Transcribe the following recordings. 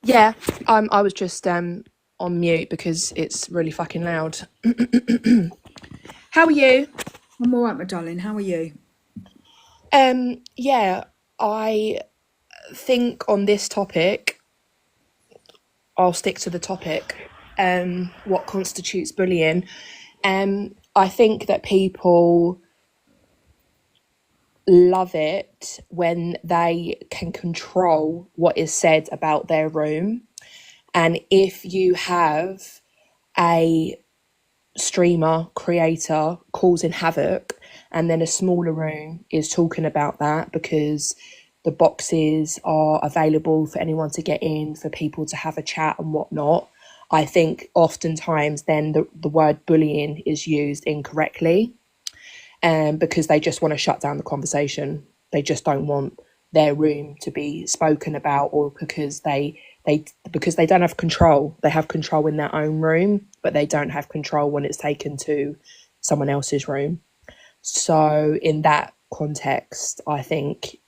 Yeah, I was just on mute because it's really fucking loud. How are you? I'm all right, my darling. How are you? Yeah, I think on this topic, I'll stick to the topic. What constitutes bullying? I think that people love it when they can control what is said about their room. And if you have a streamer, creator causing havoc, and then a smaller room is talking about that because the boxes are available for anyone to get in, for people to have a chat and whatnot. I think oftentimes then the word bullying is used incorrectly, because they just want to shut down the conversation. They just don't want their room to be spoken about, or because they don't have control. They have control in their own room, but they don't have control when it's taken to someone else's room. So in that context, I think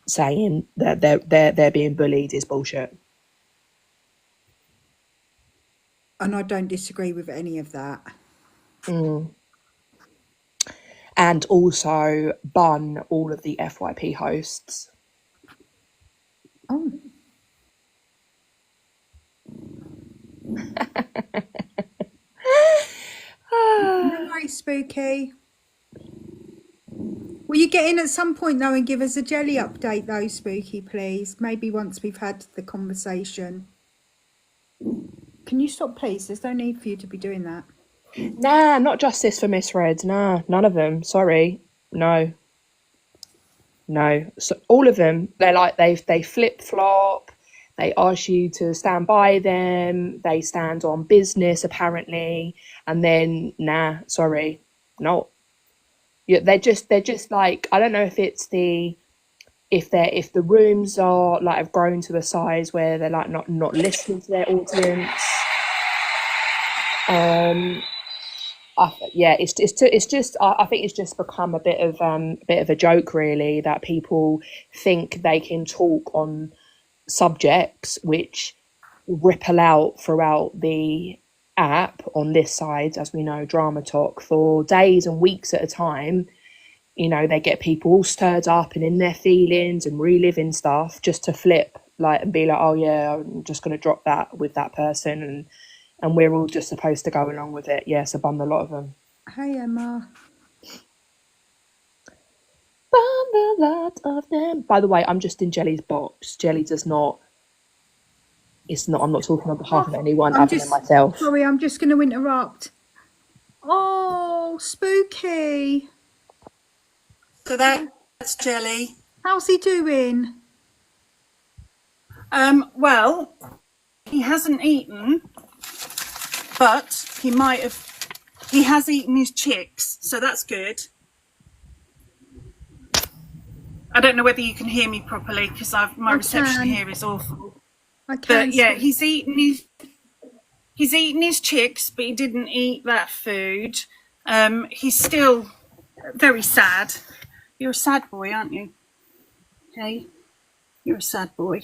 saying that they're being bullied is bullshit. And I don't disagree with any of that. And also bun all of the FYP hosts. Oh. No worries, Spooky. Will you get in at some point though and give us a jelly update though, Spooky, please? Maybe once we've had the conversation. Can you stop, please? There's no need for you to be doing that. Nah, not justice for misreads. Nah, none of them. Sorry. No. So all of them, they're like they flip flop. They ask you to stand by them. They stand on business apparently, and then nah, sorry, no. Yeah, they're just like, I don't know if it's if the rooms are like have grown to a size where they're like not listening to their audience. Yeah, it's just I think it's just become a bit of a joke really, that people think they can talk on subjects which ripple out throughout the app on this side, as we know, drama talk, for days and weeks at a time. You know, they get people all stirred up and in their feelings and reliving stuff just to flip like and be like, oh yeah, I'm just going to drop that with that person, and we're all just supposed to go along with it. Yeah, so bun a lot of them. Hey, Emma. Bun a lot of them. By the way, I'm just in Jelly's box. Jelly does not. It's not. I'm not talking on behalf of anyone other than myself. Sorry, I'm just going to interrupt. Oh, Spooky. So that's Jelly. How's he doing? Well, he hasn't eaten, but he has eaten his chicks, so that's good. I don't know whether you can hear me properly because my reception here is awful. I can. But yeah, he's eaten his chicks, but he didn't eat that food. He's still very sad. You're a sad boy, aren't you? Okay, you're a sad boy.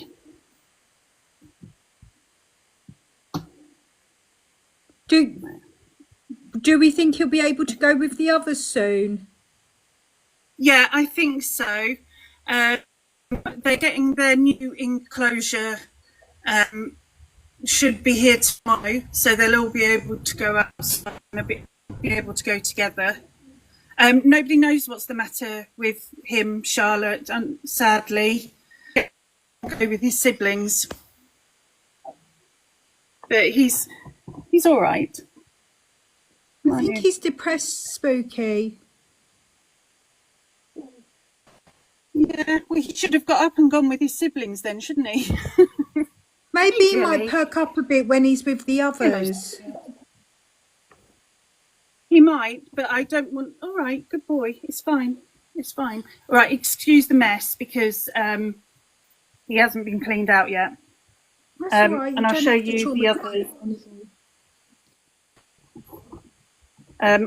Do we think he'll be able to go with the others soon? Yeah, I think so. They're getting their new enclosure. Should be here tomorrow, so they'll all be able to go outside and be able to go together. Nobody knows what's the matter with him, Charlotte, and sadly, go with his siblings. But he's all right. I think he's depressed, Spooky. Yeah, well, he should have got up and gone with his siblings then, shouldn't he? Maybe he might perk up a bit when he's with the others. He might, but I don't want... All right, good boy. It's fine. It's fine. All right, excuse the mess because he hasn't been cleaned out yet. That's all right. And I'll show you the others.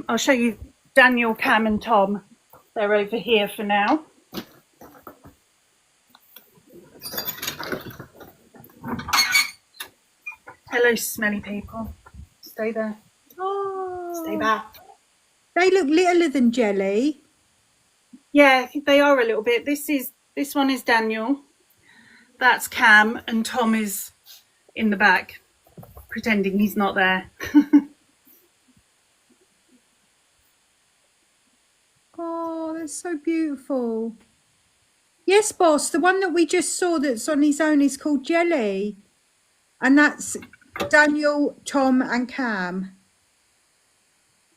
I'll show you Daniel, Cam and Tom. They're over here for now. Hello, smelly people. Stay there. Oh, Stay back. they look littler than Jelly. Yeah, they are a little bit. This one is Daniel. That's Cam, and Tom is in the back, pretending he's not there. Oh, that's so beautiful. Yes, boss. The one that we just saw that's on his own is called Jelly. And that's Daniel, Tom, and Cam.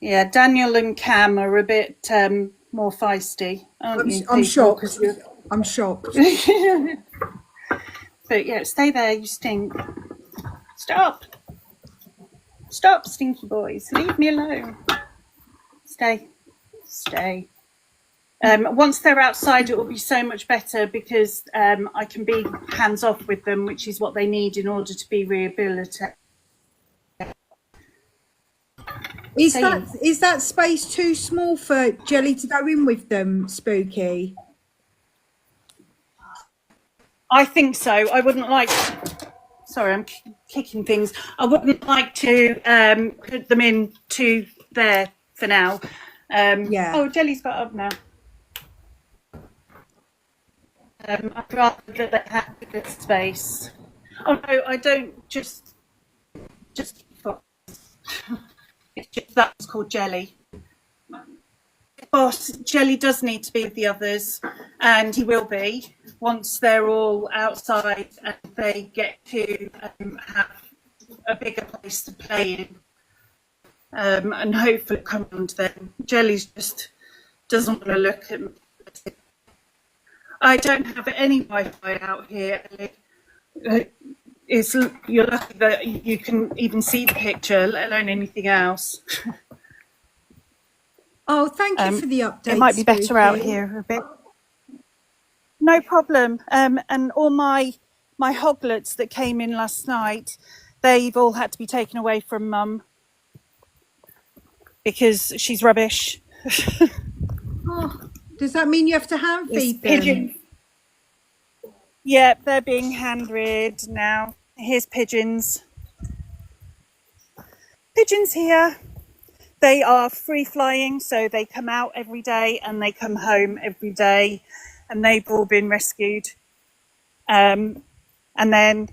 Yeah, Daniel and Cam are a bit more feisty, aren't you? I'm people? shocked. I'm shocked. But yeah, stay there, you stink. Stop. Stop, stinky boys. Leave me alone. Stay. Stay. Once they're outside, it will be so much better because I can be hands off with them, which is what they need in order to be rehabilitated. Is that space too small for Jelly to go in with them, Spooky? I think so. I wouldn't like. Sorry, I'm kicking things. I wouldn't like to put them into there for now. Yeah. Oh, Jelly's got up now. I'd rather that they have a good space. Oh no, I don't just. It's just that's called Jelly. Boss, Jelly does need to be with the others, and he will be once they're all outside and they get to have a bigger place to play in, and hopefully come around then. Jelly just doesn't want to look at me. I don't have any Wi-Fi out here, Ellie. You're lucky that you can even see the picture, let alone anything else. Oh, thank you for the update. It might be better Spooky. out here a bit. No problem. And all my hoglets that came in last night, they've all had to be taken away from Mum because she's rubbish. Oh, does that mean you have to hand feed them? Pigeons. Yeah, they're being hand-reared now. Here's pigeons. Pigeons here. They are free-flying, so they come out every day and they come home every day, and they've all been rescued. And then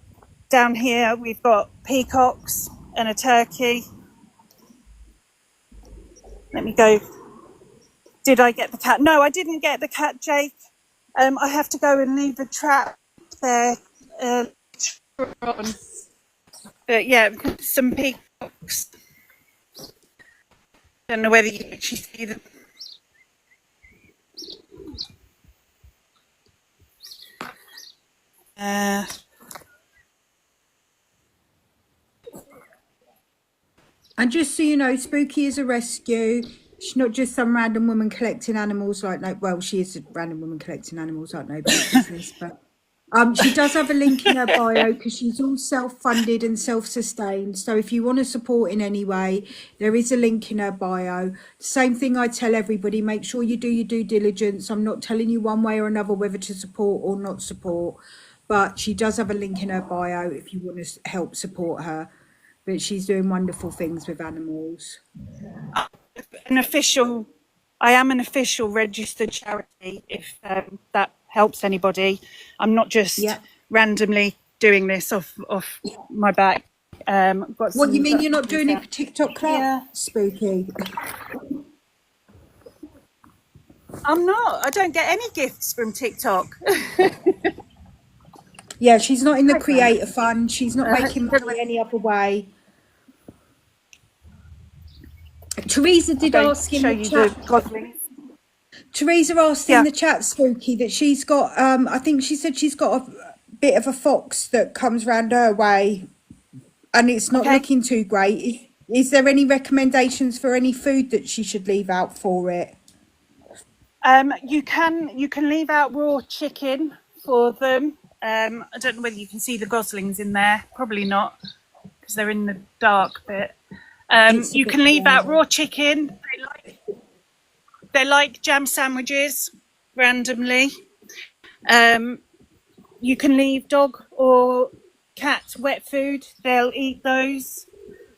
down here we've got peacocks and a turkey. Let me go. Did I get the cat? No, I didn't get the cat, Jake. I have to go and leave the trap there. But yeah, some peacocks. Don't know whether you can actually see them. And just so you know, Spooky is a rescue. She's not just some random woman collecting animals like no. Well, she is a random woman collecting animals like nobody's business, but she does have a link in her bio because she's all self-funded and self-sustained. So if you want to support in any way, there is a link in her bio. Same thing I tell everybody: make sure you do your due diligence. I'm not telling you one way or another whether to support or not support, but she does have a link in her bio if you want to help support her. But she's doing wonderful things with animals. I am an official registered charity, if that helps anybody. I'm not just randomly doing this off my back. What you mean you're not doing it for TikTok Club? Yeah. Spooky. I'm not. I don't get any gifts from TikTok. Yeah, she's not in the creator fund. She's not making money any other way. Teresa did ask in the chat. Teresa asked in the chat, Spooky, that she's got. I think she said she's got a bit of a fox that comes round her way, and it's not looking too great. Is there any recommendations for any food that she should leave out for it? You can leave out raw chicken for them. I don't know whether you can see the goslings in there. Probably not, because they're in the dark bit. You can leave out raw chicken. They like jam sandwiches randomly. You can leave dog or cat wet food, they'll eat those.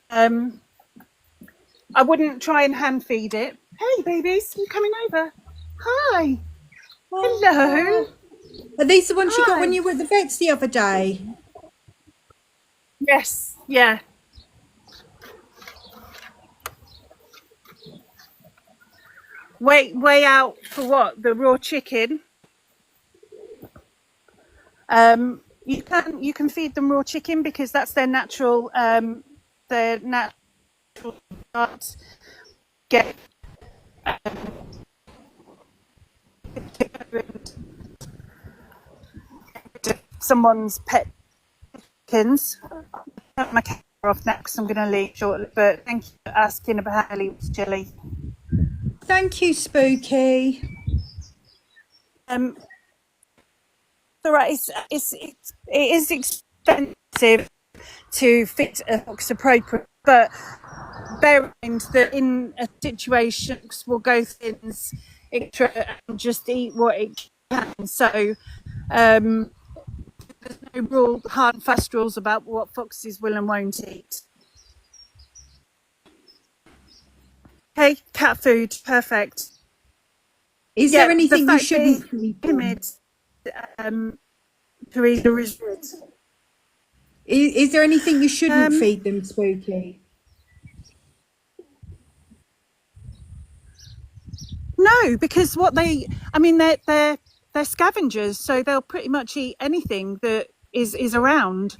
I wouldn't try and hand feed it. Hey, babies, you coming over? Hi. Hello. Are these the ones you got Hi. when you were at the vets the other day? Yes, yeah. Way out for what? The raw chicken. You can feed them raw chicken because that's their natural diet. Get someone's pet chickens. I'll turn my camera off now because I'm going to leave shortly. But thank you for asking about how it was chilly. Thank you, Spooky. All right, it is expensive to fit a box appropriate, but bear in mind that in a situation will go things extra and just eat what it can. So there's no hard and fast rules about what foxes will and won't eat. Okay, cat food, perfect. Is there anything you shouldn't feed them? Teresa is good. Is there anything you shouldn't feed them, Spooky? No, because they're scavengers, so they'll pretty much eat anything that is around.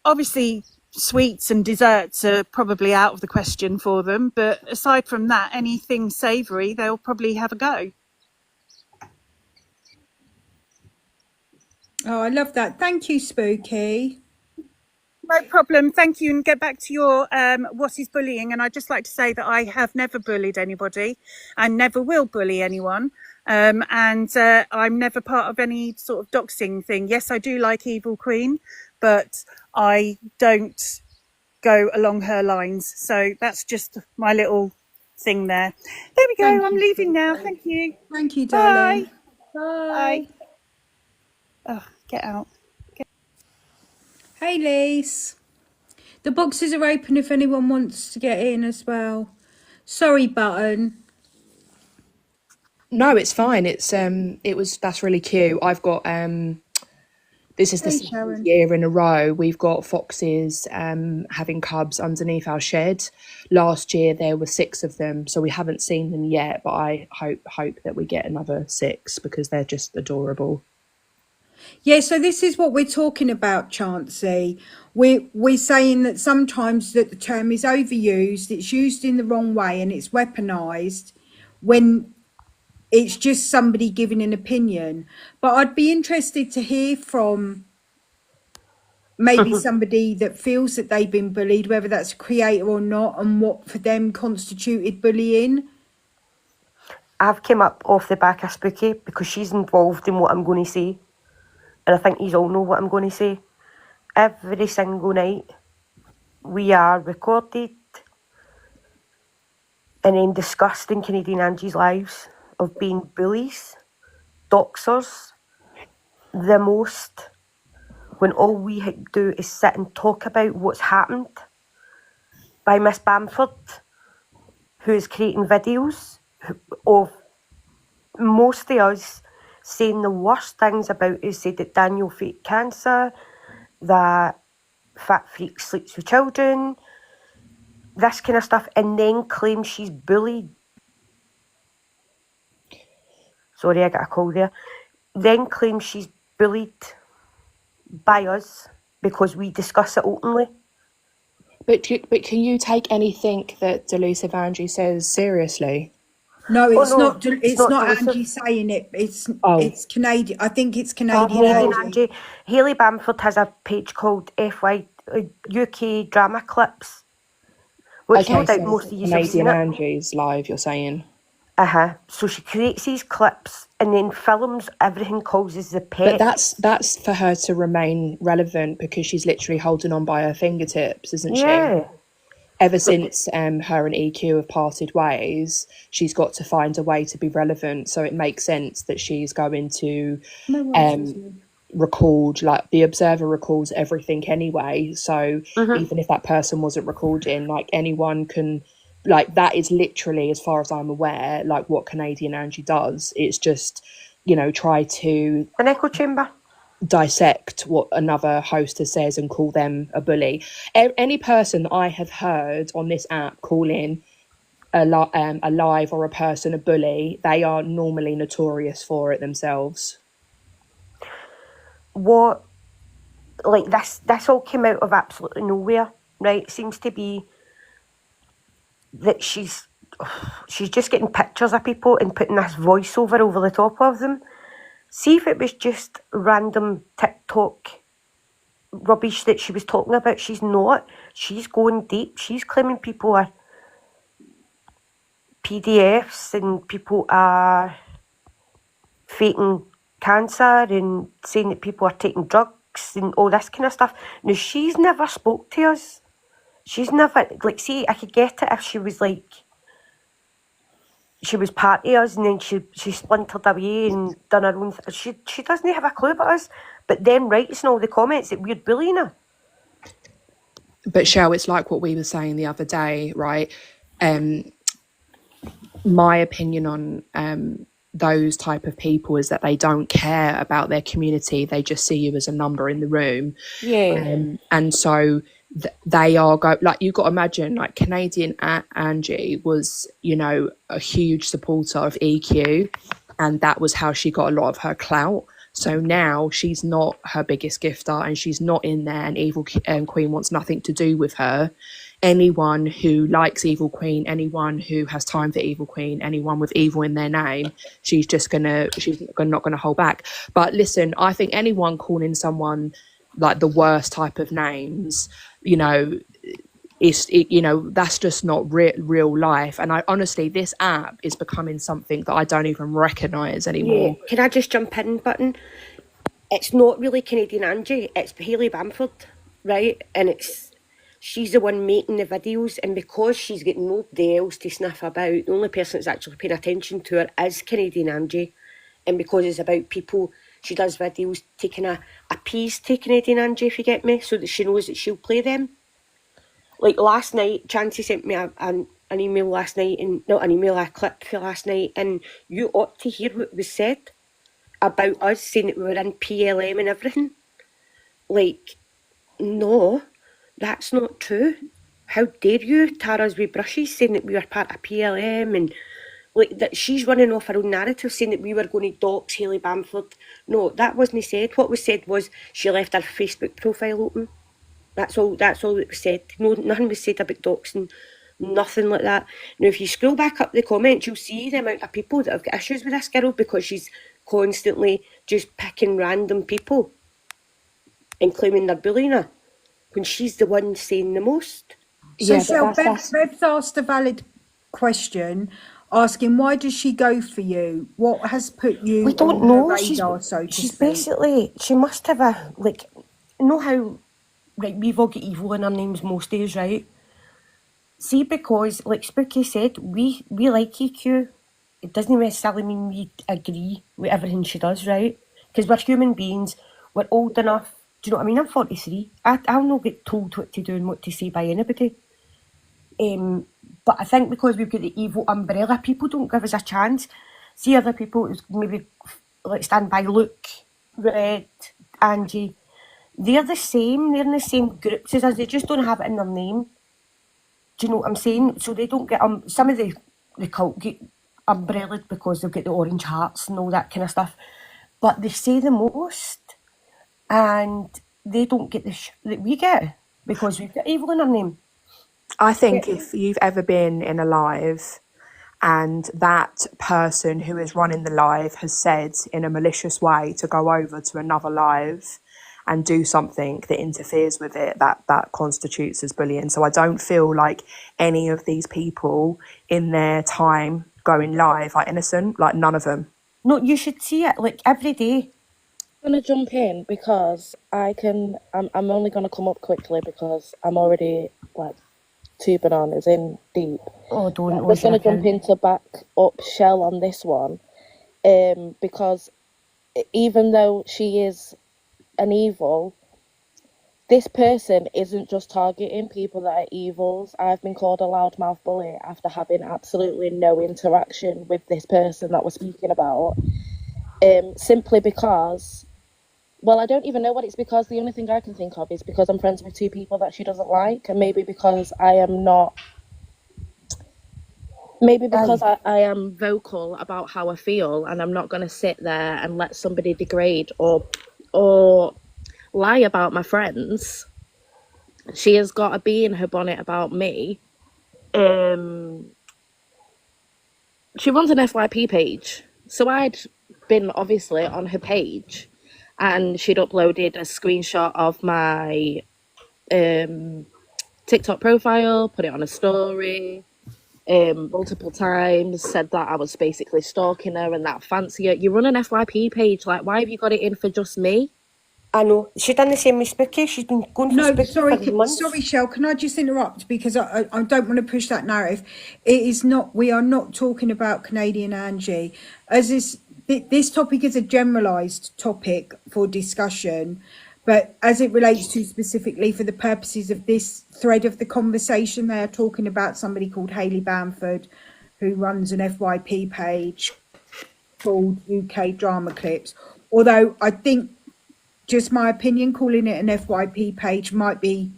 Obviously, sweets and desserts are probably out of the question for them, but aside from that, anything savoury, they'll probably have a go. Oh, I love that. Thank you, Spooky. No problem. Thank you. And get back to your what is bullying. And I'd just like to say that I have never bullied anybody and never will bully anyone. And I'm never part of any sort of doxing thing. Yes, I do like Evil Queen, but I don't go along her lines. So that's just my little thing there. There we go. Thank I'm you, leaving now. Spooky. Thank you. Thank you, darling. Bye. Bye. Oh, get out. Hey, Lise. The boxes are open if anyone wants to get in as well. Sorry, Button. No, it's fine. That's really cute. I've got this is the Hey, second Sharon. year in a row we've got foxes having cubs underneath our shed. Last year there were 6 of them, so we haven't seen them yet, but I hope that we get another 6 because they're just adorable. Yeah, so this is what we're talking about, Chancey. We're saying that sometimes that the term is overused, it's used in the wrong way, and it's weaponized when it's just somebody giving an opinion. But I'd be interested to hear from maybe somebody that feels that they've been bullied, whether that's a creator or not, and what for them constituted bullying. I've come up off the back of Spooky because she's involved in what I'm going to say. And I think you all know what I'm going to say. Every single night, we are recorded and then discussed in Canadian Angie's lives of being bullies, doxers, the most, when all we do is sit and talk about what's happened by Miss Bamford, who is creating videos of most of us saying the worst things about us, said that Daniel faked cancer, that Fat Freak sleeps with children, this kind of stuff, and then claims she's bullied. Sorry, I got a call there. Then claims she's bullied by us because we discuss it openly. But can you take anything that Delusive Angie says seriously? No, it's no, not. It's not Delusive. Angie saying it. It's Canadian. I think it's Canadian Canadian Angie. Angie. Hayley Bamford has a page called FY UK Drama Clips, which no doubt so most of you have seen Canadian it. Angie's live, you're saying? So she creates these clips and then films everything, causes the pet. But that's for her to remain relevant because she's literally holding on by her fingertips, isn't she? Ever since her and EQ have parted ways, she's got to find a way to be relevant. So it makes sense that she's going to record, like the observer records everything anyway, so even if that person wasn't recording, like anyone can, like that is literally, as far as I'm aware, like what Canadian Angie does. It's just, you know, try to An echo chamber. dissect what another host says and call them a bully. Any person that I have heard on this app calling a live or a person a bully, they are normally notorious for it themselves. What, like this all came out of absolutely nowhere, right? It seems to be that she's just getting pictures of people and putting this voiceover over the top of them. See if it was just random TikTok rubbish that she was talking about. She's not. She's going deep. She's claiming people are PDFs and people are faking cancer and saying that people are taking drugs and all this kind of stuff. Now, she's never spoke to us. She's never, like, see, I could get it if she was like, she was part of us and then she splintered away and done her own she doesn't have a clue about us, but then writes in all the comments that we're bullying her. But Shell, it's like what we were saying the other day, right? My opinion on those type of people is that they don't care about their community. They just see you as a number in the room. And so they are like, you've got to imagine, like Canadian Angie was, you know, a huge supporter of EQ, and that was how she got a lot of her clout. So now she's not her biggest gifter and she's not in there, and Evil Queen wants nothing to do with her. Anyone who likes Evil Queen, anyone who has time for Evil Queen, anyone with evil in their name, she's not gonna hold back. But listen, I think anyone calling someone like the worst type of names, you know, that's just not real life. And I honestly, this app is becoming something that I don't even recognise anymore. Can I just jump in, Button? It's not really Canadian Angie, it's Hayley Bamford, right? And she's the one making the videos, and because she's got nobody else to sniff about, the only person that's actually paying attention to her is Canadian Angie. And because it's about people, she does videos taking a piece to Canadian Angie, if you get me, so that she knows that she'll play them. Like last night, Chancey sent me an email last night, and not an email, a clip last night, and you ought to hear what was said about us, saying that we were in PLM and everything. Like, no, that's not true. How dare you tar us with brushes, saying that we were part of PLM, and like that she's running off her own narrative, saying that we were going to dox Hayley Bamford. No, that wasn't said. What was said was she left her Facebook profile open. That's all that was said. No, nothing was said about doxing, nothing like that. Now, if you scroll back up the comments, you'll see the amount of people that have got issues with this girl because she's constantly just picking random people and claiming they're bullying her when she's the one saying the most. So, Shell, Bev's asked a valid question, asking why does she go for you? What has put you We don't on know. her radar, so to She's speak? basically, she must have a, like, you know how, right, we've all got evil in our names most days, right? See, because, like Spooky said, we like EQ. It doesn't necessarily mean we agree with everything she does, right? Because we're human beings, we're old enough. Do you know what I mean? I'm 43. I'll not get told what to do and what to say by anybody. But I think because we've got the evil umbrella, people don't give us a chance. See other people, maybe like Stand By Luke, Red, Angie, they're the same. They're in the same groups as us. They just don't have it in their name. Do you know what I'm saying? So they don't get some of the cult get umbrellaed because they've got the orange hearts and all that kind of stuff. But they say the most, and they don't get the that we get because we've got evil in our name. I think if you've ever been in a live and that person who is running the live has said in a malicious way to go over to another live and do something that interferes with it, that constitutes as bullying. So I don't feel like any of these people in their time going live are innocent, like none of them. No, you should see it like every day. I'm going to jump in because I'm only going to come up quickly because I'm already like 2 bananas in deep. Oh, don't. I'm just going to jump in to back up Shell on this one, because even though she is an evil, this person isn't just targeting people that are evils. I've been called a loudmouth bully after having absolutely no interaction with this person that we're speaking about, simply because, well, I don't even know what it's because. The only thing I can think of is because I'm friends with two people that she doesn't like, and maybe because I am not, maybe because I am vocal about how I feel, and I'm not going to sit there and let somebody degrade or lie about my friends. She has got a bee in her bonnet about me. She runs an FYP page, so I'd been obviously on her page, and she'd uploaded a screenshot of my TikTok profile, put it on a story, multiple times, said that I was basically stalking her and that I fancy her. You run an FYP page, like, why have you got it in for just me? I know. She done the same with Spooky. She's been going for No, Spooky for months. sorry, Shell. Can I just interrupt because I don't want to push that narrative. It is not. We are not talking about Canadian Angie. As this topic is a generalised topic for discussion, but as it relates to specifically for the purposes of this thread of the conversation, they are talking about somebody called Hayley Bamford, who runs an FYP page called UK Drama Clips. Although I think, just my opinion, calling it an FYP page might be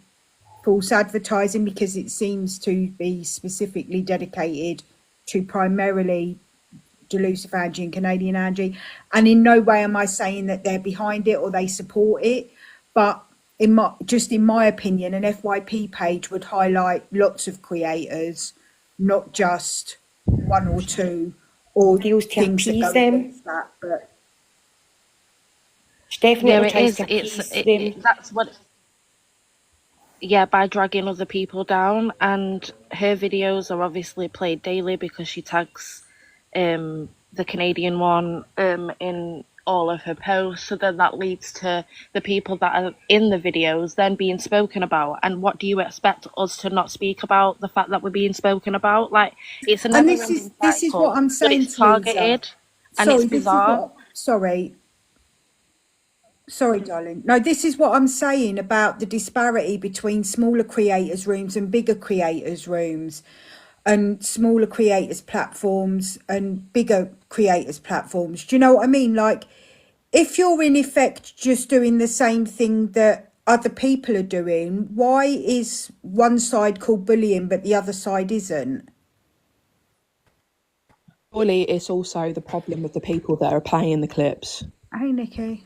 false advertising because it seems to be specifically dedicated to primarily Delusive Angie and Canadian Angie. And in no way am I saying that they're behind it or they support it. But in my opinion, an FYP page would highlight lots of creators, not just one or two, or Deals to things that appease go them. against that. But She definitely Yeah, it tries is. to appease them. That's what. Yeah, by dragging other people down, and her videos are obviously played daily because she tags the Canadian one in all of her posts. So then that leads to the people that are in the videos then being spoken about. And what do you expect us to not speak about? The fact that we're being spoken about? Like, it's a and never-ending this is what cycle, I'm but saying, it's Teresa. targeted and it's bizarre. Sorry, darling. No, this is what I'm saying about the disparity between smaller creators' rooms and bigger creators' rooms, and smaller creators' platforms and bigger creators' platforms. Do you know what I mean? Like, if you're in effect just doing the same thing that other people are doing, why is one side called bullying but the other side isn't? Surely it's also the problem with the people that are playing the clips. Hey, Nikki.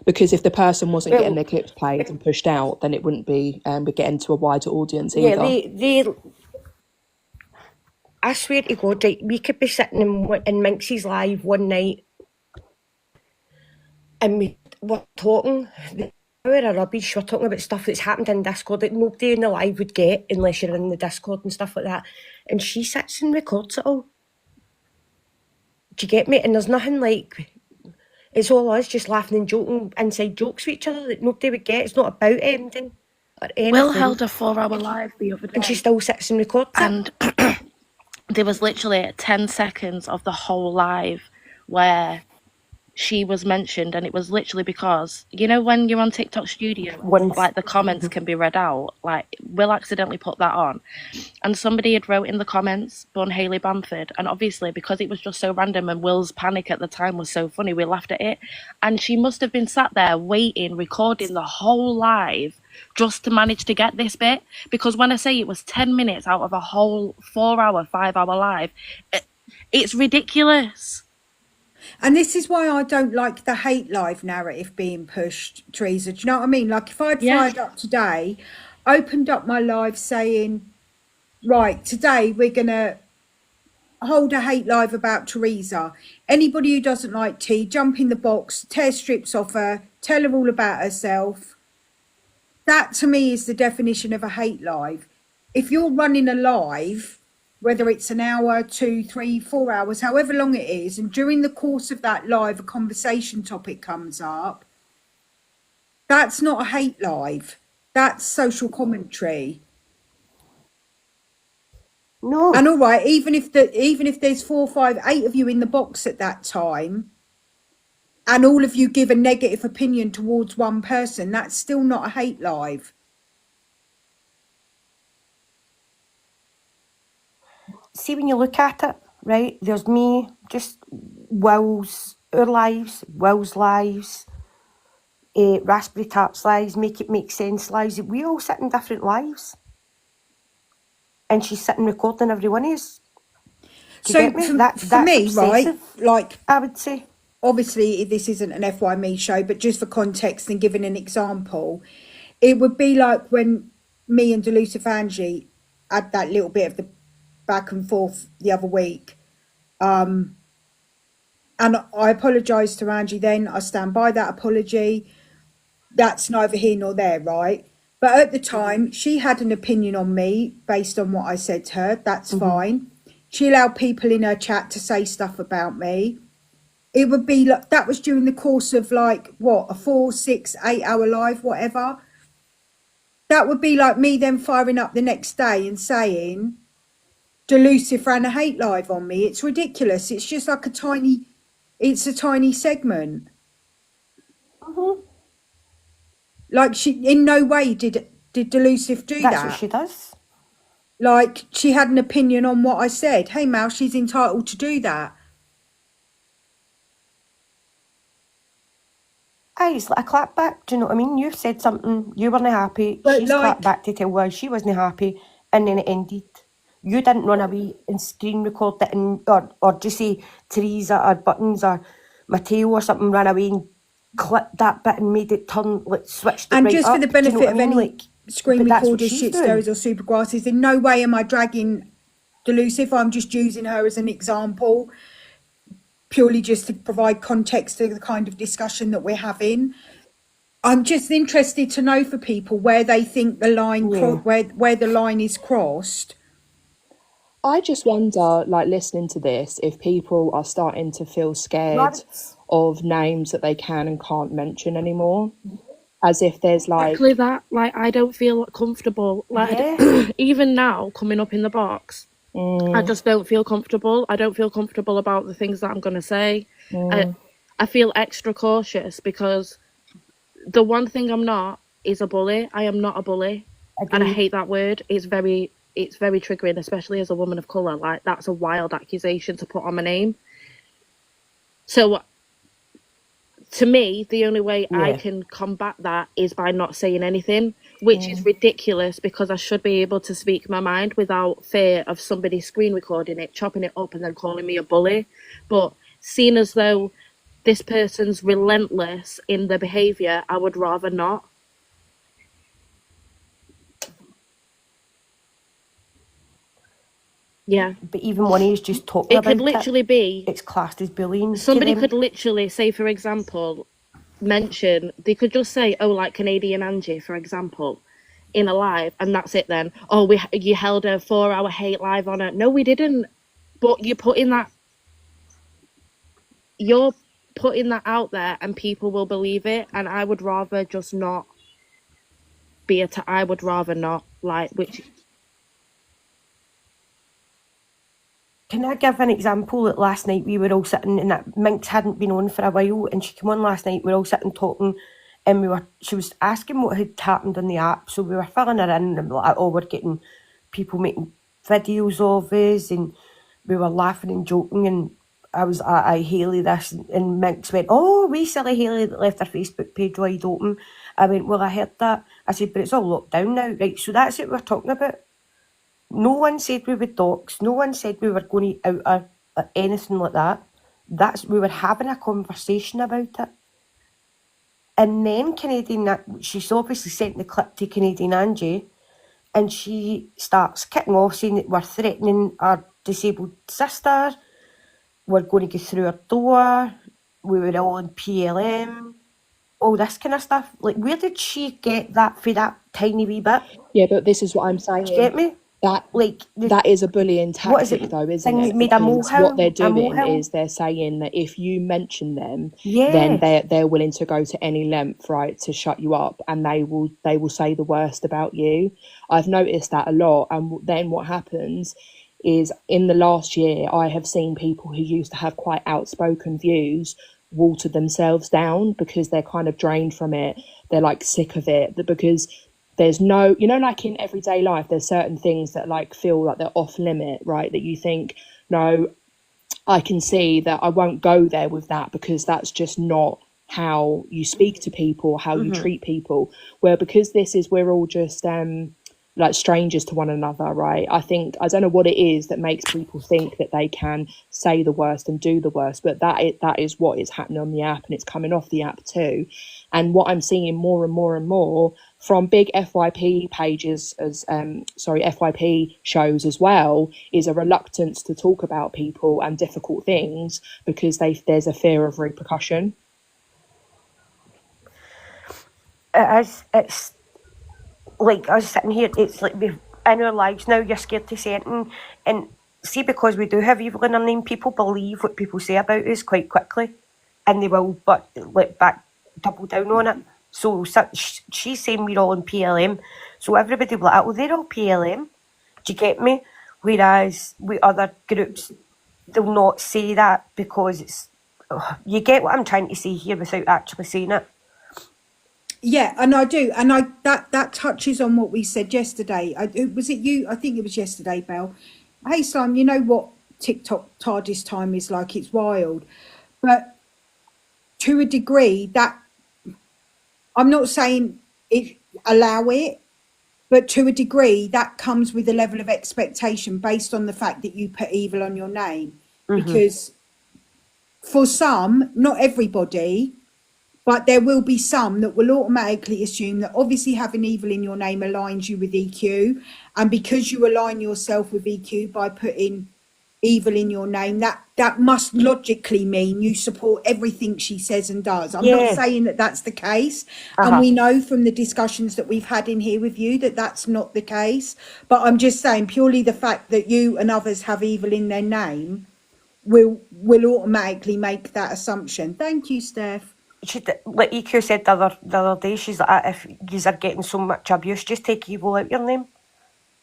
Because if the person wasn't getting their Well, clips played and pushed out, then it wouldn't be getting to a wider audience yeah, either. I swear to God, right, we could be sitting in Minxie's live one night and we're talking the hour of rubbish. We're talking about stuff that's happened in Discord that nobody in the live would get unless you're in the Discord and stuff like that. And she sits and records it all. Do you get me? And there's nothing like, it's all us just laughing and joking inside jokes with each other that nobody would get. It's not about anything or Will anything. held a 4-hour live the other And she day, still sits and records it. and there was literally 10 seconds of the whole live where she was mentioned, and it was literally because, you know, when you're on TikTok Studio, like the comments can be read out, like Will accidentally put that on, and somebody had wrote in the comments "Bun Hayley Bamford," and obviously because it was just so random and Will's panic at the time was so funny, we laughed at it, and she must have been sat there waiting, recording the whole live just to manage to get this bit, because when I say it was 10 minutes out of a whole 4-hour, 5-hour live, it's ridiculous. And this is why I don't like the hate live narrative being pushed, Teresa. Do you know what I mean? Like, if I'd fired up today, opened up my live saying, right, today we're going to hold a hate live about Teresa. Anybody who doesn't like tea, jump in the box, tear strips off her, tell her all about herself. That to me is the definition of a hate live. If you're running a live, whether it's an hour, 2, 3, 4 hours, however long it is, and during the course of that live, a conversation topic comes up, that's not a hate live. That's social commentary. No. And all right, even if there's 4, 5, 8 of you in the box at that time, and all of you give a negative opinion towards one person, that's still not a hate live. See, when you look at it, right, there's me, just Will's, our lives, Will's lives, Raspberry Tart's lives, Make It Make Sense lives. We all sit in different lives. And she's sitting recording every one of us. Do you So get me? for That's me, right, obsessive, like, I would say. obviously this isn't an FY Me show, but just for context and giving an example, it would be like when me and Delusive Angie had that little bit of the back and forth the other week. And I apologised to Angie then. I stand by that apology. That's neither here nor there, right? But at the time, she had an opinion on me based on what I said to her. That's fine. She allowed people in her chat to say stuff about me. It would be like, that was during the course of like, what, a 4, 6, 8 hour live, whatever. That would be like me then firing up the next day and saying, Delusive ran a hate live on me. It's ridiculous. It's just like a tiny segment. Like, she in no way did Delusive do That's that. what she does. Like, she had an opinion on what I said. Hey, Mal, she's entitled to do that. Aye, it's like a clap back. Do you know what I mean? You said something, you weren't happy. But She's like, clapped back to tell why she wasn't happy, and then it ended. You didn't run away and screen record it, and or just say Teresa or Buttons or Mateo or something ran away and clipped that bit and made it turn, like switched it and right just up. for the Do you know benefit what I of mean? any Like, screen but that's what recorders, she's shit doing. stirrers or super grasses, in no way am I dragging Delusive. I'm just using her as an example, purely just to provide context to the kind of discussion that we're having. I'm just interested to know for people where they think the line, Yeah. where the line is crossed. I just wonder, like, listening to this, if people are starting to feel scared Rabbits. of names that they can and can't mention anymore. As if there's like, Exactly that. Like, I don't feel comfortable. Like, Yeah. even now, coming up in the box, I just don't feel comfortable. I don't feel comfortable about the things that I'm going to say. I feel extra cautious because the one thing I'm not is a bully. I am not a bully. And I Agreed. hate that word. It's very triggering, especially as a woman of colour. Like, that's a wild accusation to put on my name. So, to me, the only way I Yeah. can combat that is by not saying anything, which is ridiculous because I should be able to speak my mind without fear of somebody screen recording it, chopping it up, and then calling me a bully. But seeing as though this person's relentless in their behaviour, I would rather not. Yeah. But even when he's just talking It about could literally be it's classed as bullying. to somebody them. could literally say, for example, they could just say, oh, like Canadian Angie, for example, in a live, and that's it then. Oh, you held a 4-hour hate live on it. No, we didn't. But you're putting that out there and people will believe it, and I would rather just not I would rather not, like, which... Can I give an example that last night we were all sitting and that Minx hadn't been on for a while and she came on last night, we were all sitting talking and she was asking what had happened on the app, so we were filling her in and like, oh, we're getting people making videos of us and we were laughing and joking and I was I Hayley this and Minx went, oh, we silly Hayley that left her Facebook page wide open. I went, well, I heard that. I said, but it's all locked down now. Right, so that's what we're talking about. No one said we would dox. No one said we were going to out or anything like that. We were having a conversation about it. And then she's obviously sent the clip to Canadian Angie, and she starts kicking off saying that we're threatening our disabled sister, we're going to go through her door, we were all in PLM, all this kind of stuff. Like, where did she get that for that tiny wee bit? yeah, but this is what I'm saying. Do you get me? That is a bullying tactic, though, isn't it? Because what they're doing is they're saying that if you mention them, then they're willing to go to any length, right, to shut you up, and they will say the worst about you. I've noticed that a lot, and then what happens is in the last year, I have seen people who used to have quite outspoken views watered themselves down because they're kind of drained from it. They're like sick of it, because there's no, like in everyday life, there's certain things that like feel like they're off limit, right? That you think, no, I can see that I won't go there with that, because that's just not how you speak to people, how you treat people. Where because we're all just like strangers to one another, right? I don't know what it is that makes people think that they can say the worst and do the worst, but that is what is happening on the app, and it's coming off the app too. And what I'm seeing more and more and more from big FYP pages, FYP shows as well, is a reluctance to talk about people and difficult things because there's a fear of repercussion. It's like us sitting here, it's like we've in our lives now, you're scared to say anything. And see, because we do have evil in our name, people believe what people say about us quite quickly, and they will double down on it. So she's saying we're all in PLM, so everybody will be like, oh, they're all PLM. Do you get me? Whereas with other groups, they'll not say that because it's... you get what I'm trying to say here without actually saying it. Yeah, and I do, and that touches on what we said yesterday. Was it you? I think it was yesterday, Belle. Hey, Slime, you know what TikTok TARDIS time is like? It's wild, but to a degree, that I'm not saying allow it, but to a degree, that comes with a level of expectation based on the fact that you put evil on your name, because for some, not everybody, but there will be some that will automatically assume that obviously having evil in your name aligns you with EQ. And because you align yourself with EQ by putting evil in your name, that must logically mean you support everything she says and does. I'm not saying that that's the case. And we know from the discussions that we've had in here with you that that's not the case. But I'm just saying purely the fact that you and others have evil in their name will automatically make that assumption. Thank you, Steph. Like EQ said the other day, she's like, if you are getting so much abuse, just take evil out your name.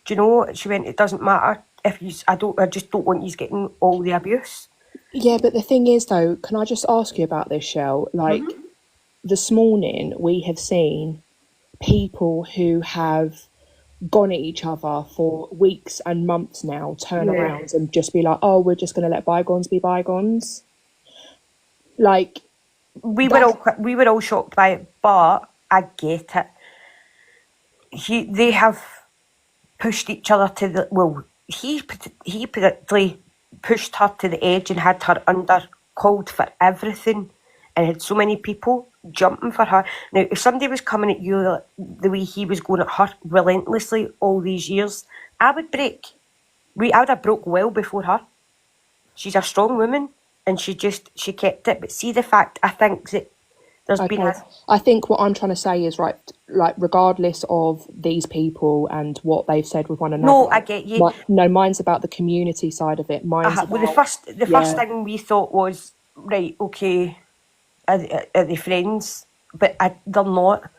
Do you know? She went, it doesn't matter if you. I just don't want you getting all the abuse. Yeah, but the thing is, though, can I just ask you about this, Shell? Like this morning, we have seen people who have gone at each other for weeks and months now turn around and just be like, oh, we're just going to let bygones be bygones. Like, we were all shocked by it, but I get it. They have pushed each other to the... Well, he particularly pushed her to the edge and had her called for everything, and had so many people jumping for her. Now, if somebody was coming at you the way he was going at her relentlessly all these years, I would break. I would have broke well before her. She's a strong woman, and she kept it. But see, the fact, I think that there's been I think what I'm trying to say is, right, like, regardless of these people and what they've said with one another. No, I get you. Mine's about the community side of it. Mine's about... Well, the first thing we thought was, right, okay, are they friends? But they're not.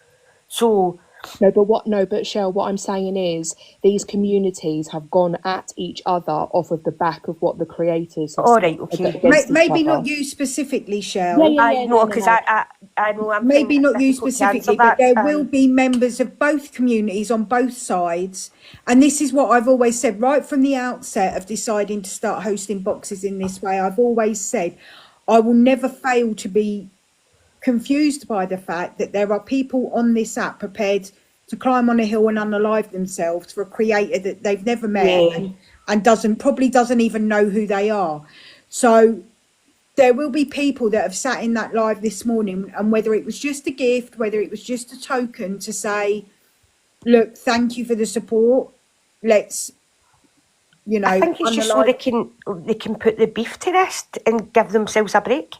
So... But Shell, what I'm saying is these communities have gone at each other off of the back of what the creators have said. Right, okay. Maybe not you specifically, Shell. I know, because I know I'm... Maybe not you specifically, but there will be members of both communities on both sides. And this is what I've always said, right from the outset of deciding to start hosting boxes in this way. I've always said, I will never fail to be confused by the fact that there are people on this app prepared to climb on a hill and unalive themselves for a creator that they've never met and probably doesn't even know who they are. So there will be people that have sat in that live this morning, and whether it was just a gift, whether it was just a token to say, look, thank you for the support, let's, I think it's just so they can put the beef to rest and give themselves a break.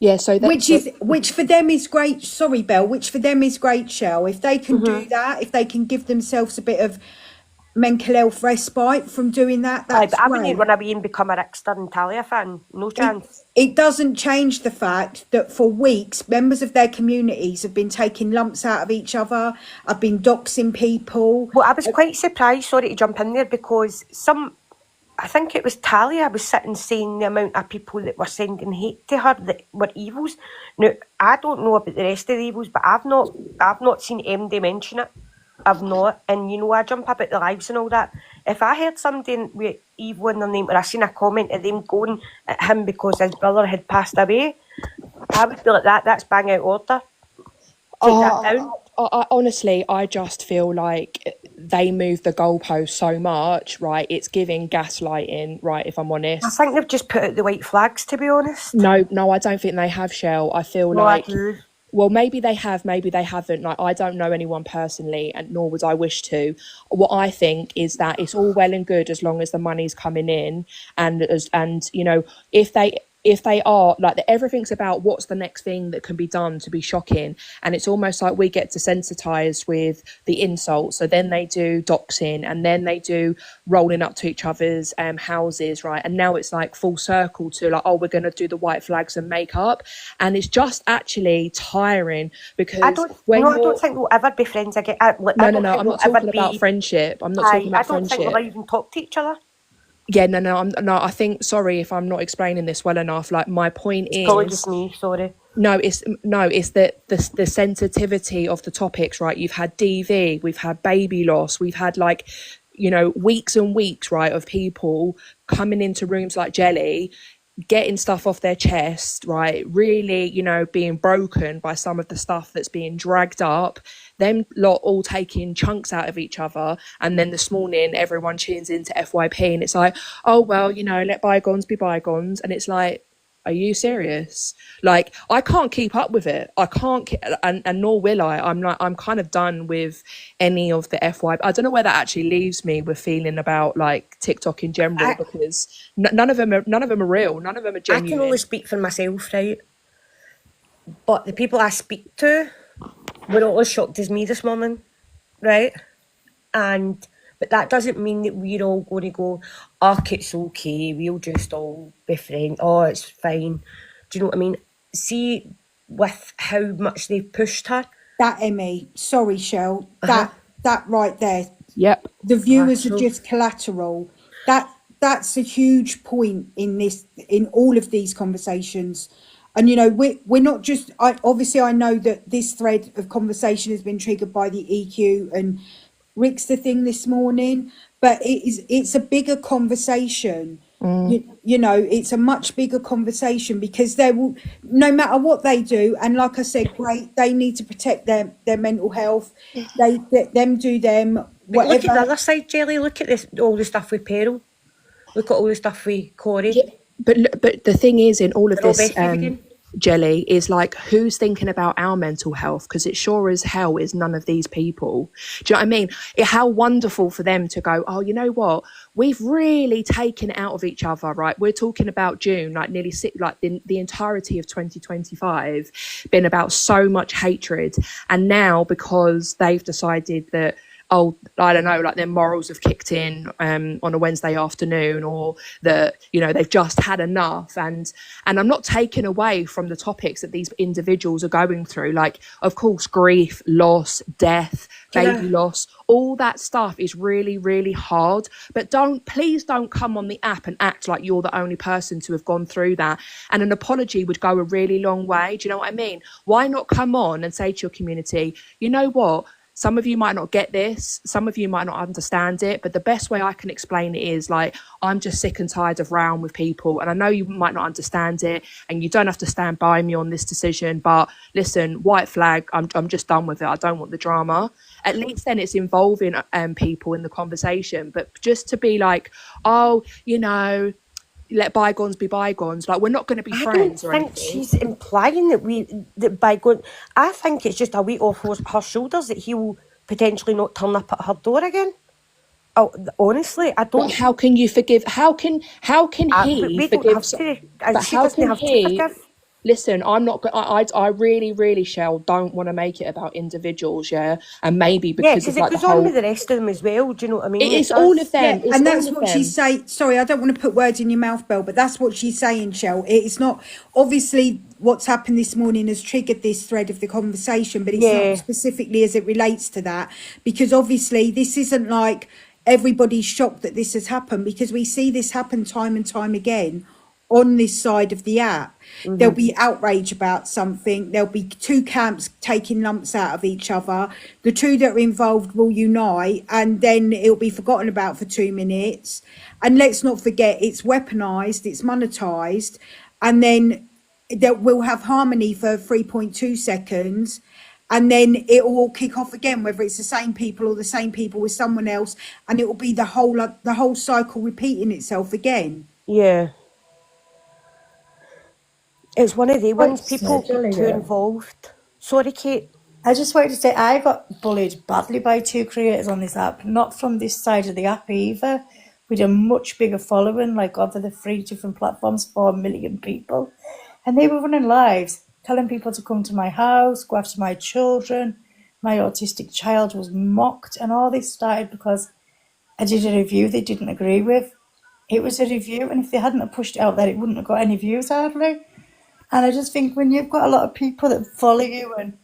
Yeah, so which for them is great. Sorry, Belle. Which for them is great, Shell. If they can do that, if they can give themselves a bit of mental health respite from doing that, that's but I wouldn't run away and become a Rickster and Talia fan. No chance. It doesn't change the fact that for weeks, members of their communities have been taking lumps out of each other, have been doxing people. Well, I was quite surprised, sorry to jump in there, because some I think it was Talia was sitting saying the amount of people that were sending hate to her that were evils. Now, I don't know about the rest of the evils, but I've not seen MD mention it. I've not. And you know, I jump about the lives and all that. If I heard somebody with evil in their name, or I seen a comment of them going at him because his brother had passed away, I would be like, that's bang out order. Take that down. Honestly, I just feel like they move the goalpost so much, right? It's giving gaslighting, right? If I'm I honest. think they've just put out the white flags, to be honest. No, I don't think they have, Shell. I feel No, I like, do. well, maybe they have, maybe they haven't. Like, I don't know anyone personally, and nor would I wish to. What I think is that it's all well and good as long as the money's coming in, and you know, if they are like everything's about what's the next thing that can be done to be shocking, and it's almost like we get desensitized with the insult, so then they do doxing, and then they do rolling up to each other's houses, right? And now it's like full circle to like, oh, we're going to do the white flags and makeup, and it's just actually tiring because I don't think we'll ever be friends again. no, I'm not talking about friendship. I'm not talking about I don't think friendship. we'll even talk to each other. Yeah, no. I think, sorry if I'm not explaining this well enough. Like, my point is, Probably just me. Sorry. No, it's that the sensitivity of the topics, right? You've had DV, we've had baby loss, we've had like, you know, weeks and weeks, right, of people coming into rooms like Jelly, getting stuff off their chest, right? Really, you know, being broken by some of the stuff that's being dragged up. Them lot all taking chunks out of each other, and then this morning everyone tunes into FYP, and it's like, oh well, you know, let bygones be bygones, and it's like, are you serious? Like, I can't keep up with it. I can't, and nor will I. I'm kind of done with any of the FYP. I don't know where that actually leaves me with feeling about like TikTok in general, because none of them are real. None of them are genuine. I can only speak for myself, right? But the people I speak to were not as shocked as me this morning, right? But that doesn't mean that we're all going to go, it's okay, we'll just all be friends, it's fine. Do you know what I mean? See, with how much they've pushed her. That, Emmy, sorry, Shell, that right there. Yep. The viewers are just collateral. That's a huge point in all of these conversations. And, you know, we're not just, obviously I know that this thread of conversation has been triggered by the EQ and Rick's the thing this morning, but it's a bigger conversation. You know, it's a much bigger conversation, because they will, no matter what they do, and like I said, great, they need to protect their mental health. They let them do them, whatever. Look at the other side, Jelly. Look at this, all the stuff with Peril. Look at all the stuff with Corey. Yeah, but the thing is, in all of They're all this, besties again. Jelly, is like, who's thinking about our mental health? Because it sure as hell is none of these people. Do you know what I mean? How wonderful for them to go, oh, you know what? We've really taken it out of each other, right? We're talking about June, like nearly like the entirety of 2025 been about so much hatred. And now, because they've decided that, oh, I don't know, like their morals have kicked in on a Wednesday afternoon, or that, you know, they've just had enough. And I'm not taking away from the topics that these individuals are going through. Like, of course, grief, loss, death, baby loss, all that stuff is really, really hard. But please don't come on the app and act like you're the only person to have gone through that. And an apology would go a really long way. Do you know what I mean? Why not come on and say to your community, you know what? Some of you might not get this, some of you might not understand it, but the best way I can explain it is like, I'm just sick and tired of rowing with people, and I know you might not understand it, and you don't have to stand by me on this decision, but listen, white flag, I'm just done with it. I don't want the drama. At least then it's involving people in the conversation. But just to be like, oh, you know, let bygones be bygones, like, we're not going to be friends or anything. I think she's implying that bygone. I think it's just a weight off her shoulders that he will potentially not turn up at her door again. Oh, honestly, I don't. But how can you forgive? How can he forgive? But She how doesn't can have to he? forgive. Listen, I'm not. I really, really, Shell, don't want to make it about individuals, yeah, and maybe because because of like it goes the whole. on with the rest of them as well. Do you know what I mean? It's all of them. Yeah, and that's what she's saying. Sorry, I don't want to put words in your mouth, Belle, but that's what she's saying, Shell. It's not, obviously what's happened this morning has triggered this thread of the conversation, but it's not specifically as it relates to that, because obviously this isn't like everybody's shocked that this has happened, because we see this happen time and time again on this side of the app. There'll be outrage about something. There'll be two camps taking lumps out of each other. The two that are involved will unite, and then it'll be forgotten about for 2 minutes. And let's not forget, it's weaponized, it's monetized, and then we'll have harmony for 3.2 seconds. And then it will all kick off again, whether it's the same people or the same people with someone else, and it will be the whole cycle repeating itself again. Yeah. It's one of the ones Quite people get jolly, too yeah. involved. Sorry, Kate. I just wanted to say I got bullied badly by 2 creators on this app, not from this side of the app either. We had a much bigger following, like over the 3 different platforms, 4 million people. And they were running lives, telling people to come to my house, go after my children. My autistic child was mocked, and all this started because I did a review they didn't agree with. It was a review, and if they hadn't have pushed it out there, it wouldn't have got any views hardly. And I just think when you've got a lot of people that follow you and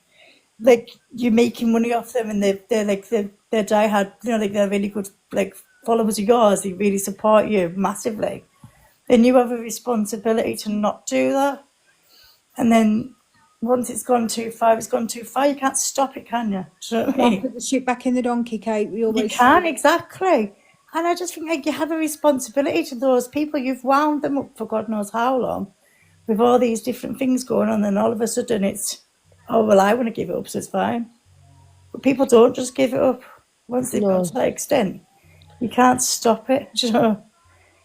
like you're making money off them, and they're diehard, like they're really good like followers of yours, they really support you massively, then you have a responsibility to not do that. And then once it's gone too far, it's gone too far. You can't stop it, can you? Do you know what I Can't mean? put the shit back in the donkey, Kate. We You always can, say. exactly. And I just think like you have a responsibility to those people. You've wound them up for God knows how long with all these different things going on, and all of a sudden it's, oh, well, I want to give it up, so it's fine. But people don't just give it up once they've got to that extent. You can't stop it. You know?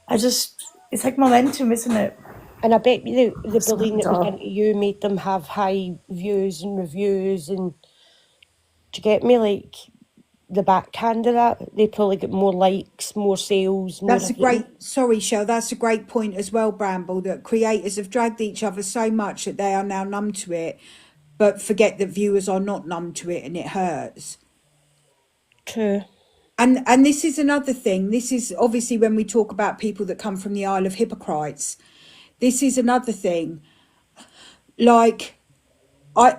It's like momentum, isn't it? And I bet the That's bullying that not was all. into you made them have high views and reviews, and do you get me? Like the backhand of that, they probably get more likes, more sales, more That's a everything. great, sorry, Shell, that's a great point as well, Bramble, that creators have dragged each other so much that they are now numb to it, but forget that viewers are not numb to it, and it hurts. True. And this is another thing. This is obviously when we talk about people that come from the Isle of Hippocrates. This is another thing. Like, I'm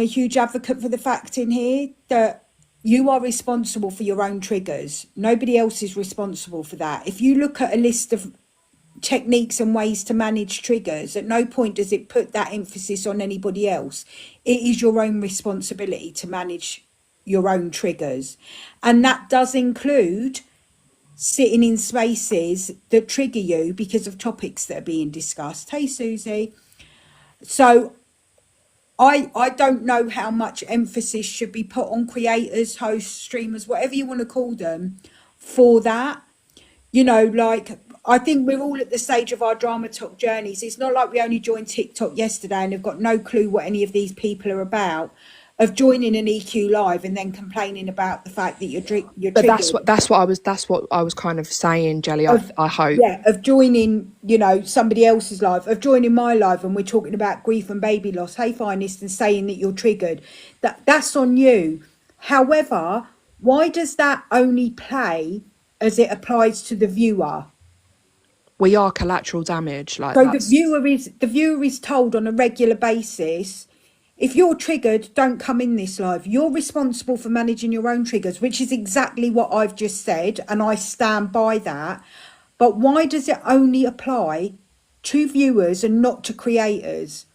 a huge advocate for the fact in here that you are responsible for your own triggers. Nobody else is responsible for that. If you look at a list of techniques and ways to manage triggers, at no point does it put that emphasis on anybody else. It is your own responsibility to manage your own triggers. And that does include sitting in spaces that trigger you because of topics that are being discussed. Hey, Susie. So I don't know how much emphasis should be put on creators, hosts, streamers, whatever you want to call them, for that. You know, like, I think we're all at the stage of our drama talk journeys. It's not like we only joined TikTok yesterday and have got no clue what any of these people are about, of joining an EQ live and then complaining about the fact that you're But triggered. that's what I was kind of saying, Jelly. Of I hope. yeah, of joining, you know, somebody else's live, of joining my live, and we're talking about grief and baby loss. Hey, finest, and saying that you're triggered. That's on you. However, why does that only play as it applies to the viewer? We are collateral damage. Like So that's the viewer is told on a regular basis, if you're triggered, don't come in this live. You're responsible for managing your own triggers, which is exactly what I've just said, and I stand by that. But why does it only apply to viewers and not to creators?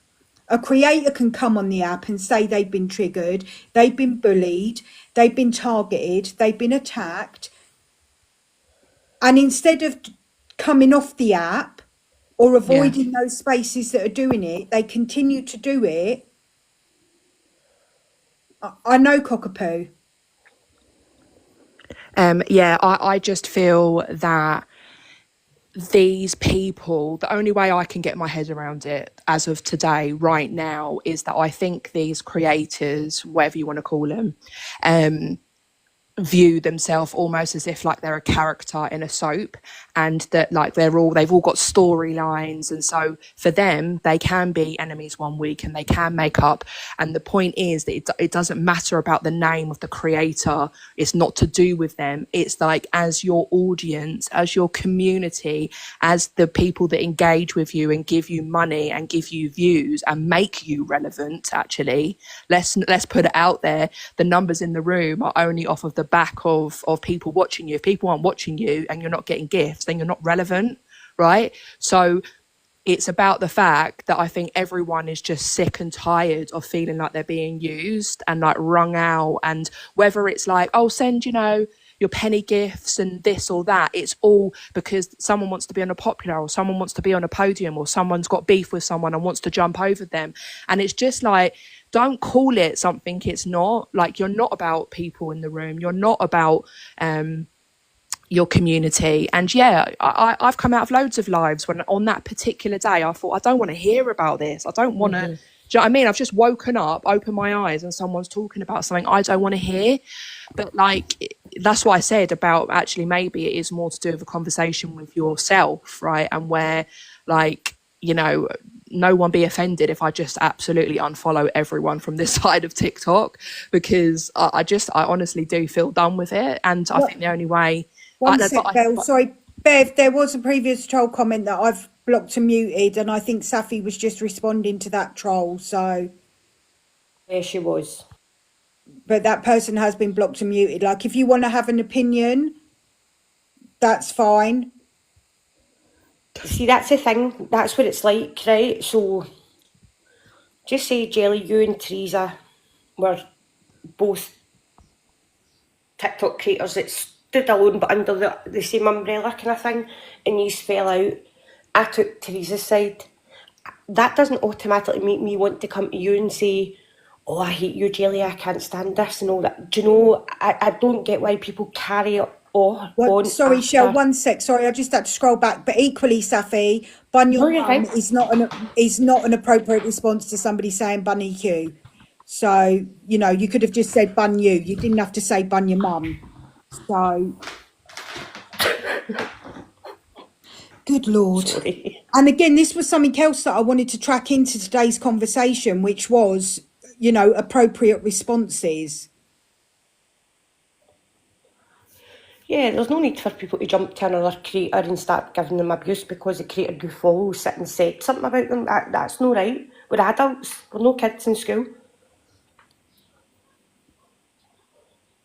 A creator can come on the app and say they've been triggered, they've been bullied, they've been targeted, they've been attacked. And instead of coming off the app or avoiding those spaces that are doing it, they continue to do it. I know, Cockapoo. I just feel that these people, the only way I can get my head around it as of today, right now, is that I think these creators, whatever you want to call them, view themselves almost as if like they're a character in a soap, and that like they've all got storylines, and so for them they can be enemies one week and they can make up, and the point is that it doesn't matter about the name of the creator. It's not to do with them. It's like, as your audience, as your community, as the people that engage with you and give you money and give you views and make you relevant, actually, let's put it out there, the numbers in the room are only off of the the back of people watching you. If people aren't watching you and you're not getting gifts, then you're not relevant, right? So it's about the fact that I think everyone is just sick and tired of feeling like they're being used and like wrung out. And whether it's like, oh, send, your penny gifts and this or that, it's all because someone wants to be on a popular, or someone wants to be on a podium, or someone's got beef with someone and wants to jump over them. And it's just like, don't call it something it's not. Like, you're not about people in the room. You're not about your community. And yeah, I've come out of loads of lives when on that particular day I thought, I don't want to hear about this. I don't want to, do you know what I mean? I've just woken up, opened my eyes, and someone's talking about something I don't want to hear. But like, that's what I said about actually maybe it is more to do with a conversation with yourself, right? And where, like, no one be offended if I just absolutely unfollow everyone from this side of TikTok, because I honestly do feel done with it. And I think the only way... One sec, Belle. Sorry, Bev, there was a previous troll comment that I've blocked and muted, and I think Safi was just responding to that troll, so... Yeah, she was. But that person has been blocked and muted. Like, if you want to have an opinion, that's fine. See, that's the thing. That's what it's like, right? So, just say, Jelly, you and Teresa were both TikTok creators that stood alone but under the same umbrella kind of thing, and you fell out. I took Teresa's side. That doesn't automatically make me want to come to you and say, oh, I hate you, Jelly, I can't stand this and all that. Do you know, I don't get why people carry it on. Sorry, after. Shell, one sec. Sorry, I just had to scroll back. But equally, Safi, bun your mum is not an appropriate response to somebody saying bun EQ. So, you could have just said bun you. You didn't have to say bun your mum. So, good Lord. Sorry. And again, this was something else that I wanted to track into today's conversation, which was, appropriate responses. Yeah, there's no need for people to jump to another creator and start giving them abuse because the creator you follow sit and said something about them. That's no right. We're adults. We're no kids in school.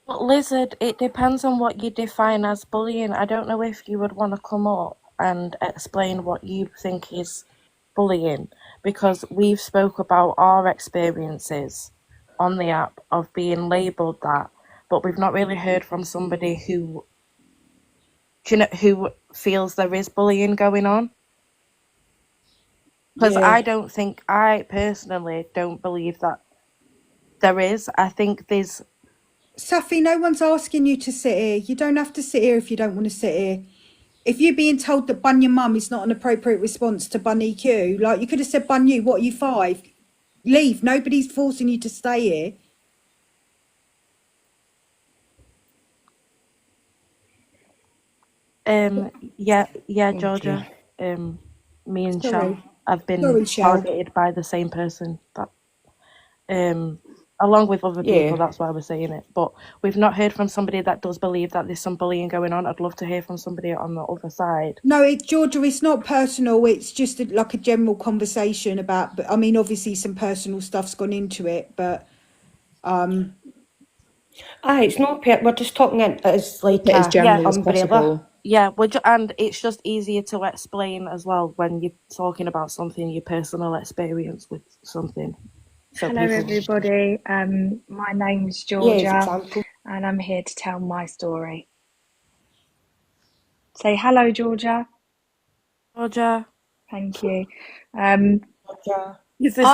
But Lizard, it depends on what you define as bullying. I don't know if you would want to come up and explain what you think is bullying, because we've spoke about our experiences on the app of being labelled that, but we've not really heard from somebody who feels there is bullying going on. Because I personally don't believe that there is. I think there's... Safi, no one's asking you to sit here. You don't have to sit here if you don't want to sit here. If you're being told that bun your mum is not an appropriate response to bun EQ, like, you could have said bun you. What are you, 5? Leave. Nobody's forcing you to stay here. Yeah, Georgia. Me and Shell have been targeted by the same person. That, along with other people, that's why we're saying it. But we've not heard from somebody that does believe that there's some bullying going on. I'd love to hear from somebody on the other side. No, Georgia, it's not personal. It's just like a general conversation about. But I mean, obviously, some personal stuff's gone into it, but. It's not. We're just talking as like as general as umbrella. possible. Yeah, and it's just easier to explain as well when you're talking about something, your personal experience with something. So hello, everybody. My name's Georgia, and I'm here to tell my story. Say hello, Georgia. Georgia. Thank you. Georgia. Is this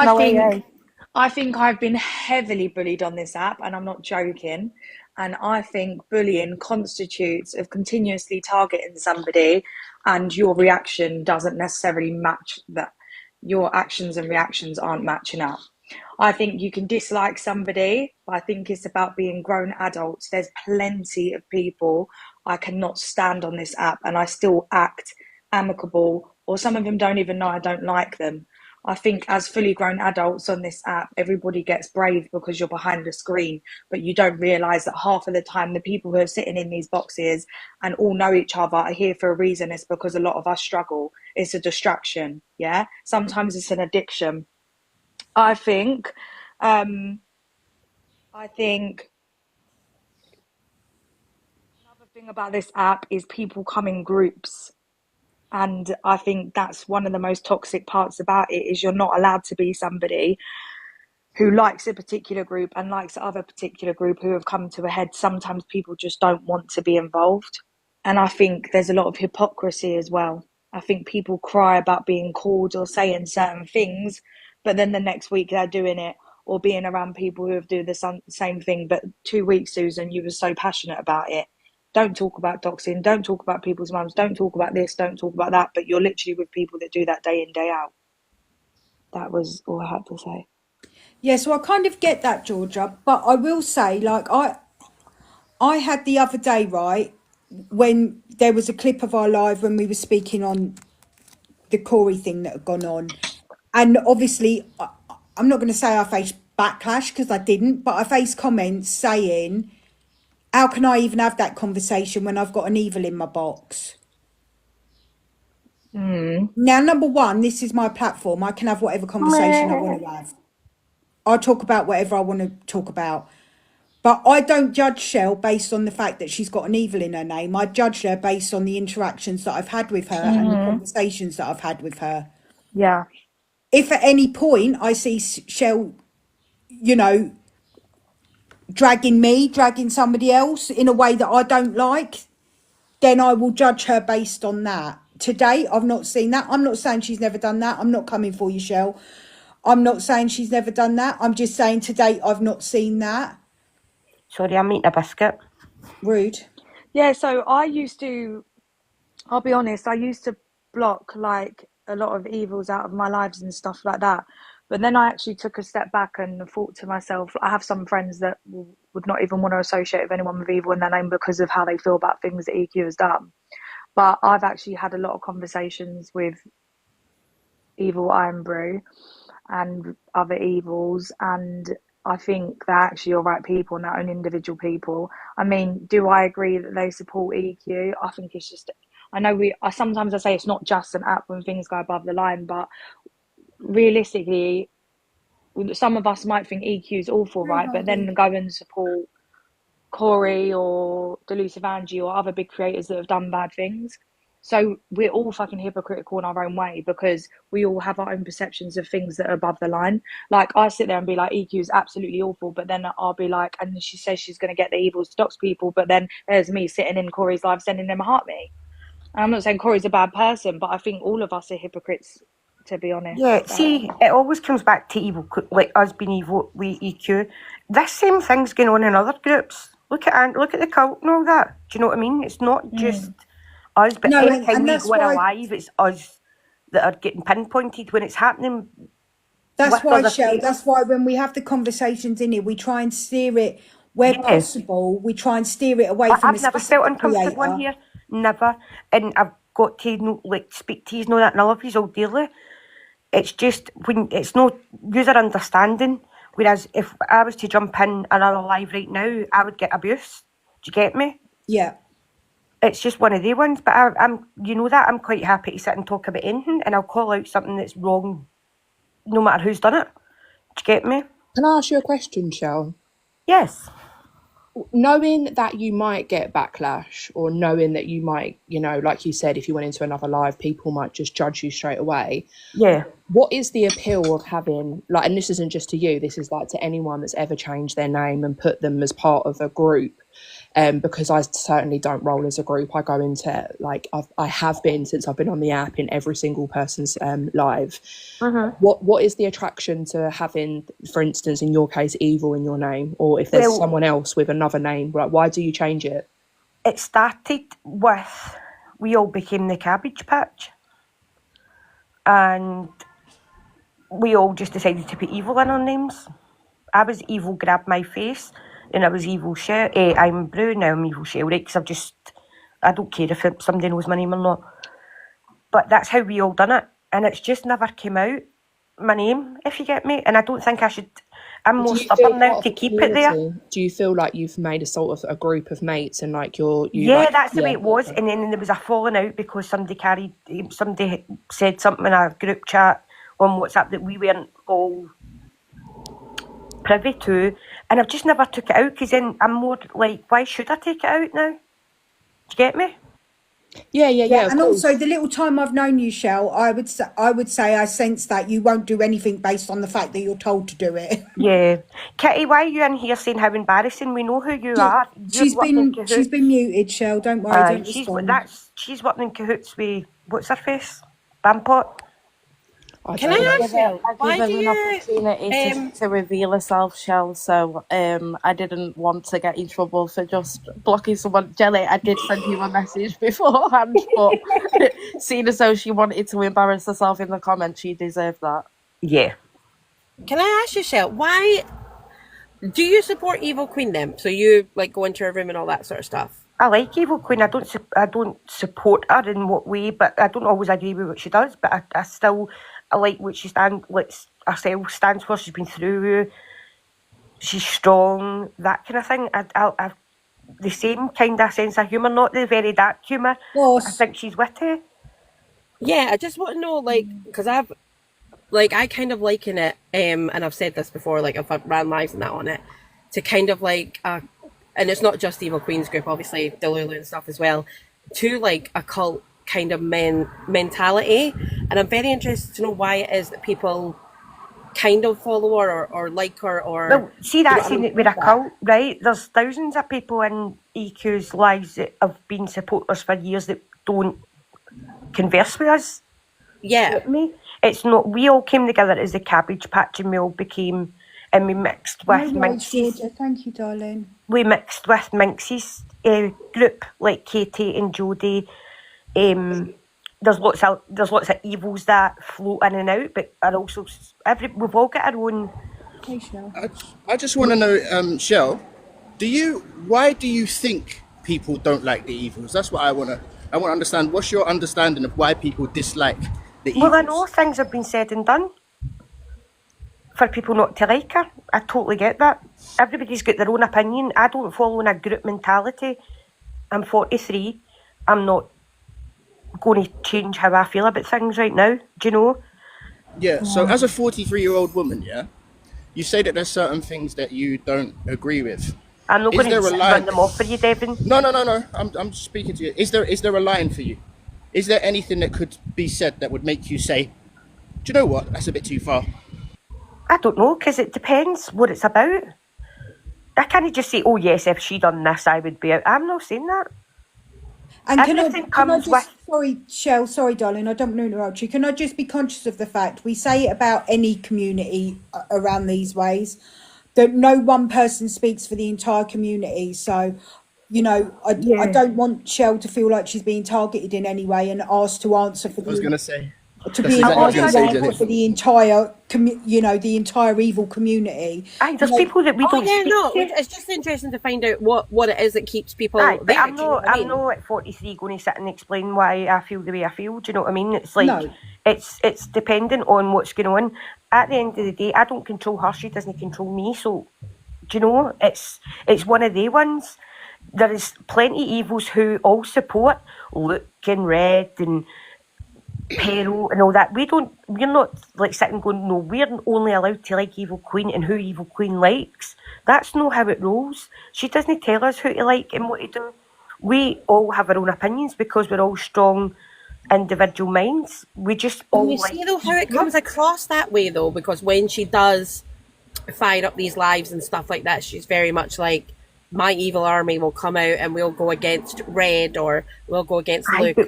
I think I've been heavily bullied on this app, and I'm not joking. And I think bullying constitutes of continuously targeting somebody, and your reaction doesn't necessarily match that. Your actions and reactions aren't matching up. I think you can dislike somebody, but I think it's about being grown adults. There's plenty of people I cannot stand on this app, and I still act amicable, or some of them don't even know I don't like them. I think as fully grown adults on this app, everybody gets brave because you're behind the screen, but you don't realise that half of the time the people who are sitting in these boxes and all know each other are here for a reason. It's because a lot of us struggle. It's a distraction, yeah? Sometimes it's an addiction. I think thing about this app is people come in groups. And I think that's one of the most toxic parts about it is you're not allowed to be somebody who likes a particular group and likes other particular group who have come to a head. Sometimes people just don't want to be involved. And I think there's a lot of hypocrisy as well. I think people cry about being called or saying certain things, but then the next week they're doing it or being around people who have do the same thing. But 2 weeks, Susan, you were so passionate about it. Don't talk about doxing. Don't talk about people's mums. Don't talk about this. Don't talk about that. But you're literally with people that do that day in, day out. That was all I had to say. Yeah, so I kind of get that, Georgia, but I will say, like, I had the other day, right, when there was a clip of our live when we were speaking on the Corey thing that had gone on, and obviously I'm not going to say I faced backlash because I didn't, but I faced comments saying, how can I even have that conversation when I've got an evil in my box? Now, number one, this is my platform. I can have whatever conversation I want to have. I'll talk about whatever I want to talk about. But I don't judge Shell based on the fact that she's got an evil in her name. I judge her based on the interactions that I've had with her and the conversations that I've had with her. Yeah. If at any point I see Shell, you know, dragging somebody else in a way that I don't like, then I will judge her based on that. Today, I've not seen that. I'm not saying she's never done that. I'm not coming for you, Shell. I'm not saying she's never done that. I'm just saying today I've not seen that. Sorry, I'm eating a biscuit. Rude. Yeah, so I'll be honest, I used to block like a lot of evils out of my lives and stuff like that. But then I actually took a step back and thought to myself, I have some friends that would not even want to associate with anyone with evil in their name because of how they feel about things that EQ has done. But I've actually had a lot of conversations with Evil Iron Brew and other evils, and I think they're actually all right people and their own individual people. I mean, do I agree that they support EQ? I think it's just, I know sometimes I say it's not just an app when things go above the line, but realistically, some of us might think EQ is awful, right? But then go and support Corey or Delusive Angie or other big creators that have done bad things. So we're all fucking hypocritical in our own way because we all have our own perceptions of things that are above the line. Like I sit there and be like, EQ is absolutely awful, but then I'll be like, and she says she's going to get the evils to dox people, but then there's me sitting in Corey's live sending them a heart me. And I'm not saying Corey's a bad person, but I think all of us are hypocrites, to be honest. Yeah, see, it always comes back to evil, like us being evil with EQ. This same thing's going on in other groups. Look at the cult and all that. Do you know what I mean? It's not just us, but No, anytime and we that's go in why- alive, it's us that are getting pinpointed when it's happening. That's with why, other Shell, creators. that's why when we have the conversations in here, we try and steer it where Yeah. possible. We try and steer it away from a I've never felt specific uncomfortable creator. in here, never. And I've got to speak to you and all that, and I love you all dearly. It's just when it's no user understanding. Whereas if I was to jump in another live right now, I would get abuse. Do you get me? Yeah. It's just one of the ones. But I'm, you know that I'm quite happy to sit and talk about anything, and I'll call out something that's wrong, no matter who's done it. Do you get me? Can I ask you a question, Shell? Yes. Knowing that you might get backlash, or knowing that you might, you know, like you said, if you went into another live, people might just judge you straight away. Yeah. What is the appeal of having, like, and this isn't just to you, this is like to anyone that's ever changed their name and put them as part of a group? Because I certainly don't roll as a group. I go into, like, I have been since I've been on the app in every single person's live. What is the attraction to having, for instance, in your case, evil in your name, or if there's someone else with another name, like, why do you change it? It started with we all became the Cabbage Patch, and we all just decided to put evil in our names. I was evil, grab my face, and I was evil I'm Brew, now I'm evil Shell, right? Because I don't care if somebody knows my name or not. But that's how we all done it, and it's just never came out, my name, if you get me. And I don't think I should, I'm more stubborn now to keep it there. Do you feel like you've made a sort of a group of mates and like that's the way it was. And then there was a falling out because somebody said something in a group chat on WhatsApp that we weren't all privy to, and I've just never took it out because then I'm more like, why should I take it out now? you get me? Yeah, of And course. also, the little time I've known you, Shell, I would say I sense that you won't do anything based on the fact that you're told to do it. Yeah. Kitty, why are you in here saying how embarrassing? We know who you are. You're She's working in been cahoots. muted, Shell. Don't worry, don't respond. She's working in cahoots with, what's her face? Bampot. Can I ask you, why do you opportunity to reveal herself, Shell? So I didn't want to get in trouble for just blocking someone. Jelly, I did send you a message beforehand, but seeing as though she wanted to embarrass herself in the comments, she deserved that. Yeah. Can I ask you, Shell, why do you support Evil Queen then? So you like go into her room and all that sort of stuff? I like Evil Queen. I don't support her in what way, but I don't always agree with what she does. But I still like what she stands for. She's been through. She's strong. That kind of thing. I the same kind of sense of humour, not the very dark humour. I think she's witty. Yeah, I just want to know, like, because I kind of liken it, and I've said this before, like I've ran lives and that on it, to kind of like and it's not just Evil Queen's group, obviously Delulu and stuff as well, to like a cult kind of mentality. And I'm very interested to know why it is that people kind of follow her or like her or... Well, see, that's with a cult, right? There's thousands of people in EQ's lives that have been supporters for years that don't converse with us. Yeah. With me. It's not, we all came together as the Cabbage Patch and we all became, and we mixed with Minx's. Georgia, thank you, darling. We mixed with Minx's group, like Katie and Jodie. There's lots of evils that float in and out, but are also we've all got our own. Hey, Shell. I just want to know, Shell, why do you think people don't like the evils? That's what I want to understand. What's your understanding of why people dislike the evils? Well, I know things have been said and done for people not to like her. I totally get that. Everybody's got their own opinion. I don't follow in a group mentality. I'm 43. I'm not going to change how I feel about things right now. Do you know? Yeah, so as a 43-year-old woman, yeah, you say that there's certain things that you don't agree with. I'm not going to run them off for you, Devin. No. I'm speaking to you. Is there a line for you? Is there anything that could be said that would make you say, do you know what, that's a bit too far? I don't know, because it depends what it's about. I can't just say, oh yes, if she done this, I would be out. I'm not saying that. And can I just, sorry, Shell, sorry, darling, I don't want to interrupt you. Can I just be conscious of the fact, we say it about any community around these ways, that no one person speaks for the entire community. So, you know, I don't want Shell to feel like she's being targeted in any way and asked to answer for I was going to say. To be for the entire, the entire evil community. There's people that we don't speak to. It's just interesting to find out what it is that keeps people there. But I'm not at 43 going to sit and explain why I feel the way I feel. Do you know what I mean? It's like it's dependent on what's going on. At the end of the day, I don't control her. She doesn't control me. So, do you know? It's one of the ones. There is plenty of evils who all support Luke and Red and Pero and all that. We're not like sitting going, no, we're only allowed to like Evil Queen and who Evil Queen likes. That's not how it rolls. She doesn't tell us who to like and what to do. We all have our own opinions because we're all strong individual minds. We just all you see though how it comes across that way though, because when she does fire up these lives and stuff like that, she's very much like, my evil army will come out and we'll go against Red or we'll go against Luke.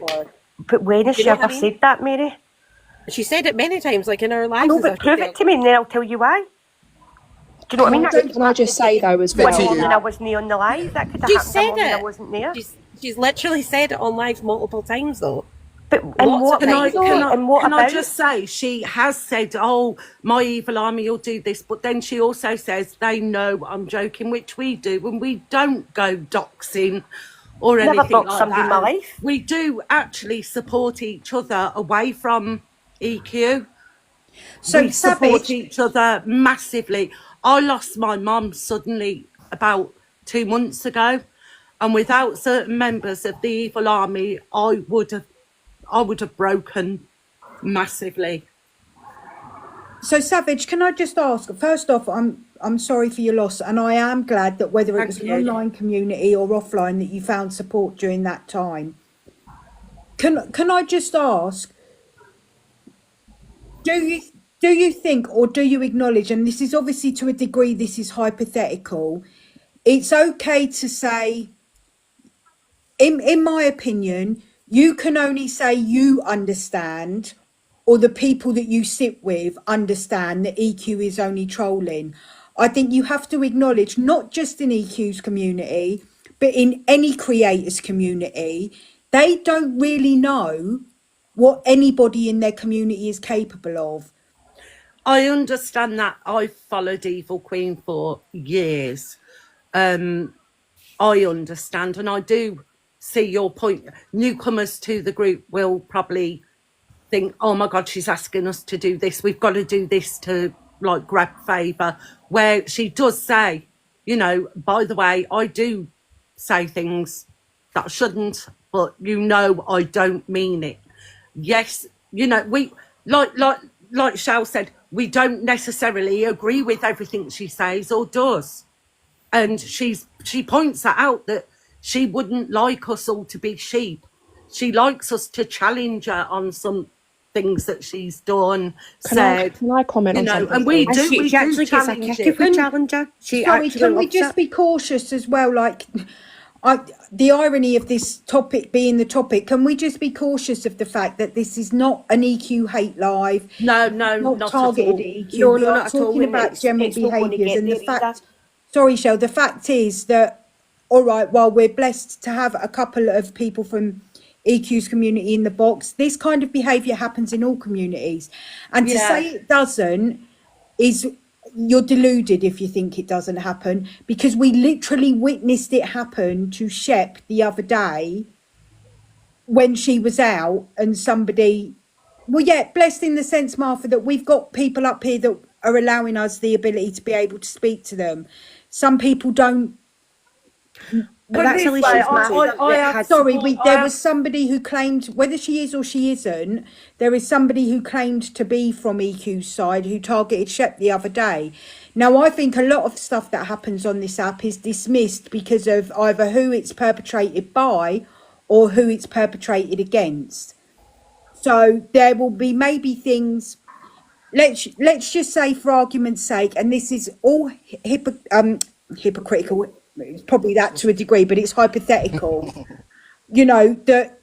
But when has she ever said that, Mary? She said it many times, like in her lives. No, but prove it to me and then I'll tell you why. Do you know what I mean? Can I just say though as well? When I wasn't on the live, that could have happened when I wasn't there. She's literally said it on live multiple times though. But can I just say, she has said, oh, my evil army will do this, but then she also says they know I'm joking, which we do when we don't go doxing or anything like that. In my life. We do actually support each other away from EQ. So we support each other massively. I lost my mum suddenly about 2 months ago, and without certain members of the evil army, I would have broken massively. So Savage, can I just ask? First off, I'm I'm sorry for your loss, and I am glad that whether it was Thank an you. online community or offline, that you found support during that time. Can I just ask, do you think, or do you acknowledge, and this is obviously to a degree, this is hypothetical, it's okay to say, in my opinion, you can only say you understand, or the people that you sit with understand, that EQ is only trolling. I think you have to acknowledge, not just in EQ's community, but in any creators community, they don't really know what anybody in their community is capable of. I understand that. I've followed Evil Queen for years. I understand, and I do see your point. Newcomers to the group will probably think, oh my God, she's asking us to do this. We've got to do this to like grab favour. Where she does say, you know, by the way, I do say things that I shouldn't, but you know, I don't mean it. Yes, you know, we like Shell said, we don't necessarily agree with everything she says or does. And she points that out, that she wouldn't like us all to be sheep. She likes us to challenge her on some things that she's done, said. Can I comment on something? And we And do, she actually gets a challenge kick if it. we challenge her. She Sorry, actually can we loves just it. be cautious as well? Like, the irony of this topic being the topic, can we just be cautious of the fact that this is not an EQ hate live? No, not not targeted at at all. EQ. No, We no, are not at all. talking And about general it's not going to behaviours, get and the there either. fact. Sorry, Shell. The fact is that, all right, while we're blessed to have a couple of people from EQ's community in the box, this kind of behaviour happens in all communities, and to say it doesn't is, you're deluded if you think it doesn't happen, because we literally witnessed it happen to Shep the other day when she was out, and somebody, well, yeah, blessed in the sense, Martha, that we've got people up here that are allowing us the ability to be able to speak to them. Some people don't. But that's Alicia's massive. There was somebody who claimed, whether she is or she isn't, there is somebody who claimed to be from EQ's side who targeted Shep the other day. Now, I think a lot of stuff that happens on this app is dismissed because of either who it's perpetrated by or who it's perpetrated against. So there will be maybe things. Let's just say, for argument's sake, and this is all hypocritical. It's probably that to a degree, but it's hypothetical. You know, that,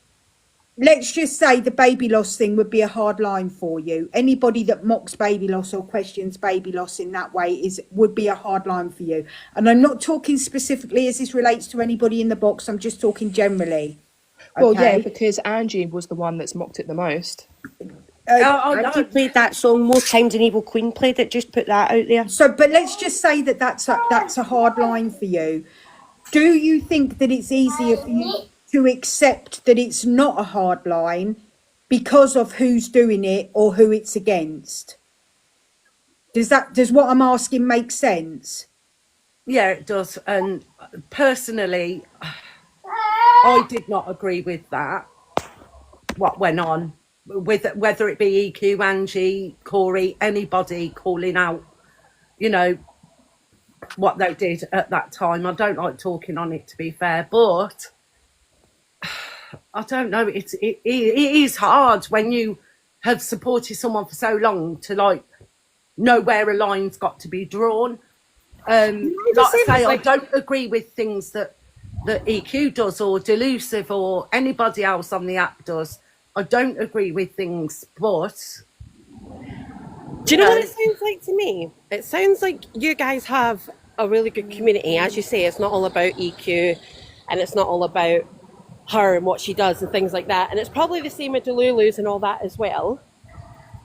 let's just say the baby loss thing would be a hard line for you. Anybody that mocks baby loss or questions baby loss in that way would be a hard line for you. And I'm not talking specifically as this relates to anybody in the box. I'm just talking generally. Well, yeah, because Angie was the one that's mocked it the most. Angie played that song more times than Evil Queen played it. Just put that out there. So, but let's just say that that's a hard line for you. Do you think that it's easier for you to accept that it's not a hard line because of who's doing it or who it's against? Does what I'm asking make sense? Yeah, it does. And personally, I did not agree with that. What went on, with whether it be EQ, Angie, Corey, anybody calling out, you know, what they did at that time. I don't like talking on it, to be fair, but I don't know. It is hard when you have supported someone for so long to like know where a line's got to be drawn. Like I say, I don't agree with things that EQ does or Delusive or anybody else on the app does. I don't agree with things, but do you know what it sounds like to me? It sounds like you guys have a really good community. As you say, it's not all about EQ and it's not all about her and what she does and things like that. And it's probably the same with Delulu's and all that as well.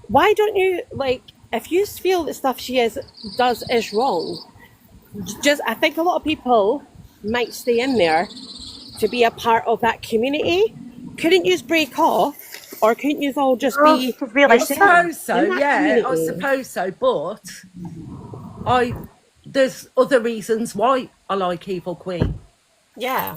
Why don't you, like, if you feel that stuff she does is wrong, I think a lot of people might stay in there to be a part of that community. Couldn't you break off, or couldn't you all just be? I suppose so. Yeah, I suppose so. But there's other reasons why I like Evil Queen. Yeah.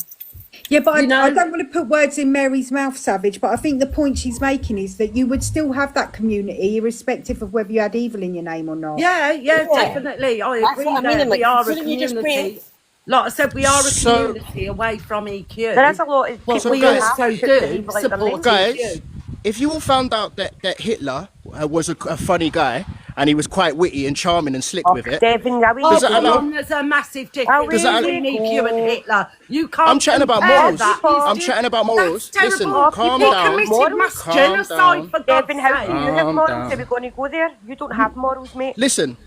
Yeah, but You I know? don't want to put words in Mary's mouth, Savage, but I think the point she's making is that you would still have that community irrespective of whether you had evil in your name or not. Yeah, Yeah, definitely. I that's agree what I mean. that And like, we are a couldn't you just pray? community. Like I said, we are a So, community away from EQ. There is a lot of But people we that guys- also have shook the do evil out their name. support guys, EQ. if you all found out that Hitler was a funny guy and he was quite witty and charming and slick with it, Devin, are we Oh, Does that come allow- on, there's a massive Are difference we- between EQ and Hitler. You can't I'm chatting about compare morals. that. I'm He's chatting about morals. That's Listen, terrible. calm He down. committed mass Calm genocide, down. for God's Devin, how do you sake. have Calm morals? down. Are we going to go there? You don't have morals, mate. Listen,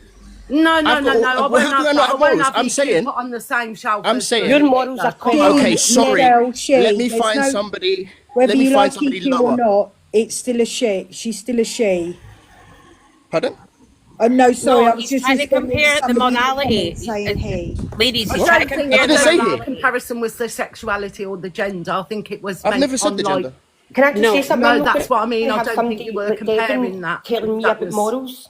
No, I've got all- I how won't can I have not that. I have won't morals? have I'm EQ saying- put on the same shelf. I'm as saying- Your Hitler. morals are Come on. common. okay, sorry. Michelle, she, Let me there's find no- somebody. Whether Let me you find like somebody EQ or lower. not, it's still a she. She's still a she. Pardon? Oh no, sorry, No, I was he's just trying to responding compare the somebody in the modality. comments saying he. Ladies, I he's trying to don't think compare I didn't that say the he. comparison was the sexuality or the gender. I think it was. I've meant never said on, the like, gender. Can I just No, say something? no, I'm not that's gonna what I mean. I have don't somebody think you were like Devin comparing that. telling me That about was- morals.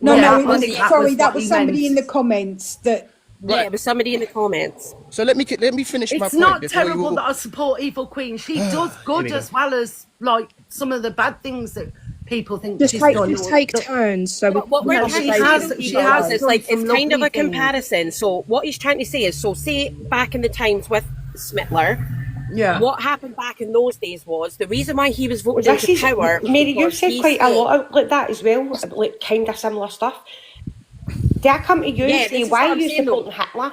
No, Yeah, no, it I was think that sorry. was That what was he somebody meant. in the comments that. Yeah, it was somebody in the comments. So let me finish my It's point. not before you terrible all- that I support Evil Queen. She does Here good we go. as well as like some of the bad things that people think Just she's take, done. just take turns. So we What we're No, trying she to say has- to she people has is done like some it's kind of lovely a things. comparison. So what he's trying to say is, so say back in the times with Smittler, Yeah. what happened back in those days was the reason why he was voted This into is, power. was Mary, you've because said he quite a said- lot of, like that as well, like kind of similar stuff. Do I come to you Yeah, and this say, is why what are I'm you saying, though. supporting Hitler?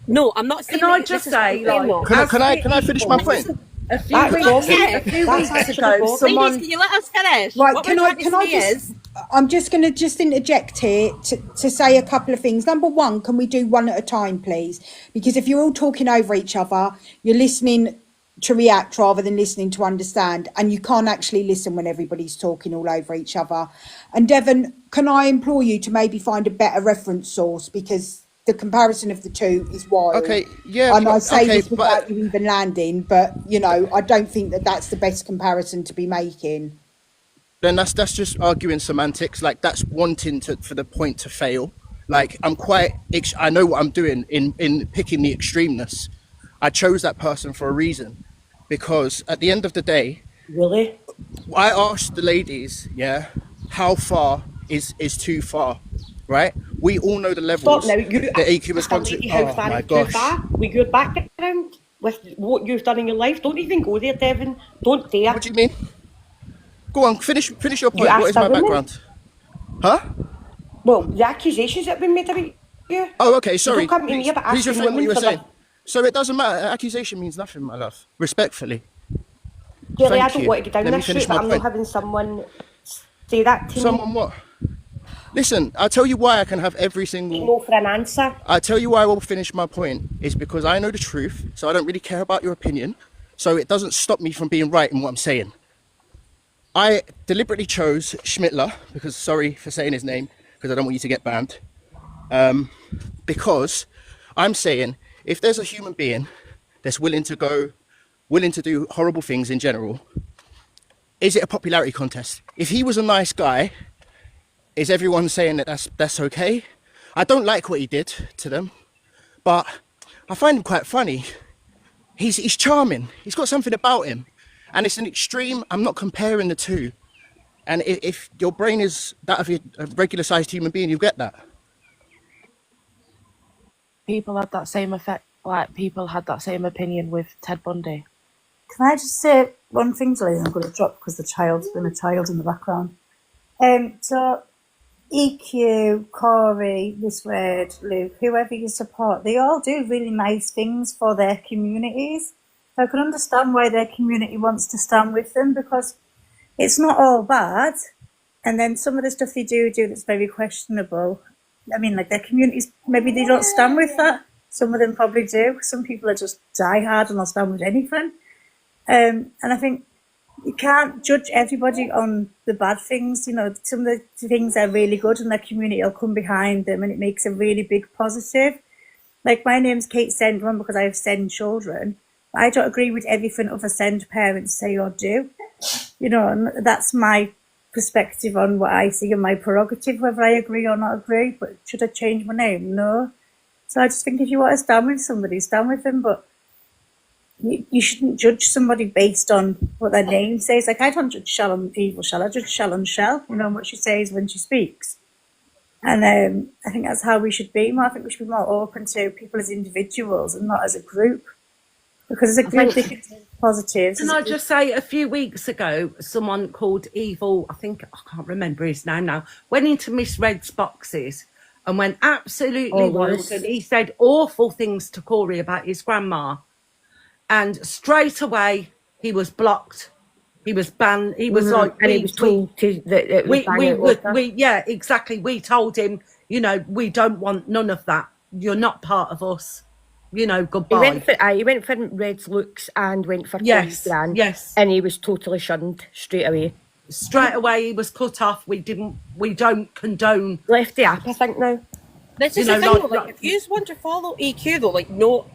No, I'm not saying. Can I that- just this is what I'm say, saying, like, though. Can I finish my point? A few That's weeks, awesome. a few That's weeks actually ago, awesome. someone. Ladies, can you let us finish? Right, What can we're I trying to say just? is, I'm just going to just interject here to say a couple of things. Number one, can we do one at a time, please? Because if you're all talking over each other, you're listening to react rather than listening to understand, and you can't actually listen when everybody's talking all over each other. And Devon, can I implore you to maybe find a better reference source, because the comparison of the two is wild. Okay, yeah, And I but- say okay, this without you even landing, but you know, I don't think that that's the best comparison to be making. Then that's just arguing semantics. Like that's wanting for the point to fail. Like I know what I'm doing in picking the extremeness. I chose that person for a reason, because at the end of the day, Really? I asked the ladies, yeah, how far is too far, right? We all know the levels Stop now. You that EQ has asked a gone to. lady how Oh far my is too gosh! far with your background, with what you've done in your life. Don't even go there, Devon. Don't dare. What do you mean? Go on, finish your point. What asked is a my woman? background? Huh? Well, the accusations that have been made about you. Oh, okay. Sorry. don't come to me about Please asking reflect what women you were for saying. their- So it doesn't matter. Accusation means nothing, my love. Respectfully. Really, I Thank don't you. want to get down Let me this finish route, but my I'm point. not having someone say that to me. Someone what? Listen, I'll tell you why I can have every single. No for an answer. I'll tell you why I will finish my point is because I know the truth, so I don't really care about your opinion. So it doesn't stop me from being right in what I'm saying. I deliberately chose Schmittler because, sorry for saying his name, because I don't want you to get banned. Because I'm saying if there's a human being that's willing to do horrible things in general, is it a popularity contest? If he was a nice guy, is everyone saying that that's okay? I don't like what he did to them, but I find him quite funny. He's charming. He's got something about him. And it's an extreme. I'm not comparing the two. And if your brain is that of a regular-sized human being, you get that. People had that same effect. Like people had that same opinion with Ted Bundy. Can I just say one thing, Gillian? I'm going to drop because the child's been a child in the background. So EQ, Corey, Miss Red, Luke, whoever you support, they all do really nice things for their communities. I can understand why their community wants to stand with them, because it's not all bad. And then some of the stuff they do that's very questionable. I mean, like their communities, maybe they don't stand with that. Some of them probably do. Some people are just die hard and they'll stand with anything. And I think you can't judge everybody on the bad things. You know, some of the things are really good and their community will come behind them and it makes a really big positive. Like my name's Kate Send1 because I have Send children. I don't agree with everything other Send parents say or do. You know, and that's my perspective on what I see and my prerogative, whether I agree or not agree. But should I change my name? No. So I just think if you want to stand with somebody, stand with them. But you shouldn't judge somebody based on what their name says. Like, I don't judge Shell on Evil Shell, I judge Shell on Shell, you know, what she says when she speaks. And I think that's how we should be more. I think we should be more open to people as individuals and not as a group. Because as a group, they can take positives. Can I just say, a few weeks ago, someone called Evil, I can't remember his name now, went into Miss Red's boxes and went absolutely wild. And he said awful things to Corey about his grandma. And straight away, he was blocked. He was banned. He was like, and he was told that it was yeah, exactly. We told him, you know, we don't want none of that. You're not part of us. You know, goodbye. He went for Red's looks and went for yes, Gran, yes, and he was totally shunned straight away. Straight away, he was cut off. We don't condone. Left the app, I think now. This is the thing, though, like, if you just want to follow EQ, though, like, no,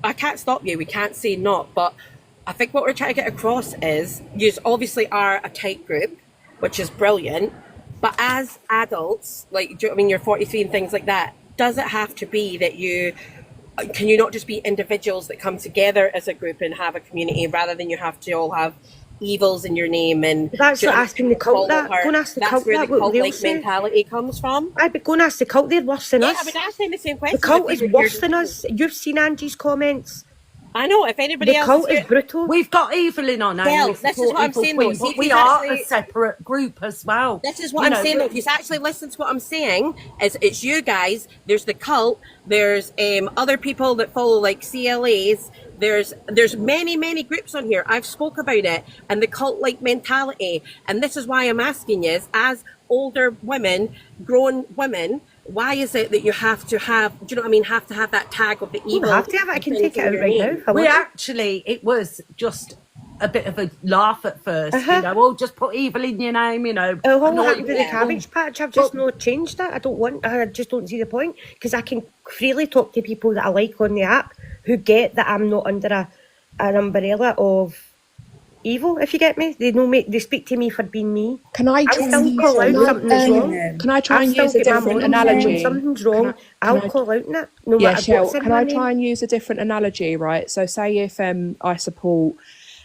I can't stop you. We can't say not, but I think what we're trying to get across is you obviously are a tight group, which is brilliant. But as adults, like, do you know what I mean? You're 43 and things like that. Does it have to be that can you not just be individuals that come together as a group and have a community rather than you have to all have evils in your name? And that's not asking the cult that. Go and ask the cult where that. the cult-like mentality comes from. I'd be going to ask the cult. They're worse than us. I would ask them the same question. The cult is worse than us. You've seen Angie's comments. I know. If anybody the else cult is brutal. We've got evil in our name. Well, this is what I'm saying, though. But we are a separate group as well. This is what I'm saying, though. If you actually listen to what I'm saying, it's you guys. There's the cult. There's other people that follow, like CLAs. There's many groups on here. I've spoke about it and the cult-like mentality. And this is why I'm asking you, as older women, grown women, why is it that you have to have, do you know what I mean, have to have that tag of the evil? I have to have it. I can take it out right now. It was just a bit of a laugh at first, you know, oh, just put evil in your name, you know. Oh, what happened with the Cabbage Patch? I've just not changed that. I just don't see the point, because I can freely talk to people that I like on the app who get that I'm not under an umbrella of evil, if you get me. They know me. They speak to me for being me. Can I try and use a different analogy? Something's wrong. I'll call out that. No matter Shell, can I try and use a different analogy, right? So say if I support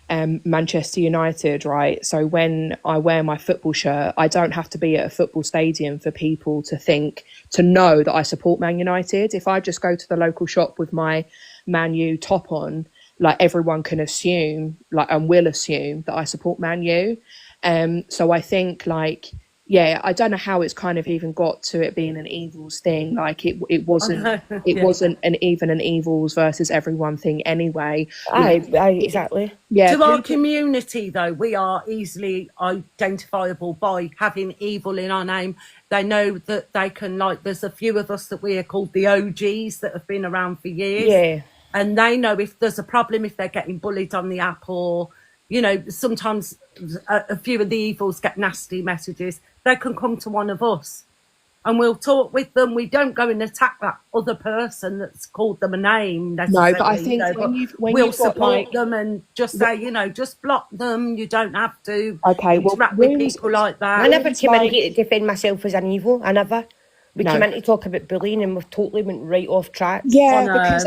Manchester United, right? So when I wear my football shirt, I don't have to be at a football stadium for people to know that I support Man United. If I just go to the local shop with my Man U top on, like, everyone can assume, like, and will assume that I support Man U. So I think, like, yeah, I don't know how it's kind of even got to it being an evils thing. Like, it wasn't wasn't even an evils versus everyone thing anyway. Exactly. Yeah. To our community, though, we are easily identifiable by having evil in our name. They know that they can, like, there's a few of us that we are called the OGs that have been around for years. Yeah. And they know if there's a problem, if they're getting bullied on the app, or, you know, sometimes a few of the evils get nasty messages, they can come to one of us and we'll talk with them. We don't go and attack that other person that's called them a name. No, but I think we'll support them and just say, you know, just block them. You don't have to interact with people like that. I never came in here to defend myself as an evil. I never. We came in to talk about bullying and we've totally went right off track. Yeah, because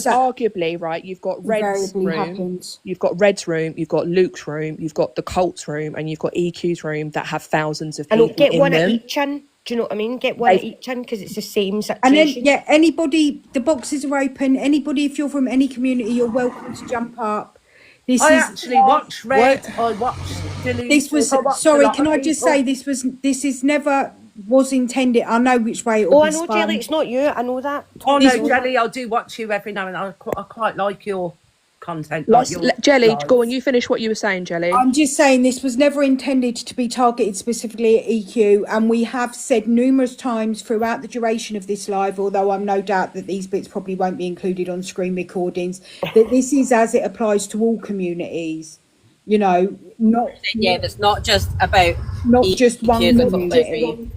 arguably, right, you've got Red's room, you've got Red's room, you've got Luke's room, you've got the cult's room, and you've got EQ's room that have thousands of people get one in them. At each in. Do you know what I mean? Get one at each in, because it's the same situation. And then, yeah, anybody, the boxes are open. Anybody, if you're from any community, you're welcome to jump up. I actually watched Red. I watched Dilly. This was, sorry, can I just say, this is never was intended. I know which way it will be I know, spun. Jelly, it's not you. I know that. Oh no, Jelly, I do watch you every now and then. I quite like your content. Jelly, go on, you finish what you were saying, Jelly. I'm just saying this was never intended to be targeted specifically at EQ, and we have said numerous times throughout the duration of this live, although I'm no doubt that these bits probably won't be included on screen recordings, that this is as it applies to all communities. You know, that's not just about just one community.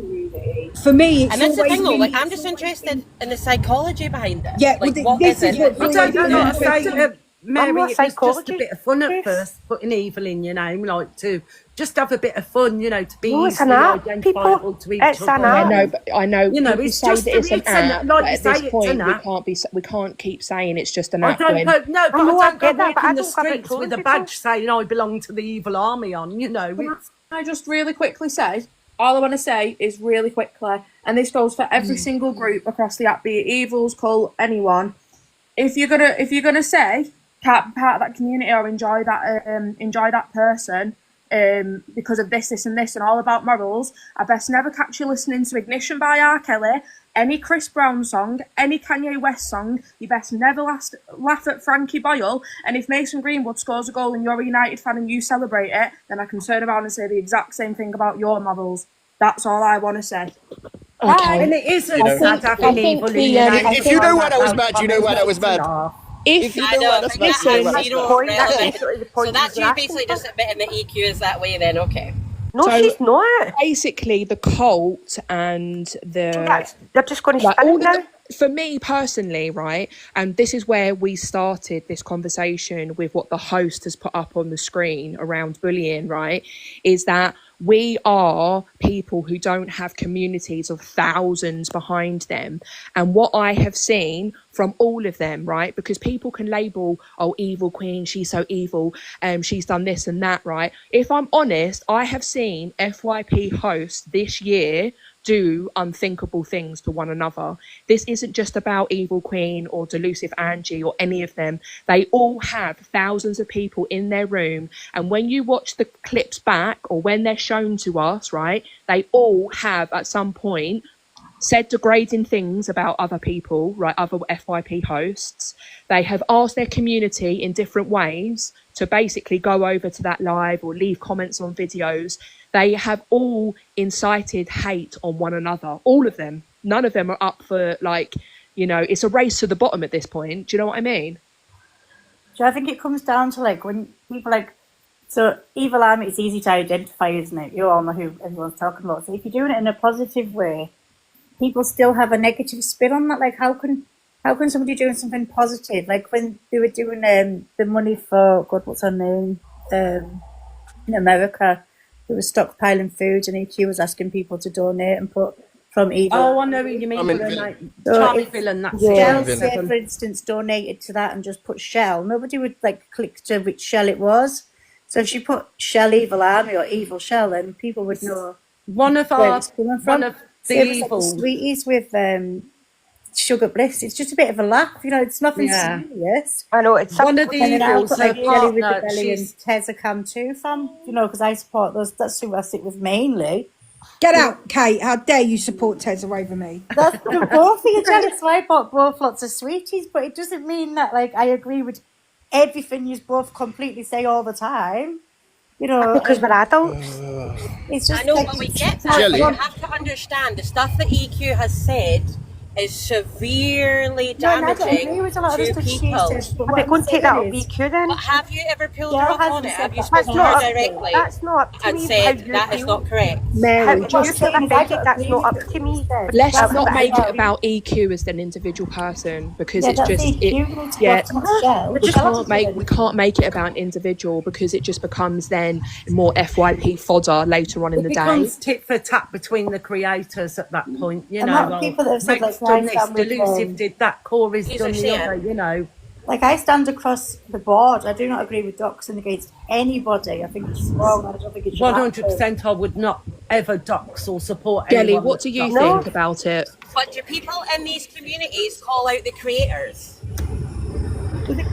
For me, it's and that's the thing, though. Like, I'm just interested in the psychology behind it. Yeah, like, what is it? Mary, not it was just a psychology, bit of fun at Chris. first, putting evil in your name, like to just have a bit of fun, you know, to be No, it's an easily app, identifiable people. to each It's an other. I know, app. but I know You know, people it's say just that it's an app, like but you at this say, it's point an app. we can't keep saying it's just an I app don't when go, no, but know, I I don't go get that, but I walking the don't go about streets trolling with a people. badge saying I belong to the evil army on, you know. Can It's, I just really quickly say, all I want to say is really quickly, and this goes for every single group across the app, be it evils, cult, anyone. If you're gonna say can't be part of that community or enjoy that person because of this and this and all about morals, I best never catch you listening to Ignition by R. Kelly, any Chris Brown song, any Kanye West song. You best never laugh at Frankie Boyle, and if Mason Greenwood scores a goal and you're a United fan and you celebrate it, then I can turn around and say the exact same thing about your morals. That's all I want to say. okay. and it isn't You know, sad having evil in your name. if you know why that was bad, you know why that was bad. If you I know know, why that's but bad, that you know has why that's zero bad. Point, that's relevance. basically the So point. that's he's you asking basically for. just admitting that EQ is that way then, okay. No, So- she's not. Basically, the cult and the They're just going to like spin all it now. for me personally, right? And this is where we started this conversation with what the host has put up on the screen around bullying, right? Is that we are people who don't have communities of thousands behind them. And what I have seen from all of them, right? Because people can label, oh, evil queen, she's so evil, she's done this and that, right? If I'm honest, I have seen FYP hosts this year do unthinkable things to one another. This isn't just about Evil Queen or Delusive Angie or any of them. They all have thousands of people in their room, and when you watch the clips back or when they're shown to us, right, they all have at some point said degrading things about other people, right, other FYP hosts. They have asked their community in different ways to basically go over to that live or leave comments on videos. They have all incited hate on one another, all of them. None of them are up for, like, you know, it's a race to the bottom at this point. Do you know what I mean? So I think it comes down to like when people like, so evil army, it's easy to identify, isn't it? You all know who everyone's talking about. So if you're doing it in a positive way, people still have a negative spin on that. Like how can somebody doing something positive? Like when they were doing the money for God, what's her name? In America, they were stockpiling food, and EQ was asking people to donate and put from evil. Oh, I know what you mean. Charming Villain, Villain. like, So Charming if Villain, that's Shell, Charming say, Villain. for instance, donated to that and just put Shell, nobody would like click to which Shell it was. So if she put Shell Evil Army or Evil Shell, then people would know one of where our it's coming one from. of the Same as like the evils. sweeties with Sugar Bliss. It's just a bit of a laugh, you know. It's nothing Yeah. serious. I know it's One of the And then I'll evils, put her like Jelly with the partner, Belly and she's Teza Cam too, fam. You know, because I support those. That's who I sit with mainly. Get out, Kate. How dare you support Tezza over me? That's the both of you jealous. So I bought both lots of sweeties, but it doesn't mean that like I agree with everything you both completely say all the time. You know, because we're adults. it's just I know, like, but we it's get just that. Jelly. But you have to understand the stuff that EQ has said is severely No, and I don't damaging agree with a lot of the to stuff she people. says. But I what think go I'm and take that saying up is, BQ then. But have you ever pulled Gail her up on hasn't it? said Have you that. That's spoken to her not directly that's not up to and me. said How you that is feel. not correct? How Mary, you just feel I don't offended, that's agree not with up to me. let's That's not what make I it about EQ as an individual person, because Yeah, it's that's just EQ. it. You need to Yeah, go to Shell. we Shell can't make it about an individual, because it just becomes then more FYP fodder later on in it the day. becomes tit for tat between the creators at that point. You And know, that well, people that have said, Meg's like, done I this, stand with Delusive did that, Corey's These done are the shit. other. You know, like I stand across the board. I do not agree with doxing against anybody. I think it's wrong. I don't think it should happen. 100%. I would not ever dox or support Jelly, anyone. what do you that's think doxing. about it? But do people in these communities call out the creators?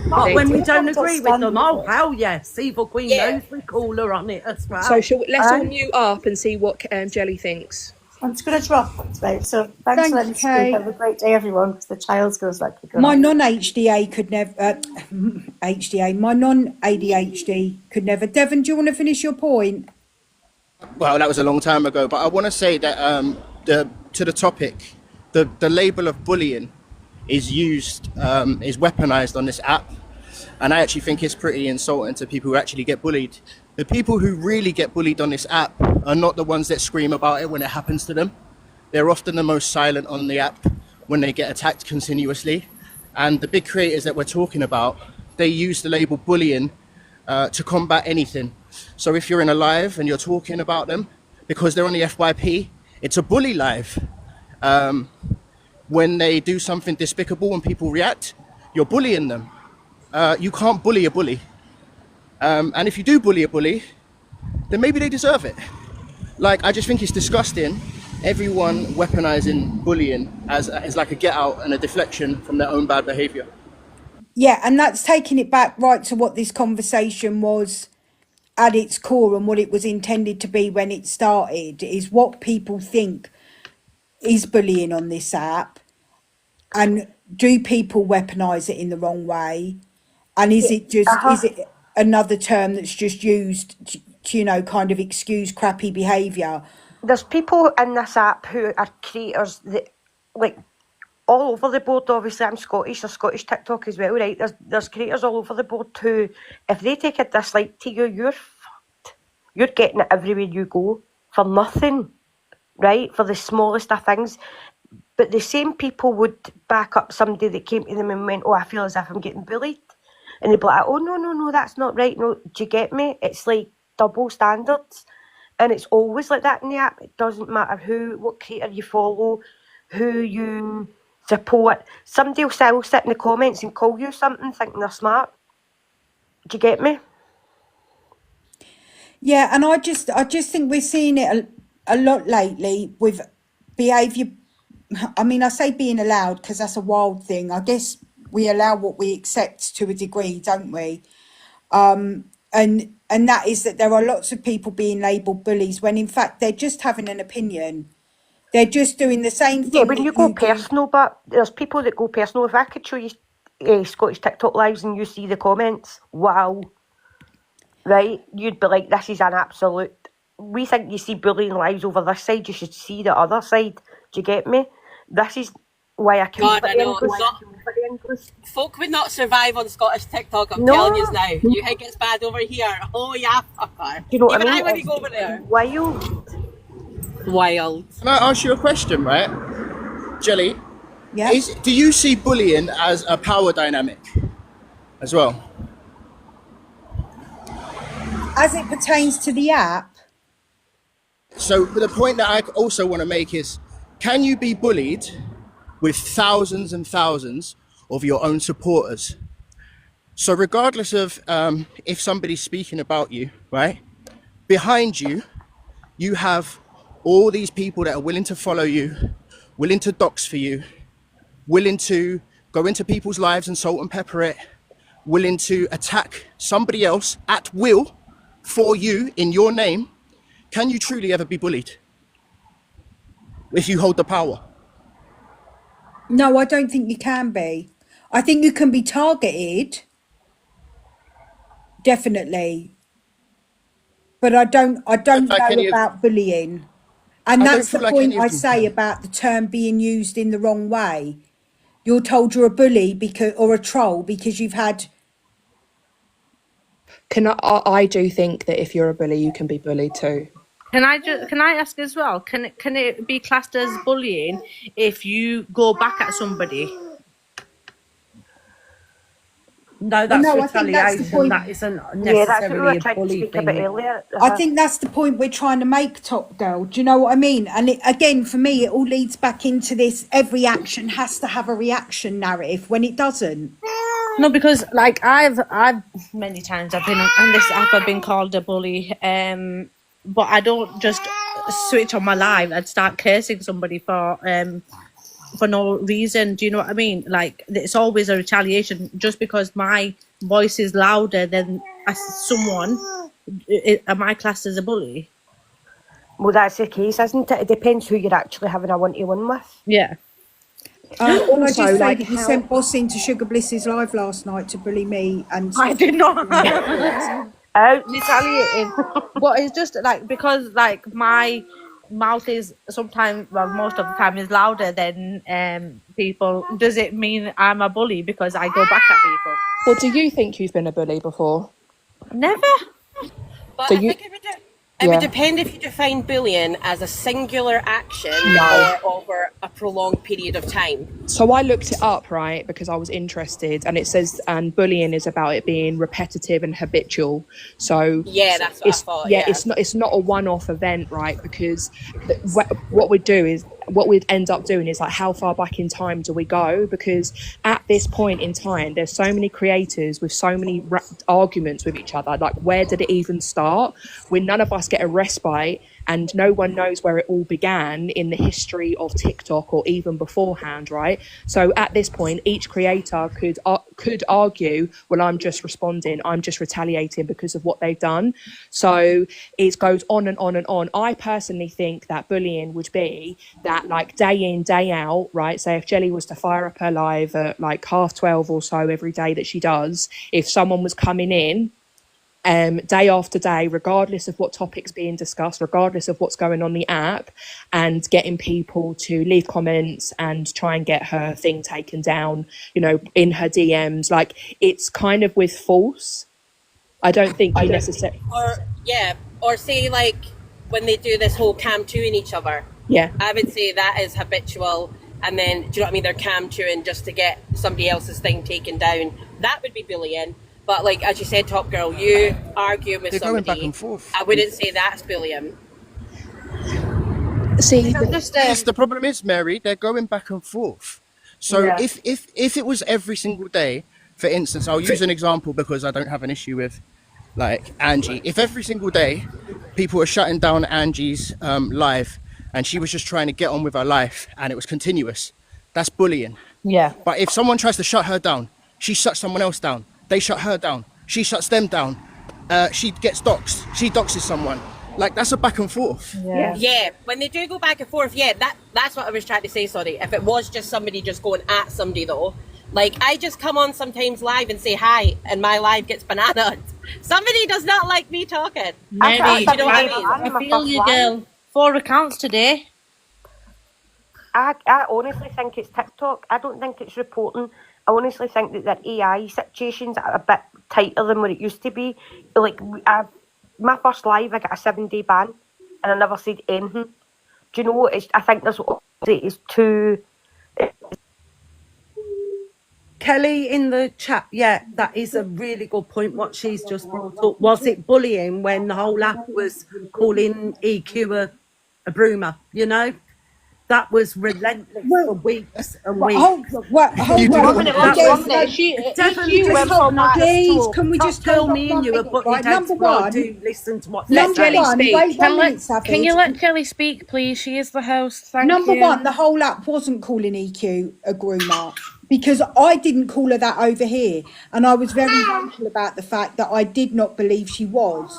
But when we don't People don't agree with them, stand oh with it. hell yes, Evil Queen Yeah. knows we call her on it as well. So let's all mute up and see what Jelly thinks. I'm just going to drop it, right? So thanks Thank for letting you, me speak. Kate. Have a great day, everyone, because the child's goes like you're My gonna. non-HDA could never. HDA. My non-ADHD could never. Devon, do you want to finish your point? Well, that was a long time ago, but I want to say that to the topic, the label of bullying is used, is weaponized on this app, and I actually think it's pretty insulting to people who actually get bullied. The people who really get bullied on this app are not the ones that scream about it when it happens to them. They're often the most silent on the app when they get attacked continuously. And the big creators that we're talking about, they use the label bullying to combat anything. So if you're in a live and you're talking about them, because they're on the FYP, it's a bully live. When they do something despicable and people react, you're bullying them. You can't bully a bully. And if you do bully a bully, then maybe they deserve it. Like, I just think it's disgusting, everyone weaponizing bullying as like a get out and a deflection from their own bad behavior. Yeah, and that's taking it back right to what this conversation was at its core and what it was intended to be when it started, is what people think is bullying on this app, and do people weaponize it in the wrong way, and is it just is it another term that's just used to, you know, kind of excuse crappy behavior? There's people in this app who are creators that, like, all over the board. Obviously, I'm Scottish. There's Scottish TikTok as well, right? There's creators all over the board who, if they take a dislike to you, you're fucked. You're getting it everywhere you go for nothing, right? For the smallest of things. But the same people would back up somebody that came to them and went, "Oh, I feel as if I'm getting bullied," and they'd be like, "Oh, no, that's not right." No, do you get me? It's like double standards, and it's always like that in the app. It doesn't matter what creator you follow, who you support. Somebody will sit in the comments and call you something thinking they're smart. Do you get me? Yeah, and I just think we're seeing it a lot lately with behaviour. I mean, I say being allowed because that's a wild thing. I guess we allow what we accept to a degree, don't we? And that is that there are lots of people being labelled bullies when in fact they're just having an opinion. They're just doing the same thing. Yeah, when you go personal, but there's people that go personal. If I could show you Scottish TikTok lives and you see the comments, wow, right? You'd be like, this is an absolute. We think you see bullying lives over this side, you should see the other side. Do you get me? This is why I can't. God, I know. Folk would not survive on Scottish TikTok, I'm telling you now. You think it's bad over here? Oh, yeah, fucker. Do you know what Even I mean? I wouldn't go over there. Wild. Can I ask you a question, right? Jelly, yeah. Do you see bullying as a power dynamic as well? As it pertains to the app? So the point that I also want to make is, can you be bullied with thousands and thousands of your own supporters? So regardless of if somebody's speaking about you, right? Behind you, you have all these people that are willing to follow you, willing to dox for you, willing to go into people's lives and salt and pepper it, willing to attack somebody else at will for you in your name. Can you truly ever be bullied if you hold the power? No, I don't think you can be. I think you can be targeted, definitely, but I don't know about bullying. And that's the point I say about the term being used in the wrong way. You're told you're a bully or a troll because you've had. I do think that if you're a bully, you can be bullied too. Can I ask as well? Can it be classed as bullying if you go back at somebody? No, that's retaliation. That isn't necessarily a bully thing. I think that's the point we're trying to make, Top Girl. Do you know what I mean? And again, for me, it all leads back into this: every action has to have a reaction narrative when it doesn't. No, because like I've many times I've been on this app. I've been called a bully, but I don't just switch on my live and start cursing somebody for no reason. Do you know what I mean? Like, it's always a retaliation. Just because my voice is louder than someone, am I classed as a bully? Well, that's the case, isn't it? It depends who you're actually having a one-to-one with. Yeah. Also, I just say that you sent Boss into Sugar Bliss's live last night to bully me, and I did not. Retaliating. But it's just like, because like my mouth is sometimes, well, most of the time is louder than people. Does it mean I'm a bully because I go back at people? Well, do you think you've been a bully before? Never. But So I think It would Yeah. depend if you define bullying as a singular action No. or over a prolonged period of time. So I looked it up, right, because I was interested, and it says, and bullying is about it being repetitive and habitual. So Yeah, that's what I thought. Yeah. it's not a one-off event, right? Because what we'd end up doing is like, how far back in time do we go? Because at this point in time, there's so many creators with so many arguments with each other. Like, where did it even start? When none of us get a respite, and no one knows where it all began in the history of TikTok or even beforehand, right? So at this point, each creator could argue, well, I'm just responding, I'm just retaliating because of what they've done. So it goes on and on and on. I personally think that bullying would be that, like, day in, day out, right? So if Jelly was to fire up her live at like 12:30 or so every day that she does, if someone was coming in day after day, regardless of what topics being discussed, regardless of what's going on the app, and getting people to leave comments and try and get her thing taken down, you know, in her DMs, like, it's kind of with force. I don't think you necessarily. Or say, like, when they do this whole cam chewing each other. Yeah. I would say that is habitual. And then, do you know what I mean? They're cam chewing just to get somebody else's thing taken down. That would be bullying. But, like, as you said, Top Girl, you argue with They're somebody. going back and forth. I wouldn't say that's bullying. See, Yes, the problem is, Mary, they're going back and forth. So if it was every single day, for instance, I'll use an example because I don't have an issue with, like, Angie. If every single day people were shutting down Angie's live and she was just trying to get on with her life and it was continuous, that's bullying. Yeah. But if someone tries to shut her down, she shuts someone else down. They shut her down. She shuts them down. She gets doxed. She doxes someone. Like, that's a back and forth. Yeah, when they do go back and forth, that's what I was trying to say, sorry. If it was just somebody just going at somebody, though, like, I just come on sometimes live and say hi, and my live gets bananaed. Somebody does not like me talking. Mary, Do you know what I mean? I feel you, girl. 4 accounts today. I honestly think it's TikTok. I don't think it's reporting. I honestly think that their AI situations are a bit tighter than what it used to be. Like, my first live, I got a 7-day ban, and I never said anything. Do you know what? I think it's too. Kelly in the chat, yeah, that is a really good point what she's just brought up. Was it bullying when the whole app was calling EQ a broomer, you know? That was relentless for weeks and weeks. Hold on. Please, can we just tell me and you are butting heads, number but I one, do listen to what Let Jelly speak. Can you let Jelly speak, please? She is the host. Thank you. Number one, the whole app wasn't calling EQ a groomer, because I didn't call her that over here, and I was very vocal about the fact that I did not believe she was.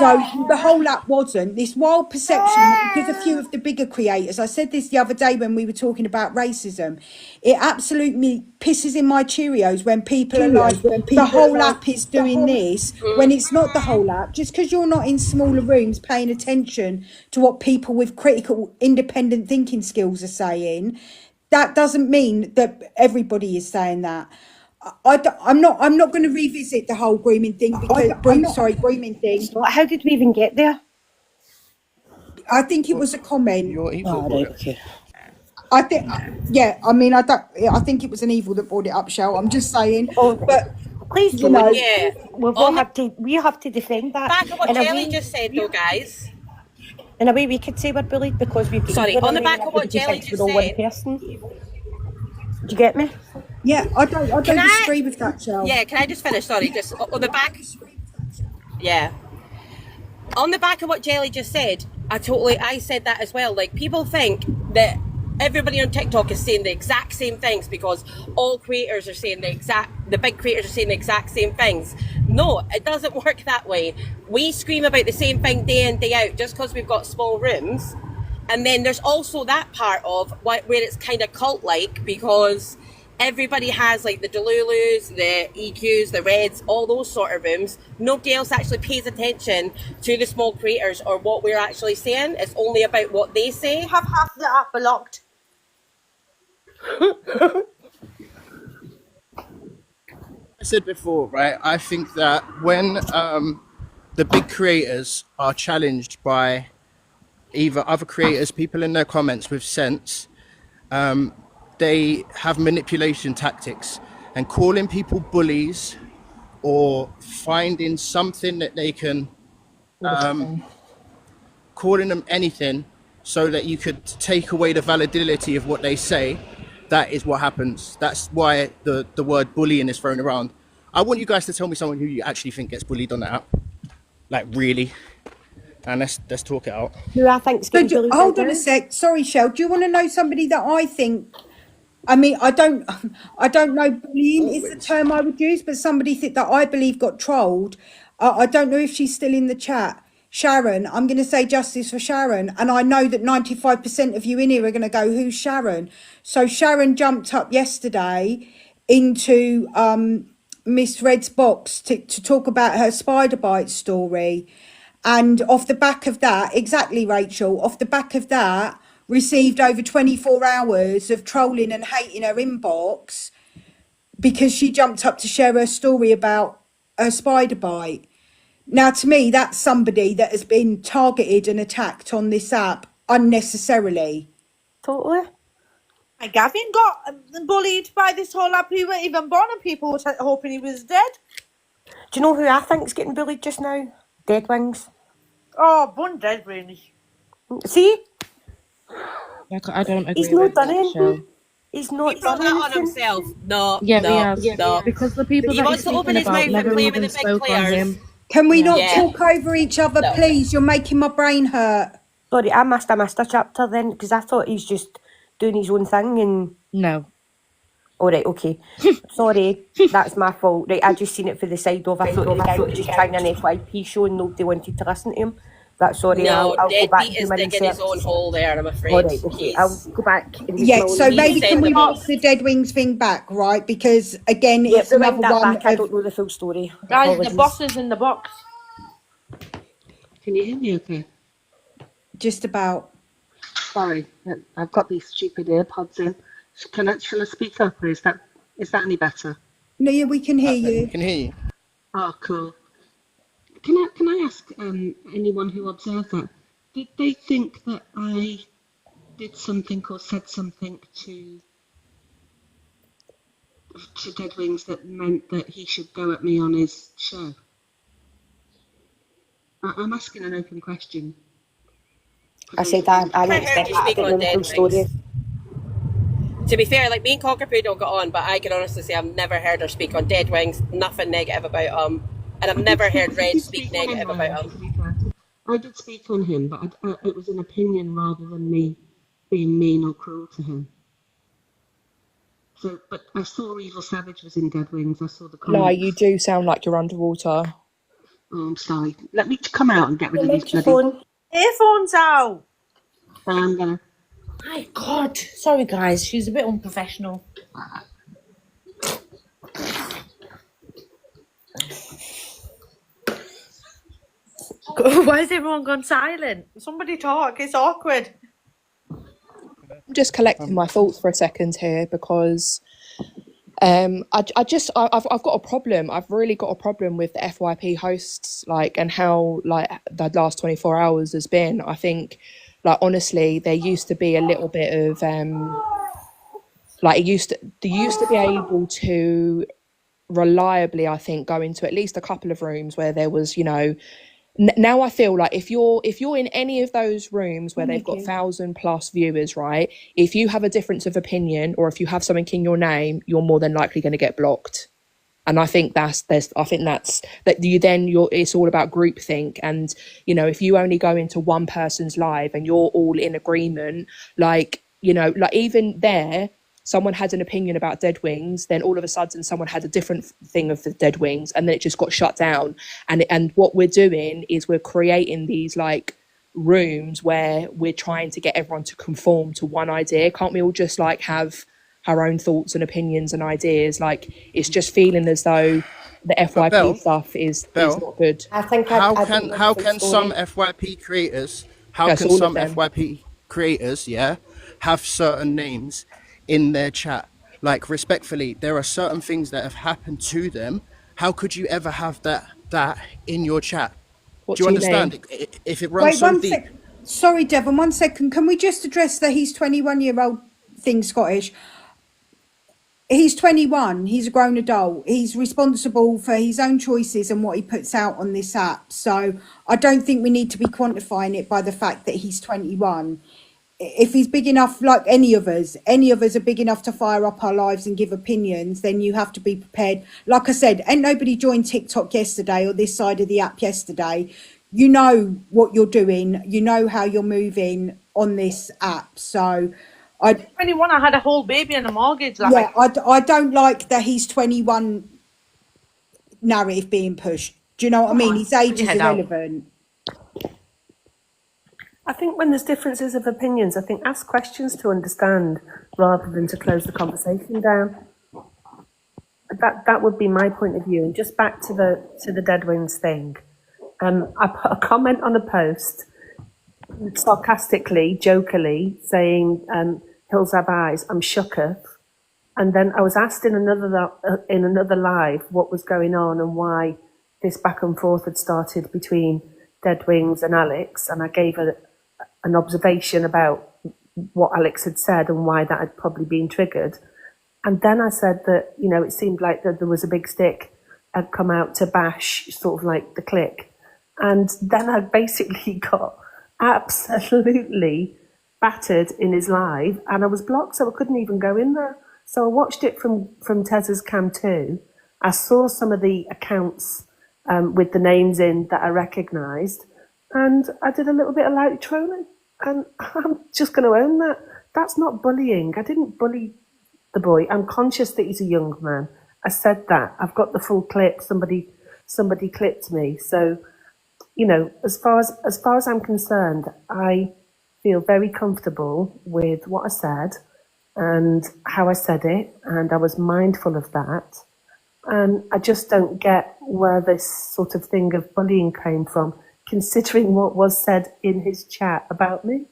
So the whole app wasn't. This wild perception, because a few of the bigger creators, I said this the other day when we were talking about racism, it absolutely pisses in my Cheerios when people are like, the whole app is doing this, when it's not the whole app. Just because you're not in smaller rooms paying attention to what people with critical, independent thinking skills are saying, that doesn't mean that everybody is saying that. I'm not going to revisit the whole grooming thing because grooming thing. How did we even get there? I think it was a comment. You're evil. Okay. I think, yeah. I mean, I think it was an evil that brought it up, Shell. I'm just saying. But please, you know, we have to defend that. Back of what Jelly just said, though, guys. In a way, we could say we're bullied because we've. Sorry, on the back of what Jelly just said. One person. Do you get me? Yeah, I don't disagree with that, Shell. Yeah, can I just finish? Sorry, just on the back. Yeah. On the back of what Jelly just said, I said that as well. Like, people think that everybody on TikTok is saying the exact same things because all creators are saying the big creators are saying the exact same things. No, it doesn't work that way. We scream about the same thing day in, day out just because we've got small rooms. And then there's also that part of where it's kind of cult-like because everybody has, like, the Delulus, the EQs, the Reds, all those sort of rooms. Nobody else actually pays attention to the small creators or what we're actually saying. It's only about what they say. We have half the app blocked. I said before, right? I think that when the big creators are challenged by either other creators, people in their comments with sense. They have manipulation tactics, and calling people bullies or finding something that they can, calling them anything so that you could take away the validity of what they say. That is what happens. That's why the word bullying is thrown around. I want you guys to tell me someone who you actually think gets bullied on the app. Like, really? And let's talk it out. Who I think's getting bullied Hold right on a now? sec. Sorry, Shell. Do you want to know somebody that I think? I mean, I don't know. Bullying is the term I would use, but somebody that I believe got trolled. I don't know if she's still in the chat. Sharon, I'm going to say justice for Sharon, and I know that 95% of you in here are going to go, "Who's Sharon?" So Sharon jumped up yesterday into Miss Red's box to talk about her spider bite story. And off the back of that, exactly, Rachel, off the back of that, received over 24 hours of trolling and hate in her inbox because she jumped up to share her story about her spider bite. Now, to me, that's somebody that has been targeted and attacked on this app unnecessarily. Totally. And Gavin got bullied by this whole app. He weren't even born and people were hoping he was dead. Do you know who I think's getting bullied just now? Dead Wings. Oh, bun dead, really. See? I don't agree He's not with done that, anything. Shell. He's not He brought done that on anything. himself. No, Yeah, no, he has. no. Because the people He that wants he's to open speaking his about mouth and never play with even the big spoke on players. him. Can we not Yeah. talk over each other, No. please? You're making my brain hurt. Sorry, I missed a chapter then because I thought he's just doing his own thing and... No. All right, okay. Sorry, that's my fault. Right, I just seen it for the side of. I thought the guy was just trying an FYP show and nobody wanted to listen to him. That's sorry. No, I'll go back Deadbeat and do is my digging research. his own hole there, I'm afraid. All right, okay. I'll go back and do Yeah, my own so maybe research. can we sent watch the Dead Wings thing back, right? Because again, Yeah, it's another rewind that one back. I of don't know the full story. Guys, the Apologies. boss is in the box. Can you hear me okay? just about. Sorry, I've got these stupid AirPods in. Shall I speak up, or is that any better? No, yeah, we can hear you. Can hear you. Oh, cool. Can I ask anyone who observed that, did they think that I did something or said something to Dead Wings that meant that he should go at me on his show? I'm asking an open question. I said I I didn't heard expect you that. I speak didn't know on the full Dead story. Wings. To be fair, like me and Cockapoo don't get on, but I can honestly say I've never heard her speak on Dead Wings, nothing negative about him. And I've never heard Red speak negative about him. I did speak on him, but it was an opinion rather than me being mean or cruel to him. So, but I saw Evil Savage was in Dead Wings. I saw the comments. Like, you do sound like you're underwater. Oh, I'm sorry. Let me come out and get rid of these bloody... Microphone. Earphones out. I'm gonna... My God. Sorry, guys. She's a bit unprofessional. Why has everyone gone silent? Somebody talk. It's awkward. I'm just collecting my thoughts for a second here because I've got a problem. I've really got a problem with the FYP hosts, like, and how like the last 24 hours has been. I think, like, honestly, there used to be a little bit of like they used to be able to reliably, I think, go into at least a couple of rooms where there was, you know. Now I feel like if you're in any of those rooms where they've got 1,000+ viewers, right? If you have a difference of opinion or if you have something in your name, you're more than likely going to get blocked. And I think it's all about groupthink. And, you know, if you only go into one person's live and you're all in agreement, like, you know, like even there, someone had an opinion about Dead Wings, then all of a sudden someone had a different thing of the Dead Wings, and then it just got shut down. And what we're doing is we're creating these like rooms where we're trying to get everyone to conform to one idea. Can't we all just like have our own thoughts and opinions and ideas? Like, it's just feeling as though the FYP Belle, stuff is not good. I think How can some FYP creators have certain names in their chat? Like, respectfully, there are certain things that have happened to them. How could you ever have that in your chat? Do you understand? If it runs Wait, so one deep. sec. Sorry, Devon, 1 second. Can we just address that he's 21-year-old thing, Scottish? He's 21. He's a grown adult. He's responsible for his own choices and what he puts out on this app. So I don't think we need to be quantifying it by the fact that he's 21. If he's big enough, like any of us are big enough to fire up our lives and give opinions, then you have to be prepared. Like I said, ain't nobody joined TikTok yesterday or this side of the app yesterday. You know what you're doing. You know how you're moving on this app. So I 21, I had a whole baby and a mortgage. Like, yeah, I don't like that he's 21 narrative being pushed. Do you know what I mean? His age is irrelevant. I think when there's differences of opinions, I think ask questions to understand rather than to close the conversation down. That would be my point of view. And just back to the Dead Wings thing, I put a comment on a post, sarcastically, jokily, saying, "Hills have eyes, I'm shooketh." And then I was asked in another live what was going on and why this back and forth had started between Dead Wings and Alex, and I gave an observation about what Alex had said and why that had probably been triggered. And then I said that, you know, it seemed like that there was a big stick had come out to bash sort of like the clique. And then I basically got absolutely battered in his live and I was blocked, so I couldn't even go in there. So I watched it from Tez's cam too. I saw some of the accounts with the names in that I recognised, and I did a little bit of light trolling. And I'm just going to own that. That's not bullying. I didn't bully the boy. I'm conscious that he's a young man. I said that. I've got the full clip. Somebody clipped me. So, you know, as far as I'm concerned, I feel very comfortable with what I said and how I said it, and I was mindful of that. And I just don't get where this sort of thing of bullying came from, considering what was said in his chat about me.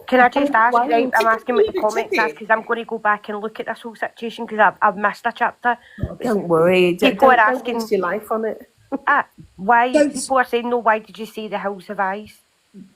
Can I just ask, right, I'm asking what the comments are, because I'm going to go back and look at this whole situation, because I've missed a chapter. Don't worry, People are don't asking, waste your life on it. why, people are saying, no, why did you say the Hills have eyes?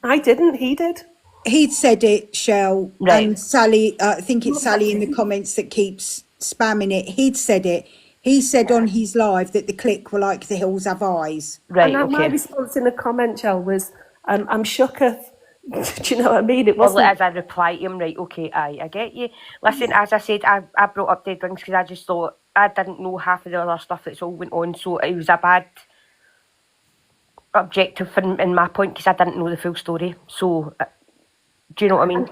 I didn't, he did. He'd said it, Shell, Right. and Sally, I think it's Sally in the comments that keeps spamming it. He'd said it. He said on his live that the clique were like the Hills have eyes. Right, and my response in the comment, Shell, was, I'm shooketh. Do you know what I mean? It wasn't... Well, as I reply to him, right, okay, I get you. Listen, as I said, I brought up Dead Wings because I just thought, I didn't know half of the other stuff that's all went on, so it was a bad objective in my point because I didn't know the full story. So, do you know what I mean?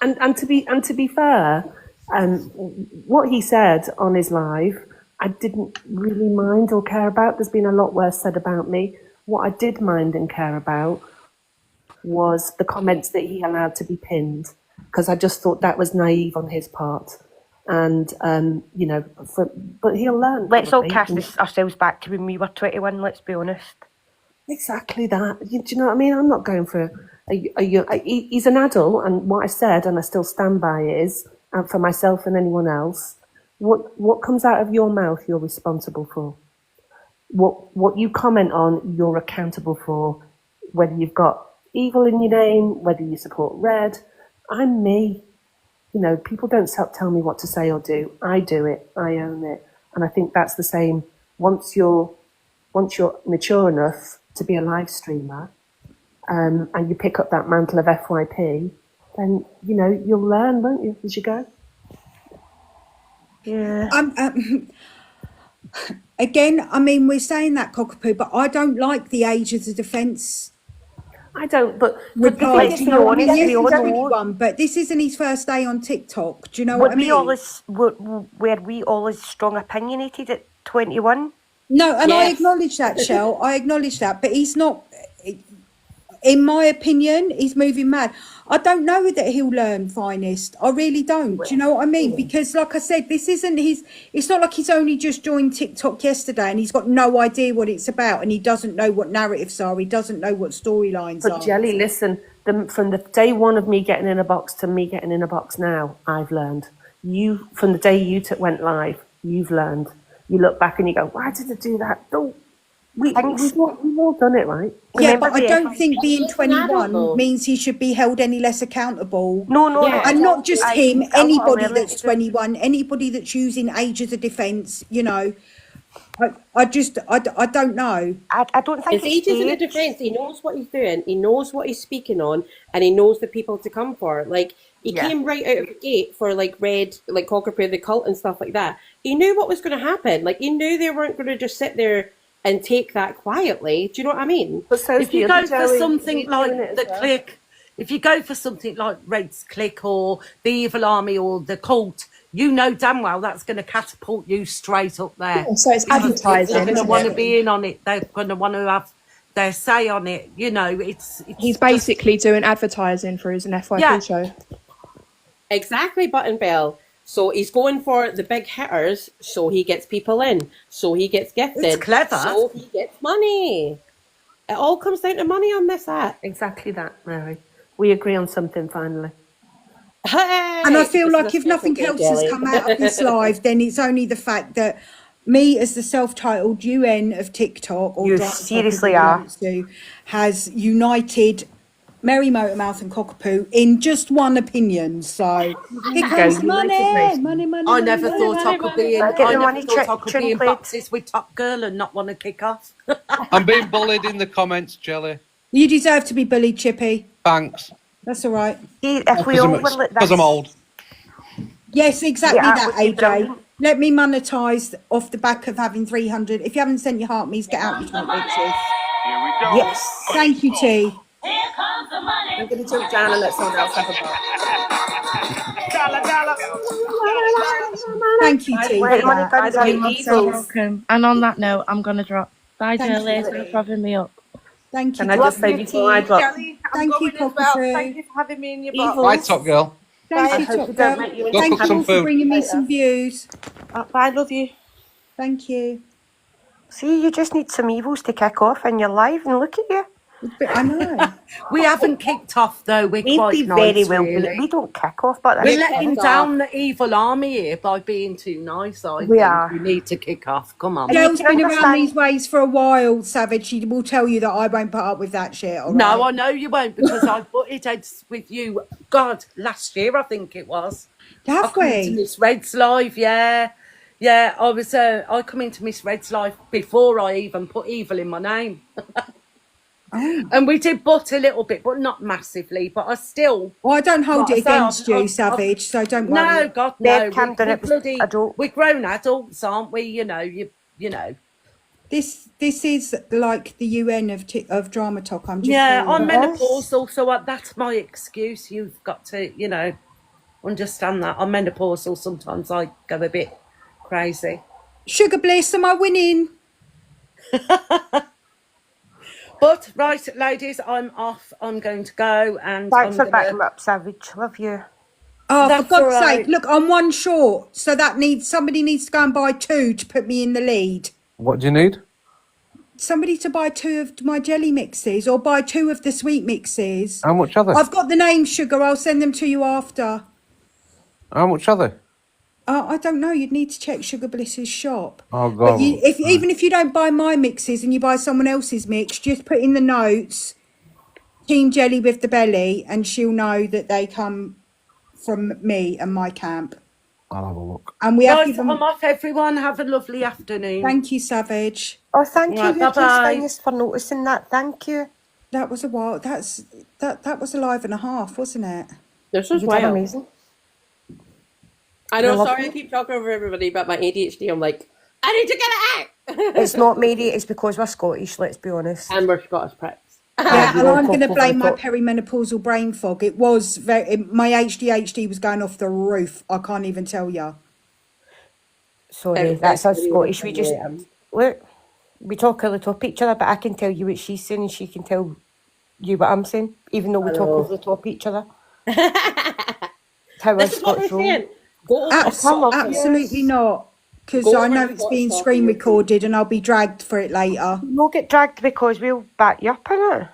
And to be fair, what he said on his live, I didn't really mind or care about. There's been a lot worse said about me. What I did mind and care about was the comments that he allowed to be pinned, because I just thought that was naive on his part. And, you know, but he'll learn. Let's all cast ourselves back to when we were 21, let's be honest. Exactly that. Do you know what I mean? I'm not going for he's an adult, and what I said, and I still stand by, is, and for myself and anyone else, what comes out of your mouth, you're responsible for. What you comment on, you're accountable for. Whether you've got evil in your name, whether you support red, I'm me. You know, people don't tell me what to say or do. I do it. I own it. And I think that's the same. Once you're mature enough to be a live streamer, and you pick up that mantle of FYP, then, you know, you'll learn, won't you, as you go? Yeah. Again, I mean, we're saying that, Cockapoo, but I don't like the age of the defence. I don't, but reply. Let's be honest, Yes, we all he's know. 21, but this isn't his first day on TikTok. Do you know what I mean? Were we all as strong opinionated at 21? No, and I acknowledge that, Shell. I acknowledge that, but he's not. In my opinion, he's moving mad. I don't know that he'll learn, Finest. I really don't. Do you know what I mean? Because, like I said, this isn't his... It's not like he's only just joined TikTok yesterday and he's got no idea what it's about and he doesn't know what narratives are. He doesn't know what storylines are. But, Jelly, listen, from the day one of me getting in a box to me getting in a box now, I've learned. From the day you went live, you've learned. You look back and you go, why did I do that? Oh, we've all done it, right? Yeah, Remember but I the don't think being He's an adult, 21 though. means he should be held any less accountable. no, Yeah. And not just I- him, he's got a lot of anybody learning that's to do. 21, anybody that's using age as a defence, you know. I don't know. I don't think His age isn't a age. defence. He knows what he's doing. He knows what he's speaking on, and he knows the people to come for. Like, he came right out of the gate for, like, Red, like, Cockapoo the Cult and stuff like that. He knew what was going to happen. Like, he knew they weren't going to just sit there and take that quietly. Do you know what I mean? But so If you go for something like the Click, if you go for something like Red's Click or the Evil Army or the Cult, you know damn well that's going to catapult you straight up there. Yeah, so it's Because advertising, They're going to isn't want to it? be in on it. They're going to want to have their say on it. You know, it's He's basically doing advertising for his FYP show. Exactly, Button Bell. So he's going for the big hitters, so he gets people in, so he gets gifted. It's clever. So he gets money. It all comes down to money on this app. Exactly that, Mary. We agree on something finally. Hey! And I feel This like is a if nothing special else day, has Jelly. come out of this live, then it's only the fact that me, as the self-titled UN of TikTok, or You Drama seriously Talk, are. as you has united Mary Motormouth and Cockapoo in just one opinion. So here comes money, money. I never thought I could be in. Get the I never money thought I could be in played. boxes with Top Girl and not want to kick off. I'm being bullied in the comments, Jelly. You deserve to be bullied, Chippy. Thanks. That's all right. See, if we all were like Because I'm this, old. Yes, exactly Yeah, that, would be AJ. brilliant. Let me monetize off the back of having 300. If you haven't sent your heart me's, get out your front bitches. yes. Thank you, T. I'm going to jump down and let someone else have a bar. Thank you, T. Wait, for money that. guns By the out. way, You're so welcome. And on that note, I'm gonna drop. Bye, Thank Jelly. you. Thanks for having me up. Thank you. Can I just say before I drop? Jelly, I'm Thank you, going as well. Cockapoo. Thank you for having me in your Evil. box. Bye, Top Girl. Thank I you, hope Top we don't Girl. make you Go Thank cook you some all for food. bringing me some views. Bye, love you. Thank you. See, you just need some evils to kick off and you're live and look at you. But I know. We haven't kicked off though. We're We'd quite be nice, very well. really. We don't kick off, but We're that's letting kicked down the Evil Army here by being too nice. I We think are. we need to kick off. Come on. And you Girl's can been around understand- these ways for a while, Savage. She will tell you that I won't put up with that shit. All No, right? I know you won't because I butted heads with you. God, last year I think it was. Have I come into we? Miss Red's live, yeah. I was. I come into Miss Red's live before I even put evil in my name. And we did butt a little bit, but not massively. But I still. Well, I don't hold Like it I say, against you, Savage, so don't worry. No, God, They've no. come done it was bloody, adult. we're grown adults, aren't we? You know, you know. This is like the UN of Drama Talk. I'm just Yeah, saying. I'm menopausal, so that's my excuse. You've got to, understand that. I'm menopausal. Sometimes I go a bit crazy. Sugar Bliss, am I winning? But right, ladies, I'm off. I'm going to go, and Thanks for I'm backing gonna... me up, Savage. Love you. Oh, That's for God's all right. sake! Look, I'm one short, so somebody needs to go and buy 2 to put me in the lead. What do you need? Somebody to buy 2 of my jelly mixes, or buy 2 of the sweet mixes. How much are they? I've got the names, Sugar. I'll send them to you after. How much are they? I don't know. You'd need to check Sugar Bliss's shop. Oh, But God. even if you don't buy my mixes and you buy someone else's mix, just put in the notes Team Jelly with the belly, and she'll know that they come from me and my camp. I'll have a look. And we have Right, given. I'm off, everyone. Have a lovely afternoon. Thank you, Savage. Oh, thank Right, you, bye-bye. Lucas, for noticing that. Thank you. That was a while. That was a live and a half, wasn't it? This was You did wild. amazing. I know, You're sorry I lovely. keep talking over everybody, but my ADHD, I'm like, I need to get it out! It's not Mary, it's because we're Scottish, let's be honest. And we're Scottish pricks. Yeah, we and all I'm cough going to over blame the my top. perimenopausal brain fog. It was my ADHD was going off the roof. I can't even tell you. Sorry, that's us Everybody Scottish. We just, look, we talk over the top of each other, but I can tell you what she's saying and she can tell you what I'm saying, even though we talk over the top of each other. How us This is what Scots they're roll. saying. Go over Absolutely not. Because Go I know over it's what's being talking screen to you. recorded and I'll be dragged for it later. We'll get dragged because we'll back you up in it.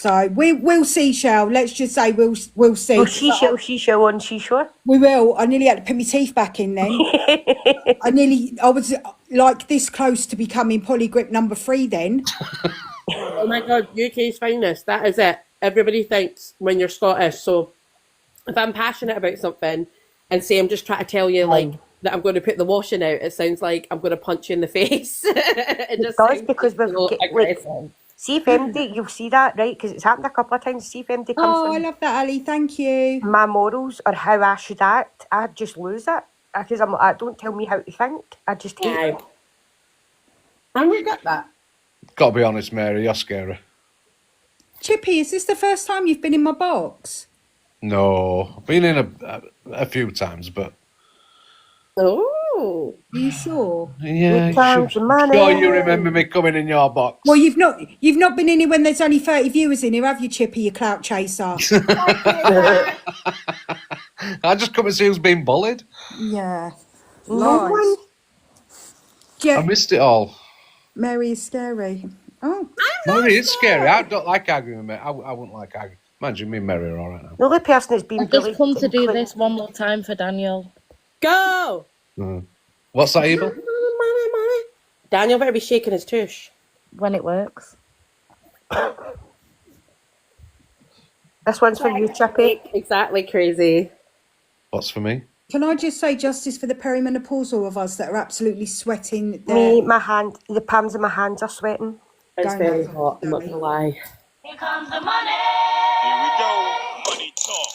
So we'll see, Shell. Let's just say we'll see. Well, she on Seashore. We will. I nearly had to put my teeth back in then. I was like this close to becoming polygrip number 3 then. Oh my God, UK's finest. That is it. Everybody thinks when you're Scottish. So if I'm passionate about something and say I'm just trying to tell you like that I'm going to put the washing out, it sounds like I'm going to punch you in the face. it does because we've got, see if MD, you'll see that, right? Because it's happened a couple of times. See if MD comes I love that, Ali. Thank you. My morals or how I should act, I just lose it because I'm like, don't tell me how to think. I just hate it. And we got that. Got to be honest, Mary, you're scary. Chippy, is this the first time you've been in my box? No, I've been in a few times, but. Oh, are you sure? Yeah, sure you remember me coming in your box. Well, you've not been in here when there's only 30 viewers in here, have you, Chippy, you clout chaser? I just come and see who's been bullied. Yeah. No. Yeah. I missed it all. Mary is scary. Oh. Mary is scary. I don't like arguing with Mary. I wouldn't like arguing. Imagine me and Mary are all right now. The only person that's been I've just come to do this one more time for Daniel. Go! What's that, Evil? Money. Daniel better be shaking his tush. When it works. This one's for you, Chippy. Exactly, crazy. What's for me? Can I just say justice for the perimenopausal of us that are absolutely sweating? Me, the palms of my hands are sweating. It's very hot, I'm not going to lie. Here comes the money. Here we go. Money talk.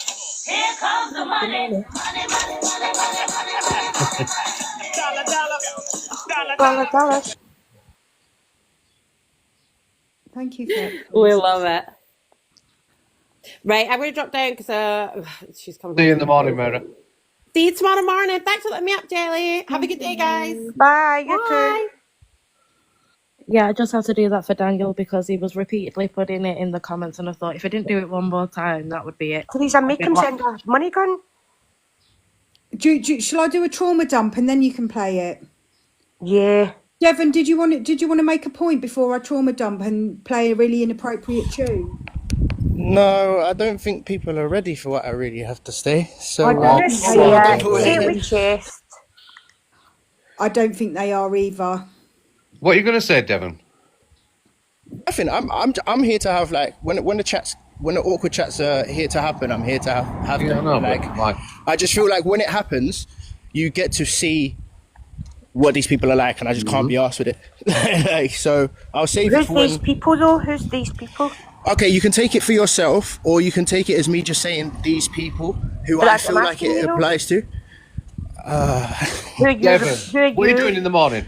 Here comes the money. Money. Dollar. Thank you for that. We love it. Right, I'm going to drop down because she's coming. See you in the morning, Mary. See you tomorrow morning. Thanks for letting me up, Jelly. Have a good day, guys. Bye. You too. Yeah, I just had to do that for Daniel because he was repeatedly putting it in the comments, and I thought if I didn't do it one more time, that would be it. Please, make him send a money gun. Shall I do a trauma dump and then you can play it? Yeah. Devon, did you want to make a point before I trauma dump and play a really inappropriate tune? No, I don't think people are ready for what I really have to say. So I don't think they are either. What are you going to say, Devon? I think I'm here to have like when the awkward chats are here to happen. I'm here to have them. I just feel like when it happens, you get to see what these people are like, and I just can't be arsed with it. So I'll save it for Who's these people though? Who's these people? Okay, you can take it for yourself, or you can take it as me just saying these people who I feel like it applies to. Devon, what are you doing in the morning?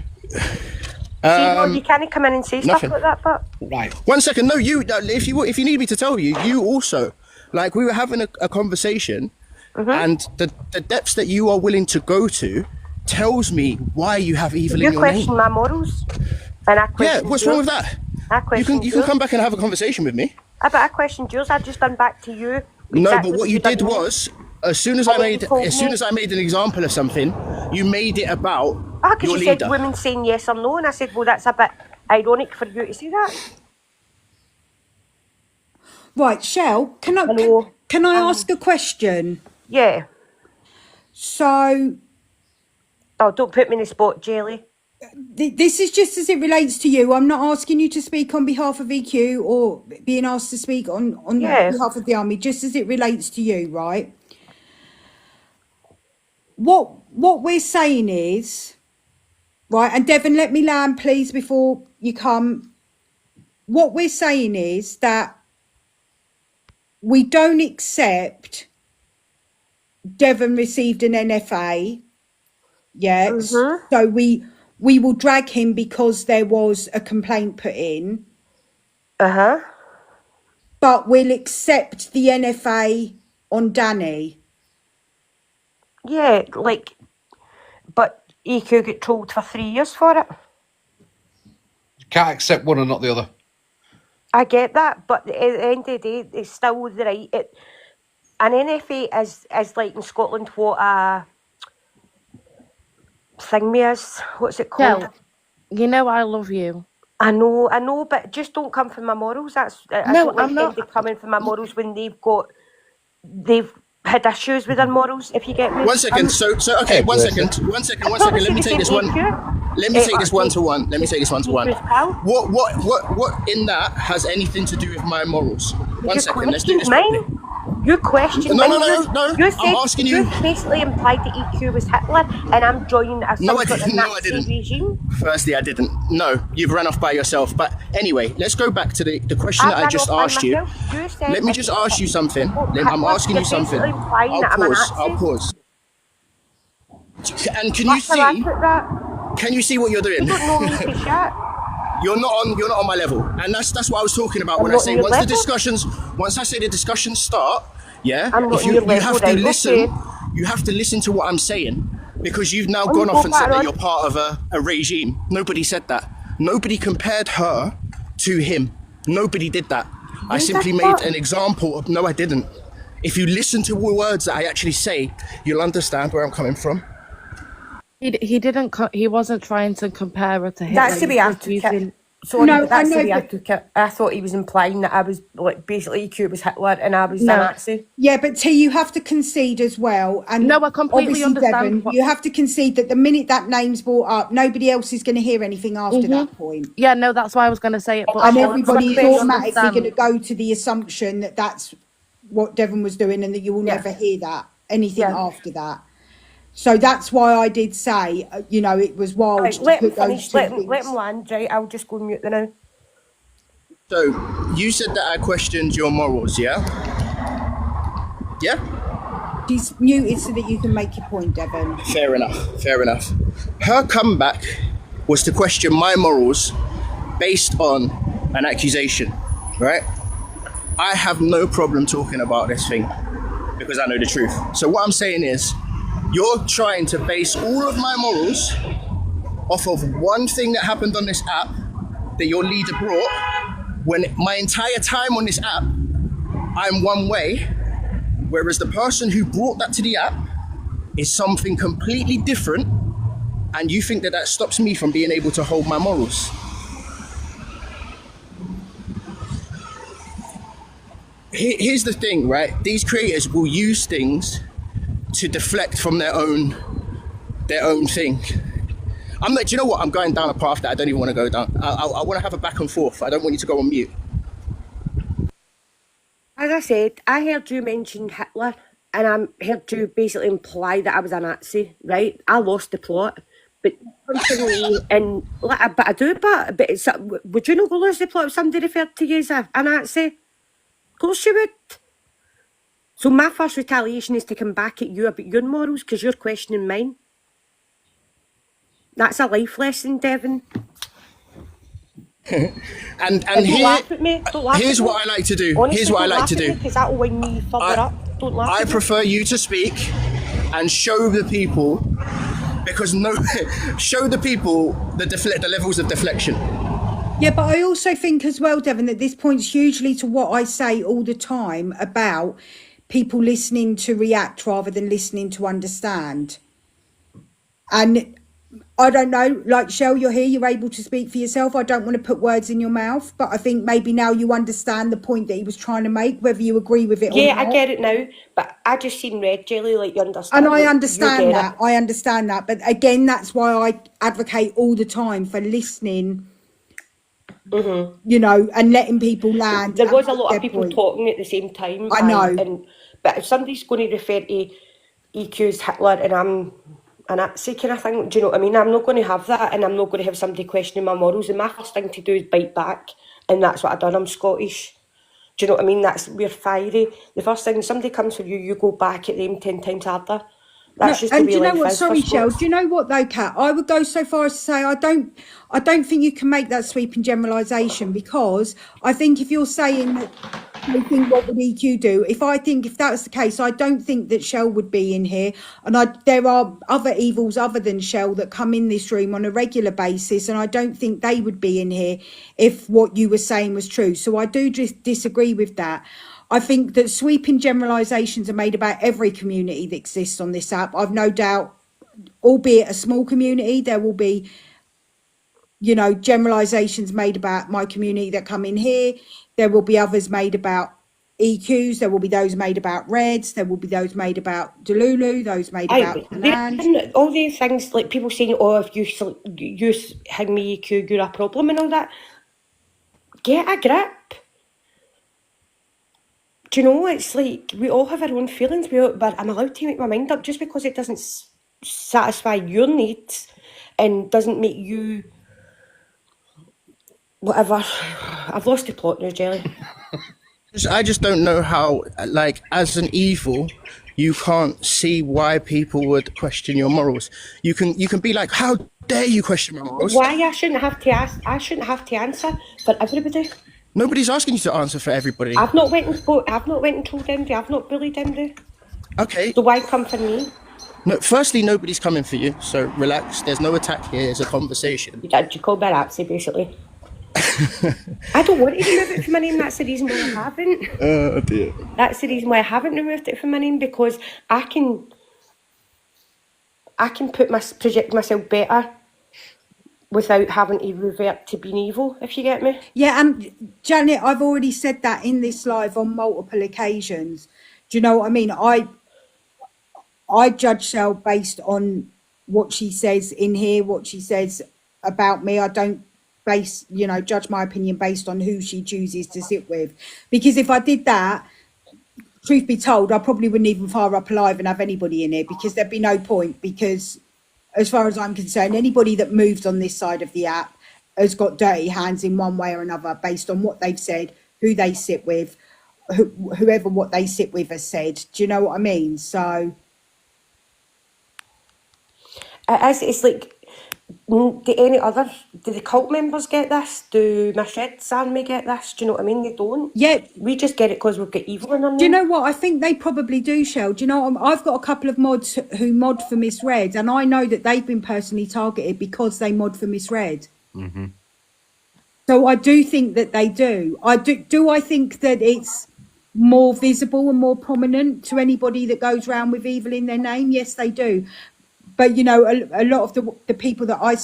You can't come in and say nothing. Stuff like that, but right. 1 second. No, you. If you need me to tell you, you also like we were having a conversation, and the depths that you are willing to go to tells me why you have evil in your name. You question my morals, and I question. Yeah, what's wrong with that? You can come back and have a conversation with me. But I questioned yours. I've just done back to you. No, but what you did was, as soon as I made an example of something, you made it about because your you leader. said women saying yes or no, and I said, well, that's a bit ironic for you to say that. Right, Shell, can I ask a question? Yeah. So. Oh, don't put me in the spot, Jelly. This is just as it relates to you. I'm not asking you to speak on behalf of EQ or being asked to speak on behalf of the army, just as it relates to you, right? What we're saying is, right, and Devon, let me land, please, before you come. What we're saying is that we don't accept Devon received an NFA. Yes. So we will drag him because there was a complaint put in. But we'll accept the NFA on Danny. Yeah, but EQ get trolled for 3 years for it. You can't accept one and not the other. I get that, but at the end of the day, it's still the right. An NFA is like in Scotland what a thingy is. What's it called? You know I love you. I know, but just don't come for my morals. That's I No, don't like I'm not. anybody coming for my morals when they've had issues with their morals. If you get me. 1 second. So okay. 1 second. I 1 second. 1 probably second. Let say me the take same this to one. EQ. Let me take this one to one. EQ's pal. What in that has anything to do with my morals? 1 second. Let's do this properly. You questioned No. mine. You said I'm asking you. you basically implied that EQ was Hitler, and I'm joining some No, I sort of didn't. No, I Nazi didn't. regime. Firstly, I didn't. No, you've run off by yourself. But anyway, let's go back to the question that I just asked you. Let me just ask you something. I'm asking you something. I'll pause. And can you see what you're doing? You don't know me for shit. You're not on my level, and that's what I was talking about when I say once I say the discussions start, yeah, if you have to listen, you have to listen to what I'm saying, because you've now gone off and said that you're part of a regime. Nobody said that. Nobody compared her to him. Nobody did that. I simply made an example of. No, I didn't. If you listen to the words that I actually say, you'll understand where I'm coming from. He didn't. He wasn't trying to compare her to Hitler. That's the way I took it. Sorry, No, but that's I the way know, I took it. I thought he was implying that I was like basically EQ was Hitler and I was a Nazi. Yeah, but T, you have to concede as well. And No, I completely obviously, understand. Devon, you have to concede that the minute that name's brought up, nobody else is going to hear anything after that point. Yeah, no, that's why I was going to say it. But And I everybody is completely automatically going to understand. go to the assumption that that's what Devon was doing and that you will never hear anything after that. So that's why I did say, it was wild Right, to let him put those finish. two Let things. him land. Right, I'll just go and mute the now. So you said that I questioned your morals, yeah? Yeah? She's muted so that you can make your point, Devon. Fair enough. Her comeback was to question my morals based on an accusation, right? I have no problem talking about this thing because I know the truth. So what I'm saying is, you're trying to base all of my morals off of one thing that happened on this app that your leader brought, when my entire time on this app, I'm one way, whereas the person who brought that to the app is something completely different, and you think that stops me from being able to hold my morals. Here's the thing, right? These creators will use things to deflect from their own thing. Do you know what? I'm going down a path that I don't even want to go down. I want to have a back and forth. I don't want you to go on mute. As I said, I heard you mention Hitler, and I heard you basically imply that I was a Nazi, right? I lost the plot, but but I do. But it's, would you not go lose the plot if somebody referred to you as a Nazi? Of course you would. So my first retaliation is to come back at you about your morals because you're questioning mine. That's a life lesson, Devon. and don't laugh at me. Don't laugh here's at me. what I like to do. Honestly, here's what I like to do. Because that will wind me further up. Don't laugh. I prefer you to speak and show the people, because show the people the levels of deflection. Yeah, but I also think as well, Devon, that this points hugely to what I say all the time about people listening to react rather than listening to understand. And I don't know, like Shell, you're here, you're able to speak for yourself. I don't want to put words in your mouth, but I think maybe now you understand the point that he was trying to make, whether you agree with it or not. Yeah, I get it now, but I just seen red jelly, like you understand. And I understand that. I understand that. But again, that's why I advocate all the time for listening, and letting people land. There was a lot of people talking at the same time. I know. But if somebody's going to refer to EQ's Hitler and I'm a Nazi kind of thing, do you know what I mean? I'm not going to have that, and I'm not going to have somebody questioning my morals. And my first thing to do is bite back, and that's what I've done. I'm Scottish. Do you know what I mean? We're fiery. The first thing somebody comes for you, you go back at them 10 times harder. That's just the way life is. And do you know what? Sorry, Shell. Do you know what though, Kat? I would go so far as to say I don't think you can make that sweeping generalisation, because I think if you're saying that you think what would EQ do, if that was the case, I don't think that Shell would be in here. And there are other evils other than Shell that come in this room on a regular basis, and I don't think they would be in here if what you were saying was true. So I do just disagree with that. I think that sweeping generalisations are made about every community that exists on this app. I've no doubt, albeit a small community, there will be you know, generalizations made about my community that come in here. There will be others made about EQs. There will be those made about Reds. There will be those made about Delulu. Those made about the land. And all these things, like people saying, oh, if you hang me EQ, you're a problem and all that. Get a grip. Do you know, it's like we all have our own feelings, but I'm allowed to make my mind up just because it doesn't satisfy your needs and doesn't make you whatever. I've lost the plot now, Jelly. I just don't know how, like, as an evil, you can't see why people would question your morals. You can be like, how dare you question my morals? Why I shouldn't have to ask? I shouldn't have to answer for everybody. Nobody's asking you to answer for everybody. I've not went and told MD. I've not bullied MD. Okay. So why come for me? No, firstly, nobody's coming for you, so relax. There's no attack here. It's a conversation. You call me Rapsy, basically. I don't want to remove it from my name. That's the reason why I haven't. Oh dear. That's the reason why I haven't removed it from my name, because I can project myself better without having to revert to being evil, if you get me. Yeah, and Janet, I've already said that in this live on multiple occasions. Do you know what I mean? I judge Shell based on what she says in here, what she says about me. I don't judge my opinion based on who she chooses to sit with. Because if I did that, truth be told, I probably wouldn't even fire up alive and have anybody in here, because there'd be no point. Because as far as I'm concerned, anybody that moves on this side of the app has got dirty hands in one way or another based on what they've said, who they sit with, whoever what they sit with has said. Do you know what I mean? So it's like, do the cult members get this? Do my Sheds Army get this? Do you know what I mean? They don't. Yeah. We just get it because we've got evil in our name. Do you know what? I think they probably do, Shell. Do you know what? I've got a couple of mods who mod for Miss Red, and I know that they've been personally targeted because they mod for Miss Red. Mm-hmm. So I do think that they do. Do I think that it's more visible and more prominent to anybody that goes around with evil in their name? Yes, they do. But, you know, a lot of the people that I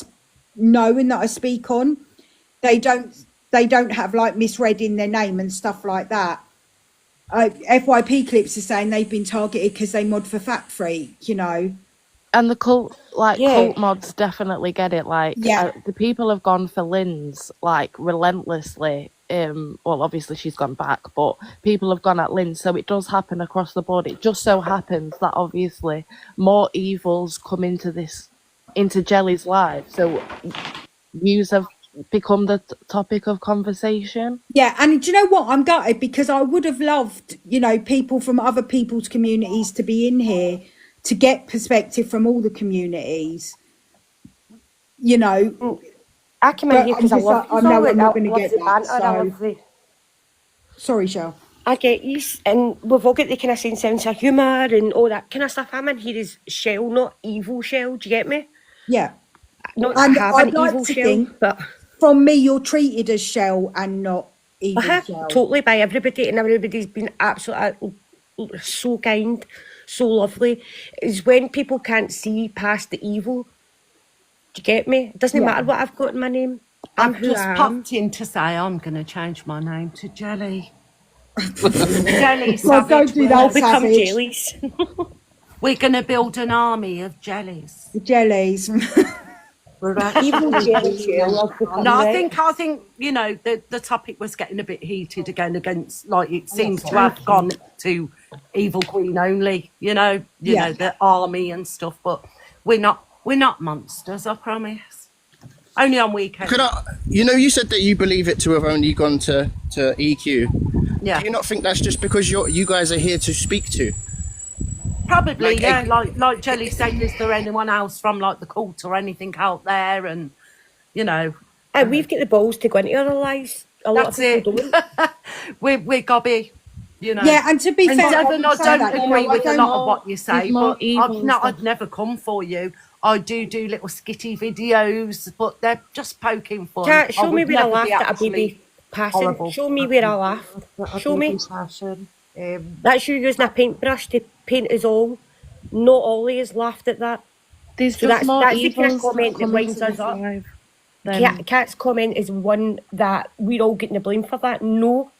know and that I speak on, they don't have like Miss Red in their name and stuff like that. FYP clips are saying they've been targeted because they mod for Fat Freak, you know. And the cult mods definitely get it. Like, the people have gone for Lynn's like relentlessly. Well, obviously she's gone back, but people have gone at Lynn, so it does happen across the board. It just so happens that obviously more evils come into Jelly's life, so views have become the topic of conversation. Yeah, and do you know what? I'm gutted because I would have loved, you know, people from other people's communities to be in here to get perspective from all the communities. You know, I came in here because I love you. I know I'm not going to get that. So. Sorry, Shell. I get you, and we've all got the kind of same sense of humour and all that kind of stuff. I'm in here as Shell, not evil Shell. Do you get me? Yeah. Not that and I have I'd an like evil to Shell, think but from me, you're treated as Shell and not evil Shell. Totally, by everybody, and everybody's been absolutely so kind, so lovely. It's when people can't see past the evil. Do you get me? It doesn't matter what I've got in my name. I've just popped in to say I'm going to change my name to Jelly. Jelly Well, don't do that, become Savage. jellies. We're going to build an army of jellies. Jellies. Evil jelly. No, I think you know the topic was getting a bit heated again against, like, it seems to have gone to Evil Queen only. You know the army and stuff, but we're not monsters. I promise. Only on weekends. You said that you believe it to have only gone to EQ. Yeah. Do you not think that's just because you guys are here to speak to? Probably, like Jelly said, is there anyone else from like the cult or anything out there? And you know, and we've got the balls to go into our lives. A lot of people don't. we're gobby, you know. Yeah, and to be fair, I don't agree with a lot of what you say, but I'd never come for you. I do little skitty videos, but they're just poking fun. Show me where I laughed at a baby passing. Horrible. Show me where I laughed. Show me. That's you using a paintbrush to paint us all. Not Ollie has laughed at that. There's so just that's the kind of comment that winds us up. them. Kat's comment is one that we're all getting the blame for that. No,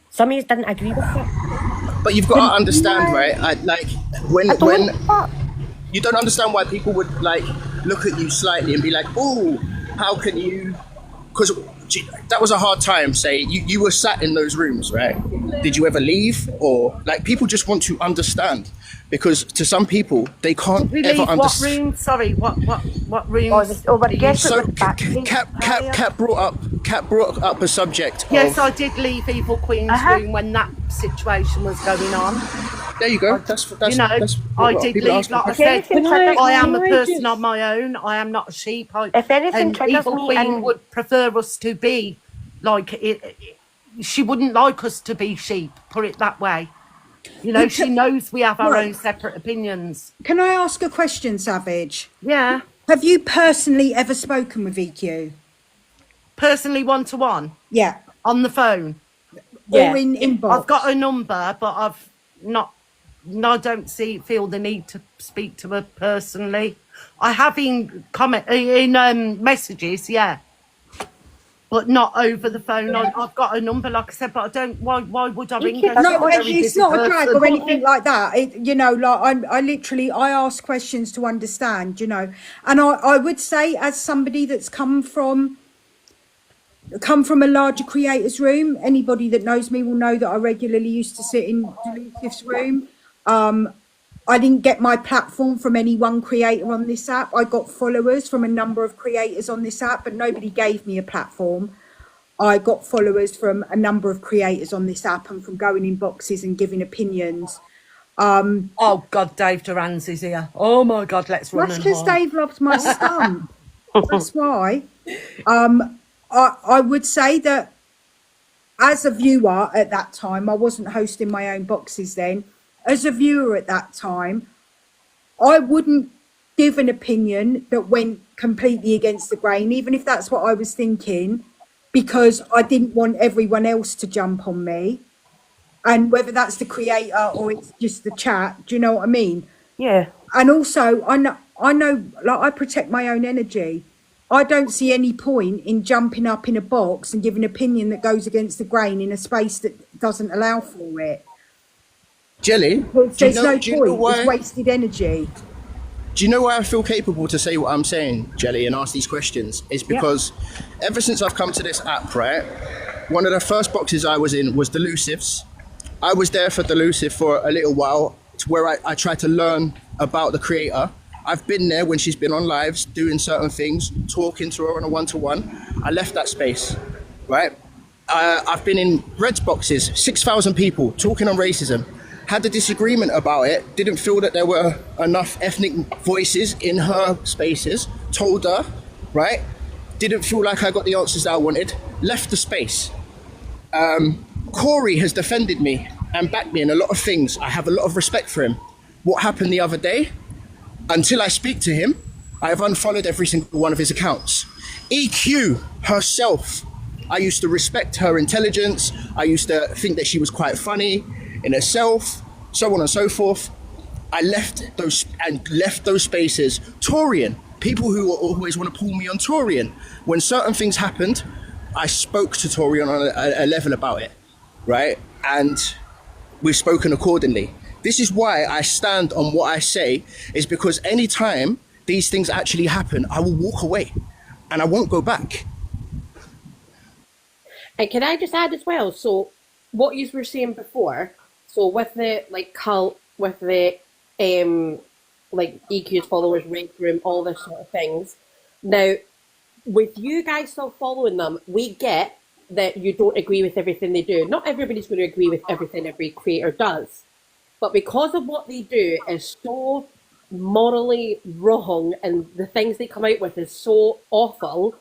some of us didn't agree with it. But you've got to understand, right? When you don't understand why people would like look at you slightly and be like, "Oh, how can you?" Because that was a hard time. Say you were sat in those rooms, right? Did you ever leave, or like people just want to understand? Because to some people, they can't ever understand. What room? Sorry, what rooms? So Kat brought up a subject. Yes, I did leave Evil Queen's room when that situation was going on. There you go. That's I did leave. Like I said, I am a person on my own. I am not a sheep. If anything triggers Evil me, Queen would prefer us to be like it. She wouldn't like us to be sheep. Put it that way. You know, she knows we have our own separate opinions. Can I ask a question, Savage? Yeah. Have you personally ever spoken with EQ? Personally, one-to-one? Yeah. On the phone? Yeah. Or in inbox? I've got a number, but I've not... No, I don't feel the need to speak to her personally. I have in messages, yeah. But not over the phone. I've got a number, like I said, but I don't. Why would I ring her? No, it's not a drag or anything like that. I ask questions to understand, you know. And I would say, as somebody that's come from a larger creators room, anybody that knows me will know that I regularly used to sit in Delusive's room. I didn't get my platform from any one creator on this app. I got followers from a number of creators on this app, but nobody gave me a platform. I got followers from a number of creators on this app and from going in boxes and giving opinions. Oh God, Dave Duran's is here. Oh my God, let's run. That's because Dave loves my stump. That's why. I would say that as a viewer at that time, I wasn't hosting my own boxes then. As a viewer at that time, I wouldn't give an opinion that went completely against the grain, even if that's what I was thinking, because I didn't want everyone else to jump on me. And whether that's the creator or it's just the chat, do you know what I mean? Yeah. And also, I know, like, I protect my own energy. I don't see any point in jumping up in a box and giving an opinion that goes against the grain in a space that doesn't allow for it. Jelly, there's no point. It's wasted energy. Do you know why I feel capable to say what I'm saying, Jelly, and ask these questions? It's because ever since I've come to this app, right, one of the first boxes I was in was Delusive's. I was there for Delusive for a little while, to where I tried to learn about the creator. I've been there when she's been on lives, doing certain things, talking to her on a one-to-one. I left that space, right? I've been in Red's boxes, 6,000 people, talking on racism. Had a disagreement about it, didn't feel that there were enough ethnic voices in her spaces, told her, right? Didn't feel like I got the answers that I wanted, left the space. Corey has defended me and backed me in a lot of things. I have a lot of respect for him. What happened the other day? Until I speak to him, I have unfollowed every single one of his accounts. EQ herself, I used to respect her intelligence. I used to think that she was quite funny in herself, so on and so forth. I left those spaces. Torian, people who always want to pull me on Torian. When certain things happened, I spoke to Torian on a level about it, right? And we've spoken accordingly. This is why I stand on what I say, is because anytime these things actually happen, I will walk away and I won't go back. And can I just add as well, so what you were saying before, so with the cult, with the EQ's followers, rank room, all this sort of things. Now, with you guys still following them, we get that you don't agree with everything they do. Not everybody's going to agree with everything every creator does. But because of what they do is so morally wrong and the things they come out with is so awful,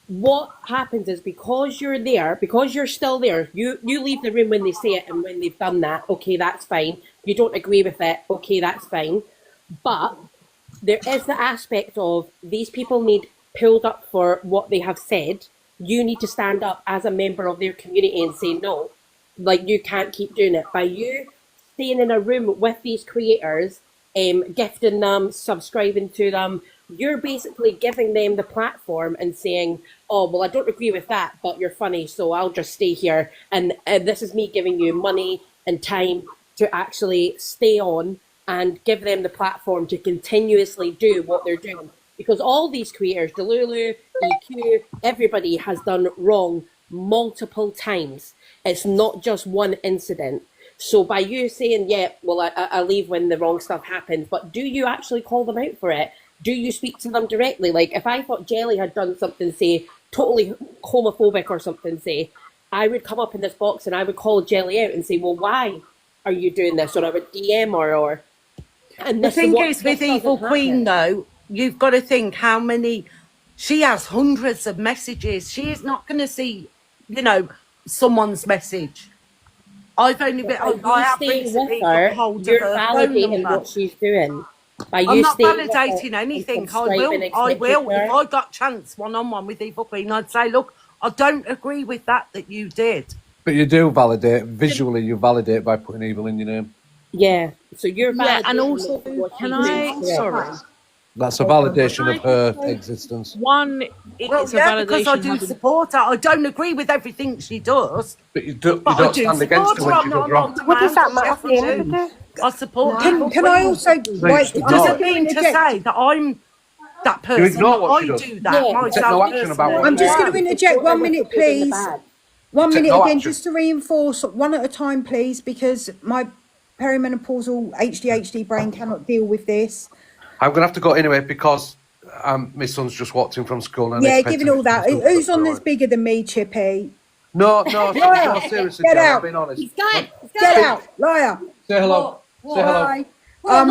what happens is because you're there, because you're still there, you leave the room when they say it, and when they've done that, okay, that's fine. You don't agree with it, okay, that's fine. But there is the aspect of these people need pulled up for what they have said. You need to stand up as a member of their community and say, no, you can't keep doing it. By you staying in a room with these creators, gifting them, subscribing to them, you're basically giving them the platform and saying, oh, well, I don't agree with that, but you're funny, so I'll just stay here. And this is me giving you money and time to actually stay on and give them the platform to continuously do what they're doing. Because all these creators, Delulu, EQ, everybody has done wrong multiple times. It's not just one incident. So by you saying, yeah, well, I leave when the wrong stuff happens, but do you actually call them out for it? Do you speak to them directly? Like, if I thought Jelly had done something, say, totally homophobic or something, say, I would come up in this box and I would call Jelly out and say, well, why are you doing this? Or I would DM her, or... And the thing is, with Evil Queen, though, you've got to think how many... She has hundreds of messages. She is not going to see, you know, someone's message. I've only been... I have recently got hold of her phone number. What she's doing. By you I'm not staying with her validating anything. and I will. subscribing, If I got chance one-on-one with Evil Queen, I'd say, look, I don't agree with that you did. But you do validate, visually you validate by putting evil in your name. Yeah, so you're Yeah, and also, can I... Sorry. That's a validation of her existence. One, it's a validation. Because I do support her. I don't agree with everything she does. But you don't stand against her when she does wrong. What does that matter? I support her. Can I also... It doesn't mean to say that I'm that person. You ignore what she I does. do that. Yeah. You take no action about what I'm just going to interject 1 minute, please. 1 minute no again, action. just to reinforce, one at a time, please, because my perimenopausal ADHD brain cannot deal with this. I'm going to have to go anyway because my son's just walked in from school. And giving all that. Who's on that's bigger than me, Chippy? No, seriously, get Jen, out. I'm being honest. Get out, liar. Say hello. Say hello. Can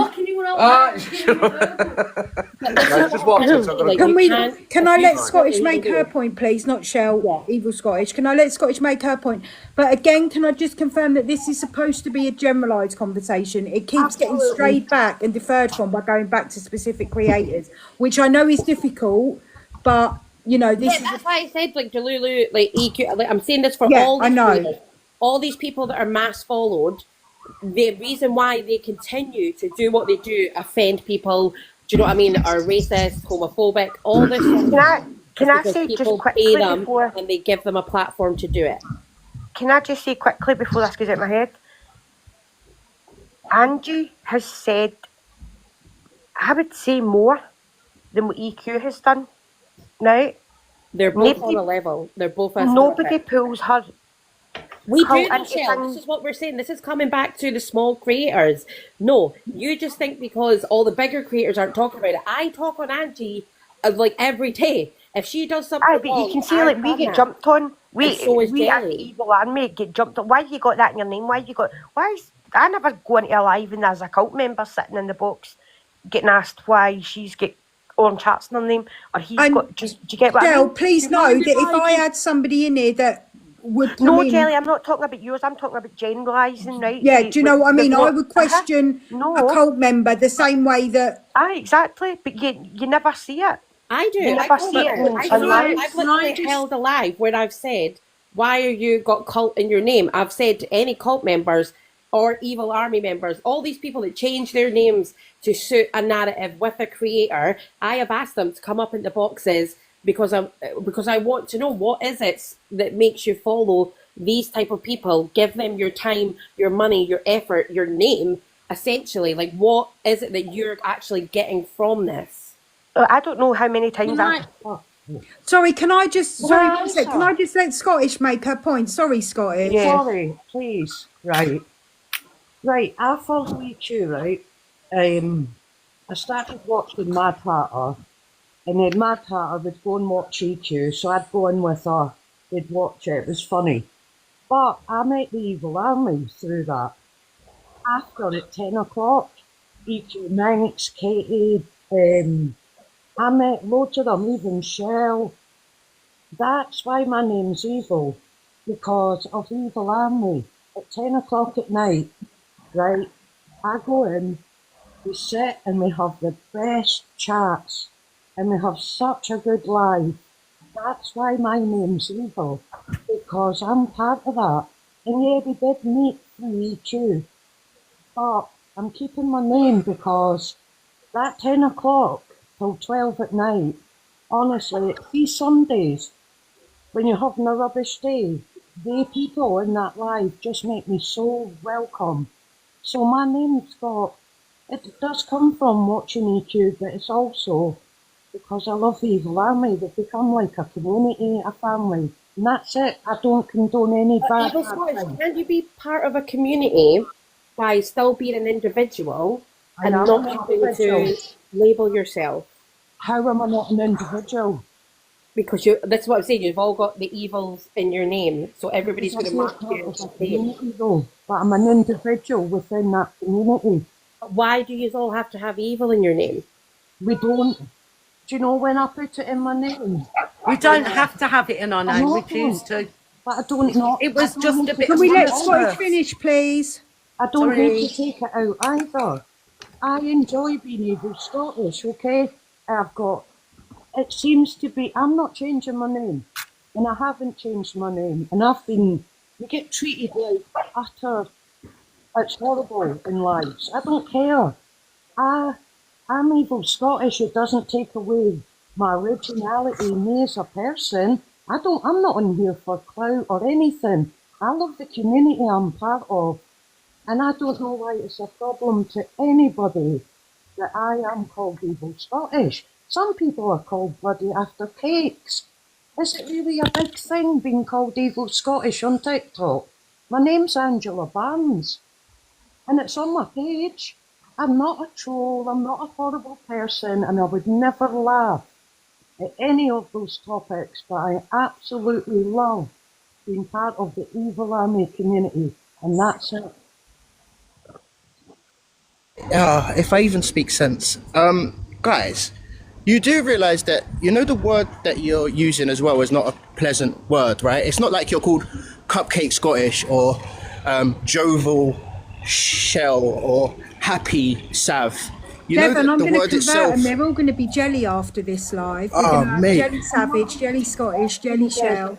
I let Scottish make her point, please? Not Shell, evil Scottish. Can I let Scottish make her point? But again, can I just confirm that this is supposed to be a generalised conversation? It keeps getting strayed back and deferred from by going back to specific creators, which I know is difficult, but you know, this is... that's why I said, like, Delulu, like, EQ, like, I'm saying this for all these creators, all these people that are mass followed. The reason why they continue to do what they do, offend people, do you know what I mean, are racist, homophobic, all this stuff. Can I say just quickly before... And they give them a platform to do it. Can I just say quickly before this goes out my head? Angie has said, I would say more than what EQ has done. Now, they're both on a level. They're both... Nobody pulls her... We do, Michelle. This is what we're saying. This is coming back to the small creators. No, you just think because all the bigger creators aren't talking about it. I talk on Angie like every day. If she does something but you can see, like, we get jumped on. We at the Evil Army get jumped on. Why you got that in your name? I never go into a live and there's a cult member sitting in the box getting asked why she's got orange hearts in her name, or he's got... Do you get what I mean? Please know that if I had somebody in here that would Jelly, I'm not talking about yours, I'm talking about generalising, right? Yeah, do you know what I mean? I would question a cult member the same way that... exactly, but you never see it. I do. You never see it. I've literally held a live where I've said, why are you got cult in your name? I've said to any cult members or Evil Army members, all these people that change their names to suit a narrative with a creator, I have asked them to come up in the boxes because I want to know what is it that makes you follow these type of people. Give them your time, your money, your effort, your name, essentially. Like, what is it that you're actually getting from this? I don't know how many times Sorry, can I just let Scottish make her point? Sorry, Scottish. Sorry, please. Right, I follow EQ, right? I started watching Mad Hatter, and then Mad Hatter would go and watch EQ, so I'd go in with her, they'd watch it, it was funny. But I met the Evil Army through that. After at 10 o'clock, EQ Manx, Katie, I met loads of them, even Shell. That's why my name's Evil, because of Evil Army. At 10 o'clock at night, right, I go in, we sit and we have the best chats, and we have such a good life. That's why my name's Evil, because I'm part of that. And yeah, we did meet through EQ, but I'm keeping my name because that 10 o'clock, till 12 at night. Honestly, these Sundays, when you're having a rubbish day, the people in that live just make me so welcome. So my name's got, it does come from watching YouTube, but it's also because I love the Evil Army. They've become like a community, a family. And that's it. I don't condone any bad Evil Scottish, can you be part of a community by still being an individual and I am not an having individual. to label yourself? How am I not an individual? Because that's what I'm saying, you've all got the evils in your name, so everybody's going to mark you as the same. Community though, but I'm an individual within that community. Why do you all have to have evil in your name? We don't. Do you know when I put it in my name? We don't have to have it in our I name, we know. choose to. But I don't know. It was just a bit Can of we let fun. Scottish finish, please? I don't Sorry. need to take it out either. I enjoy being Evil Scottish, okay? I've got, it seems to be, I'm not changing my name. And I haven't changed my name. And I've been, you get treated like utter, it's horrible in lives. I don't care. I'm Evil Scottish. It doesn't take away my originality, me as a person. I'm not in here for clout or anything. I love the community I'm part of. And I don't know why it's a problem to anybody that I am called Evil Scottish. Some people are called bloody after cakes. Is it really a big thing being called Evil Scottish on TikTok? My name's Angela Barnes, and it's on my page. I'm not a troll, I'm not a horrible person, and I would never laugh at any of those topics, but I absolutely love being part of the Evil Army community, and that's it. If I even speak sense. Guys, you do realise that, you know, the word that you're using as well is not a pleasant word, right? It's not like you're called Cupcake Scottish or Jovial Shell or Happy Sav. You Devon, know, I'm the going to word convert itself. them. They're all going to be jelly after this live. We're Oh, going to have mate. jelly savage, jelly Scottish, jelly shell.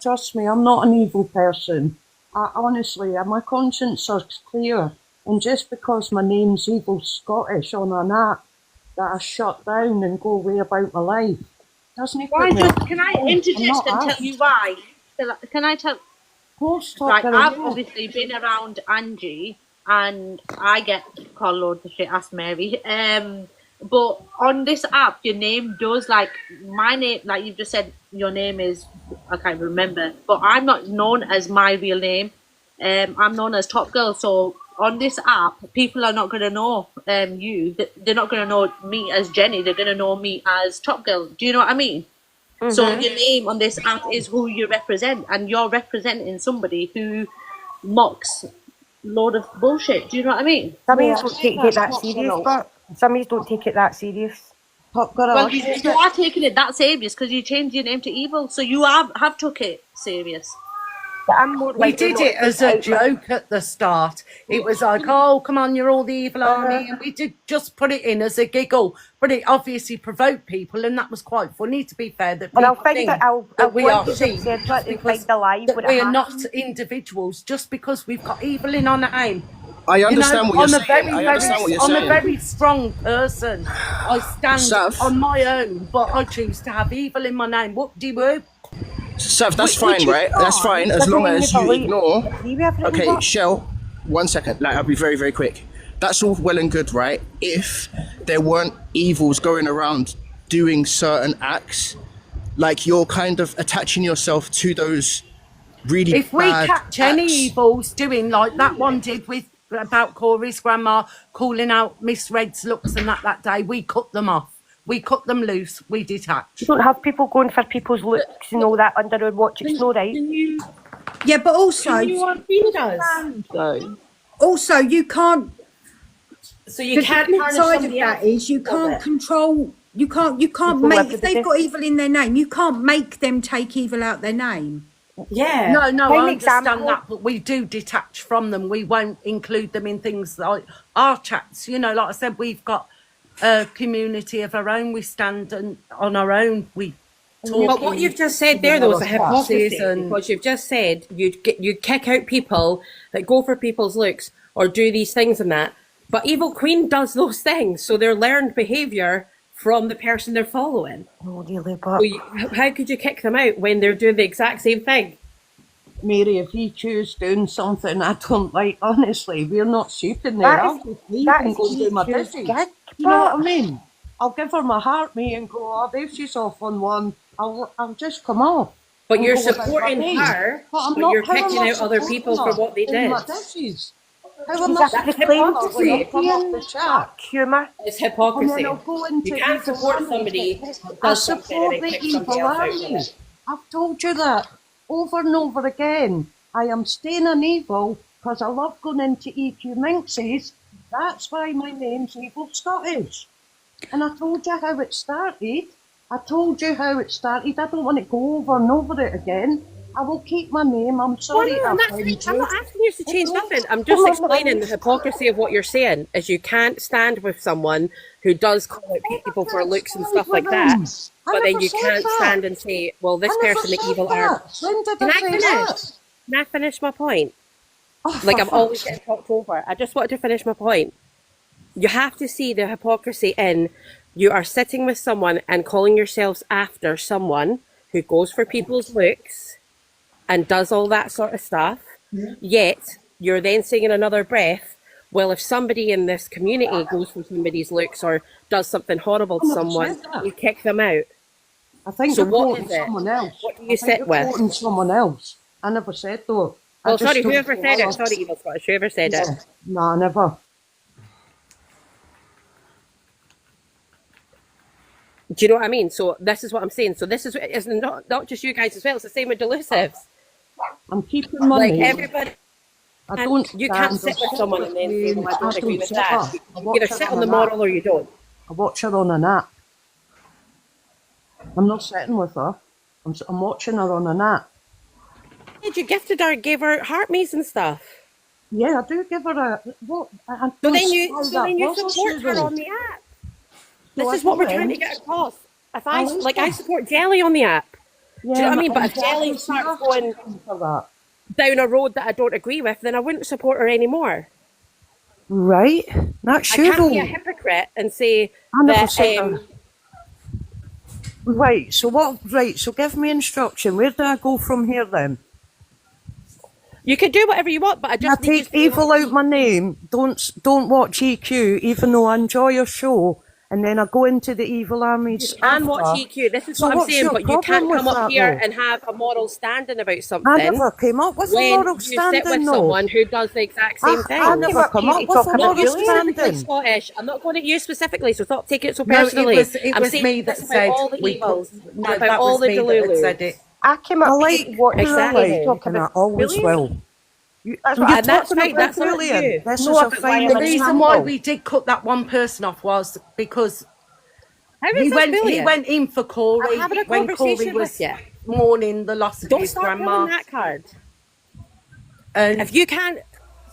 Trust me, I'm not an evil person. Honestly, my conscience is clear. And just because my name's Evil Scottish on an app that I shut down and go away about my life, doesn't it? Can I interject and tell you why? Can I tell? Right, I've obviously been around Angie, and I get called loads of shit. Ask Mary. But on this app, your name does, like, my name, like you've just said, your name is, I can't remember, but I'm not known as my real name. I'm known as Top Girl. So on this app, people are not going to know you. They're not going to know me as Jenny. They're going to know me as Top Girl. Do you know what I mean? Mm-hmm. So your name on this app is who you represent, and you're representing somebody who mocks load of bullshit. Do you know what I mean? Some of you don't take it that serious, but some of you don't take it that serious. Well, you are taking it that serious because you changed your name to Evil, so you have took it serious. But I'm more We did it as a joke at the start. It was like, oh, come on, you're all the Evil Army. And we did just put it in as a giggle. But it obviously provoked people, and that was quite funny, to be fair, that people think that we are sheep because that we are not individuals just because we've got evil in our name. I understand what you're saying. I understand what you're saying. I'm a very strong person. I stand on my own, but I choose to have evil in my name. Whoop-de-whoop. Sav, that's fine, right? That's fine, as long as you ignore. Okay, Shell, 1 second. Like, I'll be very, very quick. That's all well and good, right? If there weren't evils going around doing certain acts, like you're kind of attaching yourself to those really bad acts. If we catch any evils doing like that one did with about Corey's grandma calling out Miss Red's looks and that day, we cut them off. We cut them loose. We detach. You don't have people going for people's looks and all that under our watch. It's no right. Yeah, but also, also you can't. So you can't. The side of that is you can't control. You can't make. If they've got evil in their name, you can't make them take evil out their name. Yeah. No, I understand that, but we do detach from them. We won't include them in things like our chats. You know, like I said, we've got a community of our own. We stand on our own. We talk. But what you've just said there, though, is a hypocrisy, because you've just said you'd kick out people that go for people's looks or do these things and that. But Evil Queen does those things, so they're learned behaviour from the person they're following. Oh, really, but... So how could you kick them out when they're doing the exact same thing? Mary, if you choose doing something I don't like, honestly, we're not sleeping there. I'll just leave and go and do my dishes. You know what I mean? I'll give her my heart, me, and go, oh, there she's off on one. I'll just come off. But you're supporting her, but you're kicking out other people for what they did. How am I hypocrisy. Humour. It's hypocrisy. You can't support somebody who does something and then kick somebody else out of it. I've told you that over and over again. I am staying in evil because I love going into EQ Minxes. That's why my name's Evil Scottish. And I told you how it started. I don't want to go over and over it again. I will keep my name. I'm sorry. I'm not asking you to change nothing. I'm just explaining the hypocrisy of what you're saying. Is you can't stand with someone who does call out people for looks and stuff like that, but then you can't stand and say, well, this person, the evil are. Can I finish my point? Like I'm always getting talked over. I just wanted to finish my point. You have to see the hypocrisy in you are sitting with someone and calling yourselves after someone who goes for people's looks and does all that sort of stuff, yet you're then saying in another breath, well, if somebody in this community goes for somebody's looks or does something horrible to someone, you kick them out. I think so. You're What is it? Someone else. What do you sit with? Someone else. I never said though. Well, sorry, whoever said it. Sorry, Evil Scottish. Whoever said it. No, I never. Do you know what I mean? So this is what I'm saying. So this is it's not just you guys as well. It's the same with delusives. I'm keeping money. Like everybody. You can't sit with someone and then say, well, I don't agree with that. You either sit on the moral or you don't. I watch her on an app. I'm not sitting with her. I'm watching her on an app. You gifted her, gave her heart me's and stuff. Yeah, I do give her a... What? So then you support her on the app. This is what we're trying to get across. If I support Jelly on the app. Do you know what I mean? But if Jelly starts going down a road that I don't agree with, then I wouldn't support her anymore. Right. That's true. I can't be a hypocrite and say that. Right. So what? Right. So give me instruction. Where do I go from here then? You can do whatever you want, but I just take evil out my name. Don't watch EQ, even though I enjoy your show. And then I go into the evil armies. And watch EQ. This is what I'm saying, but you can't come up here and have a moral standing about something. I never came up with a moral standing. When you sit with someone who does the exact same thing. I never come up with a moral standing. Scottish. I'm not going at you specifically, so stop taking it so personally. It was me that said all the evils, about all the Delulus. I came up with what exactly. I always will. And that's right, that's brilliant. The reason why we did cut that one person off was because he went in for Corey when Corey was mourning the loss of his grandma. Don't start that card. And if you can't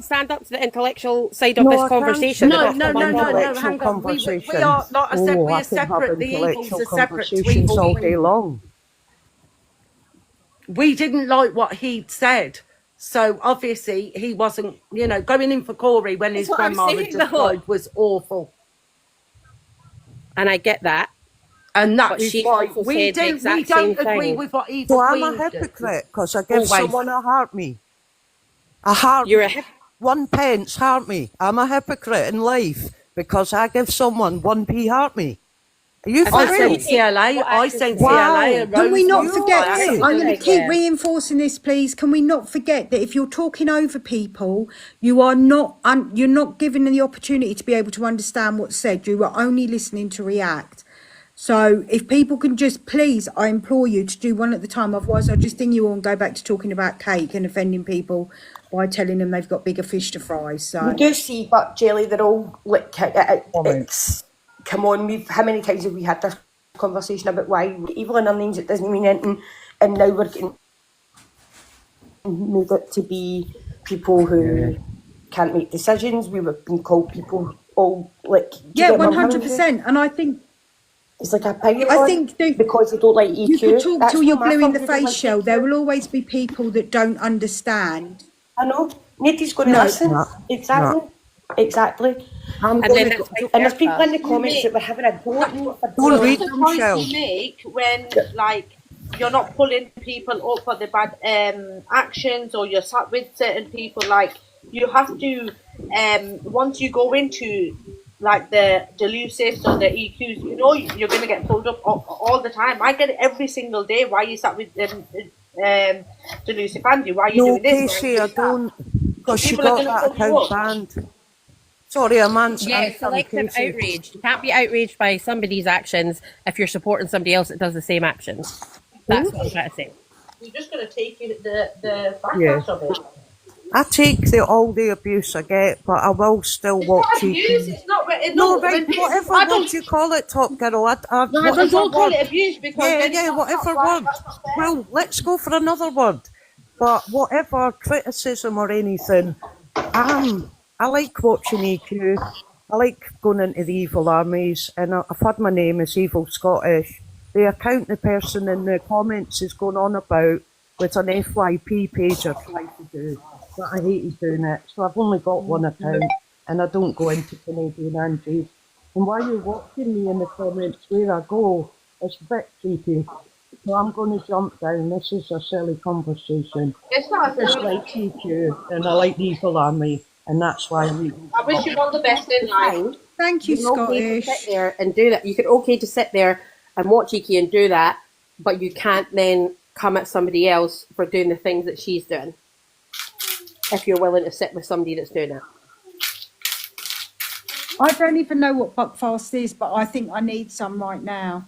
stand up to the intellectual side of this conversation, no, hang on. We are not a separate. We're separate. The evils are separate to evil all day long. We didn't like what he'd said. So obviously he wasn't, going in for Corey when his grandma had just died was awful. And I get that. And that is why we don't agree with what evil Queen did. So I'm a hypocrite because I give someone a heart me. A heart me. 1 pence heart me. I'm a hypocrite in life because I give someone 1p heart me. I sent CLA. Can we not forget this? I'm going to keep reinforcing this, please. Can we not forget that if you're talking over people, you're not given the opportunity to be able to understand what's said. You are only listening to react. So if people can just, please, I implore you to do one at a time. Otherwise, I'll just ding you all and go back to talking about cake and offending people by telling them they've got bigger fish to fry. So we do see, but Jelly, they're all like it's. Come on, how many times have we had this conversation about why evil in our names, it doesn't mean anything, and now we're getting made it to be people who can't make decisions. We were being called people all like 100%, and I think it's like a power because they don't like EQ. You can talk till you're blue in the face, Shell. There will always be people that don't understand. I know. Nobody's going to listen. Exactly. I'm And then going that's to, vice and there's people in versa. the comments that were having a go at me for Don't doing read The them, choice Shell. you make when, like, you're not pulling people up for the bad actions, or you're sat with certain people, like, you have to, once you go into, like, the delusives or the EQs, you know you're going to get pulled up all the time. I get it every single day. Why you sat with delusive Andy? Why are you No, doing this? Why are you Casey, I doing that? don't, So because she people are got going to that pull you account up. banned. Sorry, I'm Yeah, answering selective Casey. outrage. You can't be outraged by somebody's actions if you're supporting somebody else that does the same actions. That's what I'm trying to say. You're just going to take the Yeah. backlash of it. I take all the abuse I get, but I will still It's watch not abuse. cheeky. It's not. No, No, right, whatever word you call it, Top Girl, No, but whatever don't call word. it abuse, because Yeah, then it's yeah, not whatever right. word. That's not fair. Well, let's go for another word. But whatever criticism or anything, I like watching EQ. I like going into the evil armies, and I've had my name as Evil Scottish. The account the person in the comments is going on about with an FYP page I tried to do, but I hated doing it. So I've only got one account, and I don't go into Canadian Angies. And while you're watching me in the comments where I go, it's a bit creepy. So I'm going to jump down. This is a silly conversation. It's I not. just like EQ, and I like the Evil Army, and that's why I'm eating. I wish you all the best in life. Fine. Thank you, You're okay to sit Scottish. there and do that. You can okay to sit there and watch Iki and do that, but you can't then come at somebody else for doing the things that she's doing. If you're willing to sit with somebody that's doing it. I don't even know what Buckfast is, but I think I need some right now.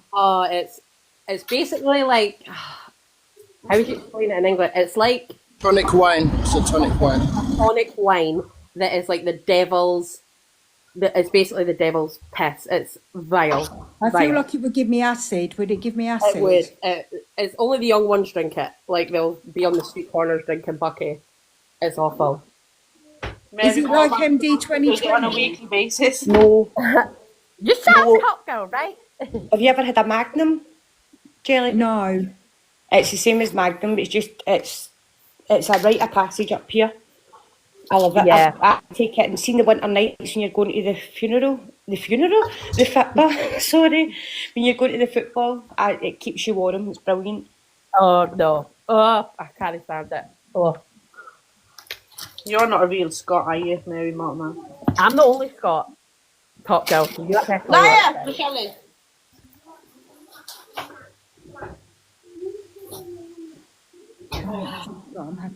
It's basically like, how would you explain it in English? It's like Tonic wine. It's a tonic wine. tonic wine that is like the devil's. It's basically the devil's piss. It's vile. I vile. feel like it would give me acid. Would it give me acid? It would. It's only the young ones drink it. Like they'll be on the street corners drinking bucky. It's awful. Is it like MD Does it on a 2020? weekly basis? No. You sound Top Girl, right? Have you ever had a Magnum jelly? No. It's the same as Magnum, but it's a rite of passage up here. I love it. Yeah. I take it and seen the winter nights when you're going to the football, sorry. When you're going to the football, it keeps you warm. It's brilliant. Oh no. Oh, I can't stand it. Oh. You're not a real Scot, are you, Mary Mortimer? I'm the only Scot. Top Girl. You definitely Liar, are. Michelle.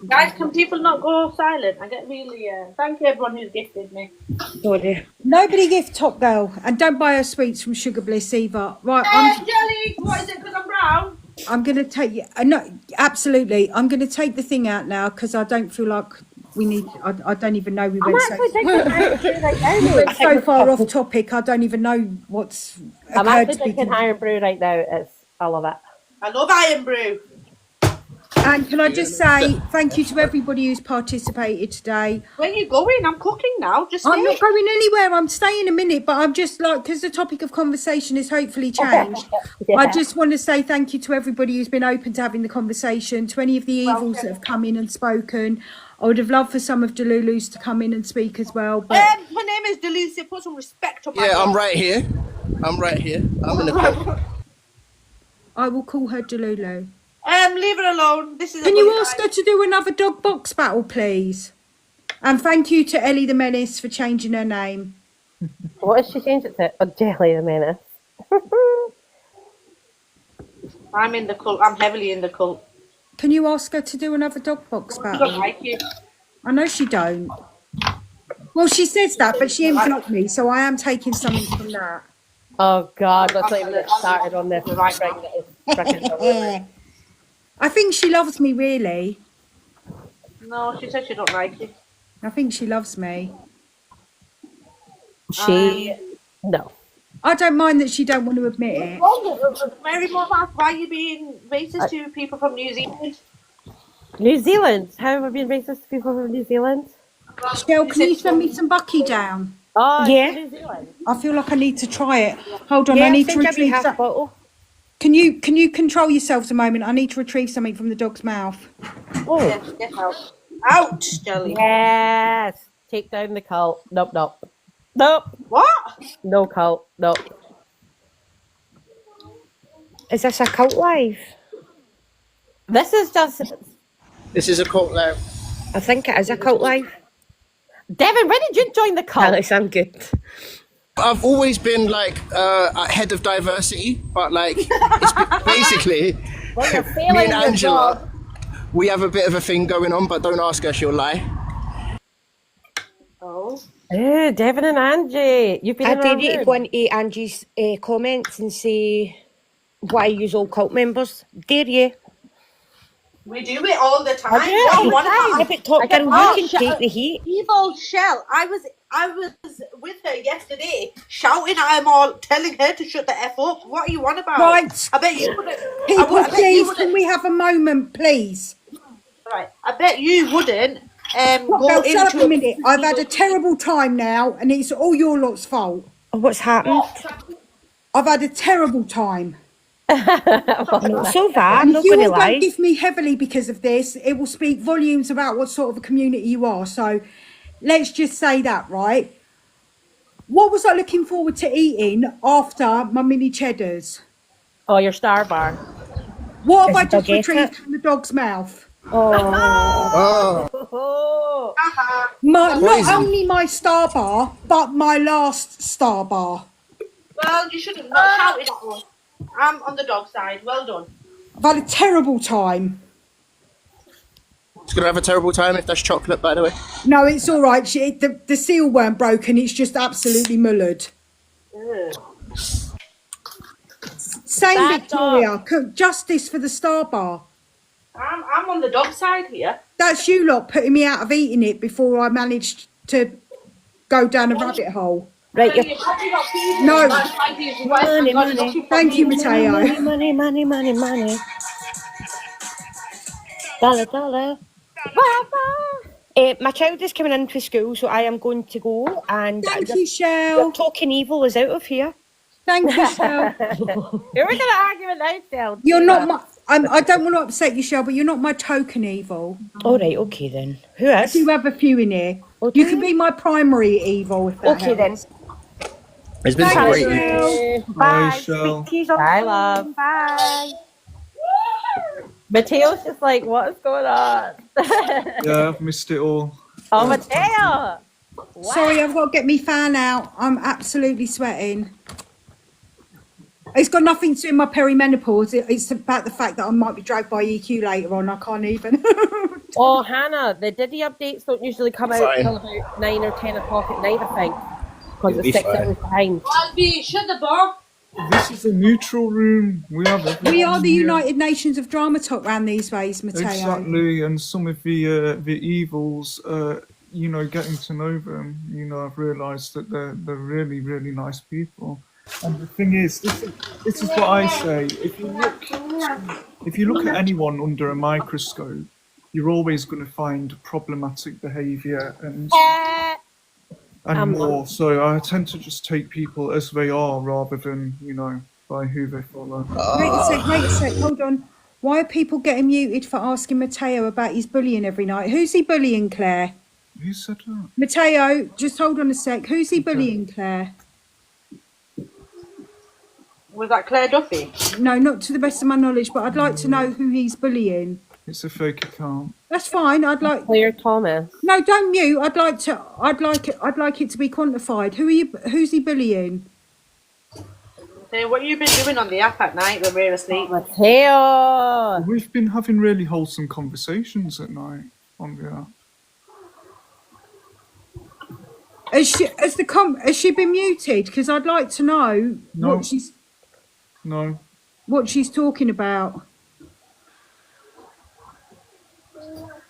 Guys, can people not go silent? I get really. Thank you, everyone who's gifted me. Sorry. Nobody gift Top Girl, and don't buy her sweets from Sugar Bliss either. Right, Jelly, what is it? Because I'm brown. I'm going to take you. No, absolutely. I'm going to take the thing out now because I don't feel like we need. I don't even know we went so far off topic. I don't even know what's. I'm actually drinking Iron Brew right now. I love it. I love Iron Brew. And can I just say thank you to everybody who's participated today. Where are you going? I'm cooking now. Just I'm stay. not going anywhere. I'm staying a minute, but I'm just like, because the topic of conversation has hopefully changed. Yeah. I just want to say thank you to everybody who's been open to having the conversation, to any of the evils that have come in and spoken. I would have loved for some of Delulu's to come in and speak as well. But my name is Delusive. Put some respect on my Yeah, I'm name. right here. I'm in the pub. I will call her Delulu. Leave her alone. This is. Can you ask her to do another dog box battle, please? And thank you to Ellie the Menace for changing her name. What has she changed it to? Oh, Jelly the Menace. I'm in the cult. I'm heavily in the cult. Can you ask her to do another dog box I battle? don't like you. I know she don't. Well, she says that, but she ain't blocked me, so I am taking something from that. Oh God, let's not even get started on this. Right, I think she loves me, really. No, she said she don't like you. I think she loves me. No. I don't mind that she don't want to admit it. Mary Mortimer, why are you being racist to people from New Zealand? New Zealand? How have I been racist to people from New Zealand? Shell, can you send me some Bucky down? Oh, Yeah. New Zealand. I feel like I need to try it. Hold on, Yeah, I need to I'll send you a wee retrieve half some. bottle. Can you control yourselves a moment? I need to retrieve something from the dog's mouth. Oh. Get out. Ouch, Jelly. Yes. Take down the cult. Nope, nope. Nope. What? No cult. Nope. Is this a cult live? This is just. This is a cult live. I think it is a cult live. Devin, when did you join the cult? Alex, I'm good. I've always been like head of diversity, but like it's basically Well, you're me failing and your Angela, job. we have a bit of a thing going on, but don't ask her, she'll lie. Oh. Devin and Angie, you've been I in our dare you to room. go into Angie's comments and say why use all cult members. Dare you? We do it all the time. I do it all the time. Yeah, but Top Girl, you can take the heat. Evil Shell. I was with her yesterday, shouting at him all, telling her to shut the F up. What are you on about? Right. I bet you wouldn't. People, I bet you please, wouldn't. can we have a moment, please? Right. I bet you wouldn't go Now, shut up into a minute. I've had a terrible time now, and it's all your lot's fault. Oh, what's happened? I've had a terrible time. So that, I'm And not if you going to all lie. don't give me heavily because of this, it will speak volumes about what sort of a community you are. So let's just say that, right? What was I looking forward to eating after my mini cheddars? Oh, your Star Bar. What have Is I it just baguette? retrieved from the dog's mouth? Oh, Oh. Not Poison. only my Star Bar, but my last Star Bar. Well, you should have not shouted at us. I'm on the dog side. Well done. I've had a terrible time. it's gonna have a terrible time if that's chocolate, by the way. No, it's all right. The seal weren't broken. It's just absolutely mullered. Same Bad Victoria. Justice for the Star Bar. I'm on the dog side here. That's you lot putting me out of eating it before I managed to go down a rabbit hole. Right, You're probably not feeding No. him. That's why he's well Money, and gone money. looking for Thank you, me. Mateo. Money, money, money, money. Dollar, dollar. My child is coming into school, so I am going to go. And Thank you, your Shell. talking evil is out of here. Thank you, Shell. We're going to argue with Nigel. You're not my. I don't want to upset you, Shell, but you're not my token evil. All right, okay then. Who I is? do have a few in here. You can be my primary evil if that Okay then. helps. It's been some great evenings. Bye. Shell. Speak to you Bye, soon. love. Bye. Mateo's just like, what is going on? Yeah, I've missed it all. Oh, Mateo. Sorry, I've got to get me fan out. I'm absolutely sweating. It's got nothing to do with my perimenopause. It's about the fact that I might be dragged by EQ later on. I can't even. Oh, Hannah, the Diddy updates don't usually come out Fine. until about 9 or 10 o'clock at night, I think. Because You'll be it's 6 fine. hours behind. Albi, shut the bar. This is a neutral room. We have everyone We are the here. United Nations of Drama Talk round these ways, Mateo. Exactly, and some of the evils, getting to know them, I've realised that they're really, really nice people. And the thing is, this is what I say: if you look at anyone under a microscope, you're always going to find problematic behaviour and more. So I tend to just take people as they are rather than, by who they follow. Wait a sec, hold on. Why are people getting muted for asking Mateo about his bullying every night? Who's he bullying, Claire? Who said that? Mateo, just hold on a sec. Who's he bullying, Claire? Was that Claire Duffy? No, not to the best of my knowledge, but I'd like to know who he's bullying. It's a fake account. That's fine. I'd like. Claire Thomas. No, don't mute. I'd like it to be quantified. Who's he bullying? Hey, what have you been doing on the app at night when we're asleep? Mateo. We've been having really wholesome conversations at night on the app. Has she been muted? Because I'd like to know No. what she's talking about.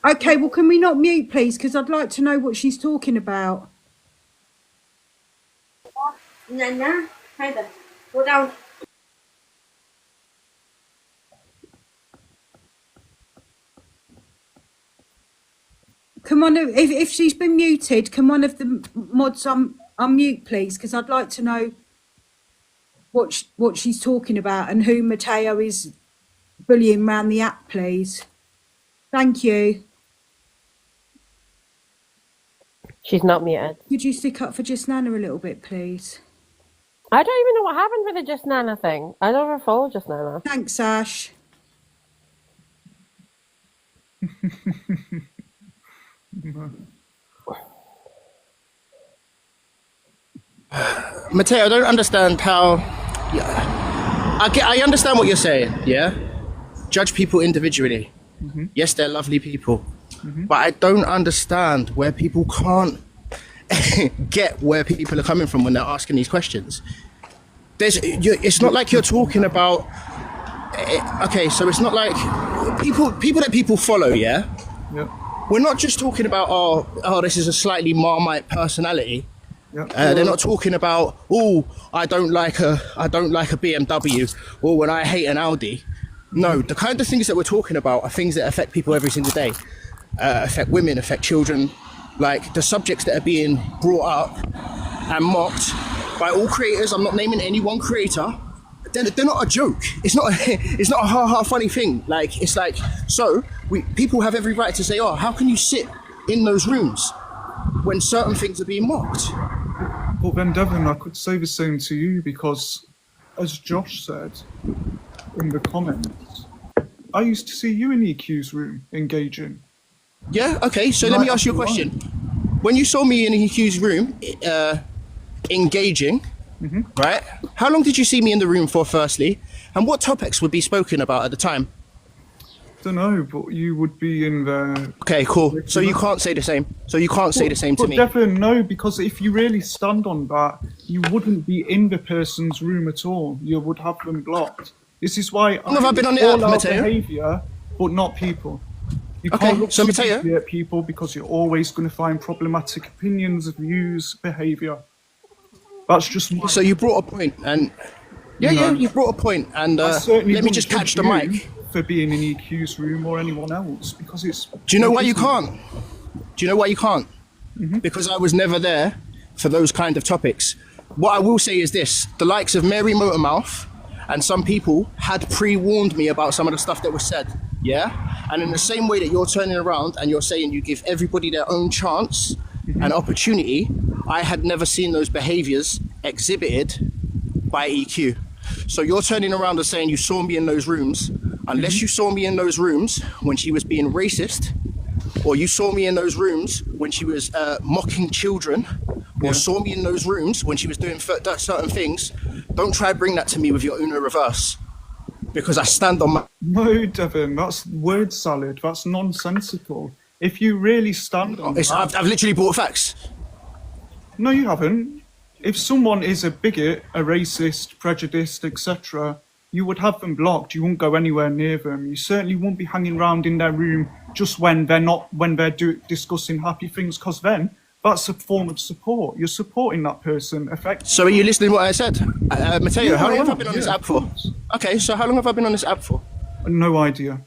Okay, well, can we not mute, please? Because I'd like to know what she's talking about. Nana, hi there. Go down. Come on, if she's been muted, can one of the mods unmute, please? Because I'd like to know what she's talking about and who Mateo is bullying around the app, please. Thank you. She's not muted. Could you stick up for Just Nana a little bit, please? I don't even know what happened with the Just Nana thing. I never followed Just Nana. Thanks, Ash. Mateo, I don't understand how. Yeah, I understand what you're saying. Yeah, judge people individually. Yes, they're lovely people, but I don't understand where people can't get where people are coming from when they're asking these questions. It's not like you're talking about. Okay, so it's not like people that people follow. Yeah. Yep. We're not just talking about oh this is a slightly Marmite personality. Yep. They're not talking about I don't like a BMW or when I hate an Audi. No, the kind of things that we're talking about are things that affect people every single day. Affect women, affect children. Like the subjects that are being brought up and mocked by all creators. I'm not naming any one creator. They're not a joke. It's not a ha funny thing. Like it's like people have every right to say, oh, how can you sit in those rooms when certain things are being mocked? Well, then, Devon, I could say the same to you because, as Josh said in the comments, I used to see you in EQ's room engaging. Yeah. Okay. So let me ask you a question. When you saw me in EQ's room engaging. Right? How long did you see me in the room for, firstly? And what topics would be spoken about at the time? Don't know, but you would be in the... Okay, cool. So you can't say the same. So you can't say the same to me. But Devon, no, because if you really stand on that, you wouldn't be in the person's room at all. You would have them blocked. This is why How long have I been on the app, Mateo? Behaviour, but not people. You Okay, can't look so too Mateo? deeply at people because you're always going to find problematic opinions, views, behaviour. That's just my... So you brought a point, and you brought a point, and let me just catch the mic. For being in EQ's room or anyone else, because it's... Do you know why you can't? Do you know why you can't? Because I was never there for those kind of topics. What I will say is this: the likes of Mary Motormouth and some people had pre-warned me about some of the stuff that was said. Yeah, and in the same way that you're turning around and you're saying you give everybody their own chance and opportunity, I had never seen those behaviors exhibited by EQ. So you're turning around and saying you saw me in those rooms, unless you saw me in those rooms when she was being racist, or you saw me in those rooms when she was mocking children, or saw me in those rooms when she was doing certain things. Don't try to bring that to me with your Uno reverse, because I stand on my... No, Devon, that's word salad. That's nonsensical. If you really stand on that... I've literally brought facts. No, you haven't. If someone is a bigot, a racist, prejudiced, etc., you would have them blocked. You won't go anywhere near them. You certainly won't be hanging around in their room just when they're discussing happy things, because then that's a form of support. You're supporting that person effectively. So are you listening to what I said? Mateo, how long have I been on this app for? Okay, so how long have I been on this app for? No idea.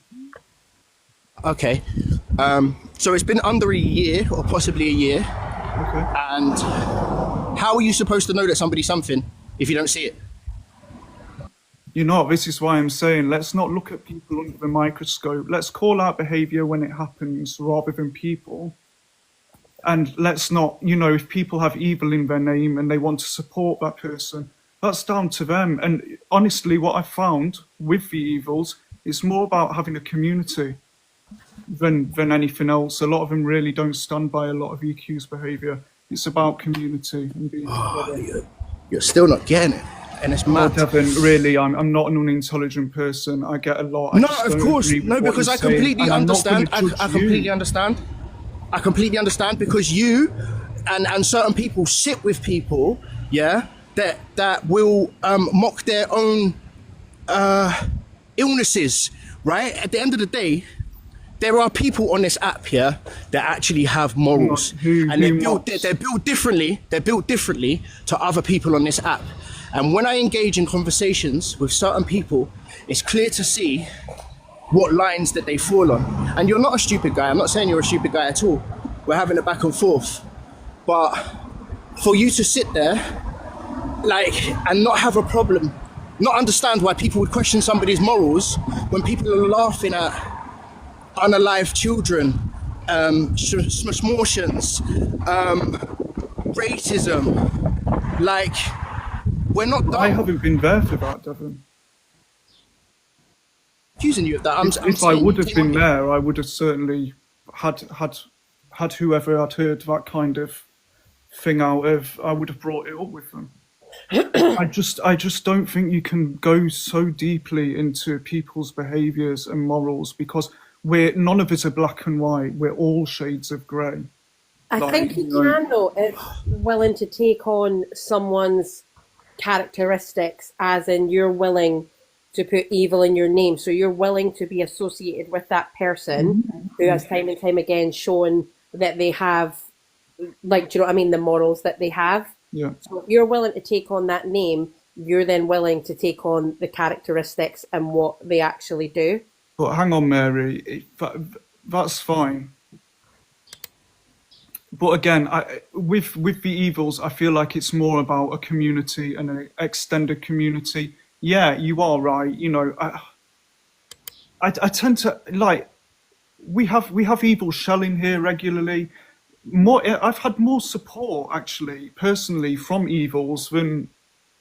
Okay. So it's been under a year, or possibly a year. Okay. And how are you supposed to know that somebody's something if you don't see it? You know, this is why I'm saying let's not look at people under the microscope. Let's call out behaviour when it happens rather than people. And let's not, if people have evil in their name and they want to support that person, that's down to them. And honestly, what I've found with the evils, it's more about having a community than anything else. A lot of them really don't stand by a lot of EQ's behaviour. It's about community and being together. You're still not getting it. And it's mad. Devon, really, I'm not an unintelligent person. I get a lot. No, of course. No, because I completely understand. I completely understand. I completely understand, because you and certain people sit with people, that will mock their own illnesses, right? At the end of the day, there are people on this app here that actually have morals, and they're built differently. They're built differently to other people on this app. And when I engage in conversations with certain people, it's clear to see what lines that they fall on. And you're not a stupid guy. I'm not saying you're a stupid guy at all. We're having a back and forth. But for you to sit there, and not have a problem, not understand why people would question somebody's morals when people are laughing at unalive children smortions, racism. Like, we're not done. I haven't been there for that, Devon. Accusing you of that. If I would have been there, I would have certainly had whoever I'd heard that kind of thing out of, I would have brought it up with them. I just don't think you can go so deeply into people's behaviours and morals, because none of us are black and white. We're all shades of grey. I think you can, though, if willing to take on someone's characteristics, as in you're willing to put evil in your name. So you're willing to be associated with that person who has time and time again shown that they have, like, do you know what I mean, the morals that they have. Yeah. So if you're willing to take on that name, you're then willing to take on the characteristics and what they actually do. But hang on, Mary, that's fine. But again, with the evils, I feel like it's more about a community and an extended community. Yeah, you are right. You know, I tend to like, we have evil shelling here regularly. I've had more support actually, personally, from evils than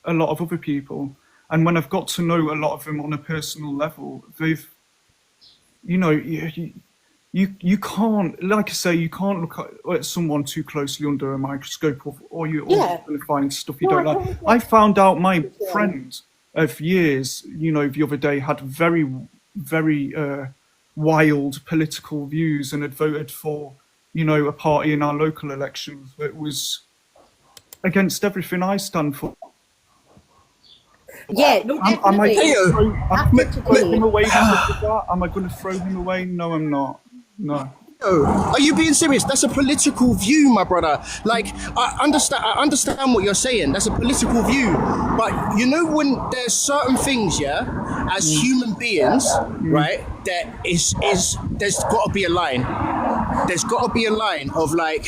a lot of other people. And when I've got to know a lot of them on a personal level, they've, you know, you can't, like I say, you can't look at someone too closely under a microscope, or you're always going to find stuff you don't like. I found out my friend of years, you know, the other day had very, very wild political views and had voted for, you know, a party in our local elections that was against everything I stand for. Yeah, no, am I going to throw him away because of that? Am I going to throw him away? No, I'm not. No. Are you being serious? That's a political view, my brother. Like, I understand what you're saying. That's a political view. But you know, when there's certain things, yeah, as human beings, right, there's got to be a line. There's got to be a line of like,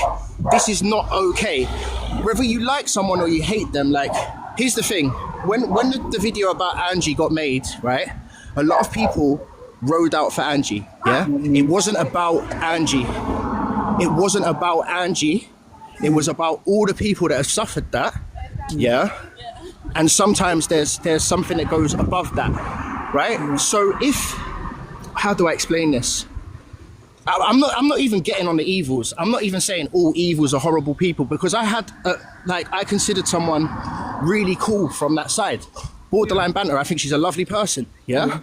this is not okay. Whether you like someone or you hate them, like, here's the thing. When the video about Angie got made, right, a lot of people rode out for Angie, yeah? It wasn't about Angie. It wasn't about Angie. It was about all the people that have suffered that, yeah? And sometimes there's something that goes above that, right? So how do I explain this? I'm not even getting on the evils. I'm not even saying all evils are horrible people, because I considered someone really cool from that side. Borderline banter, I think she's a lovely person, yeah?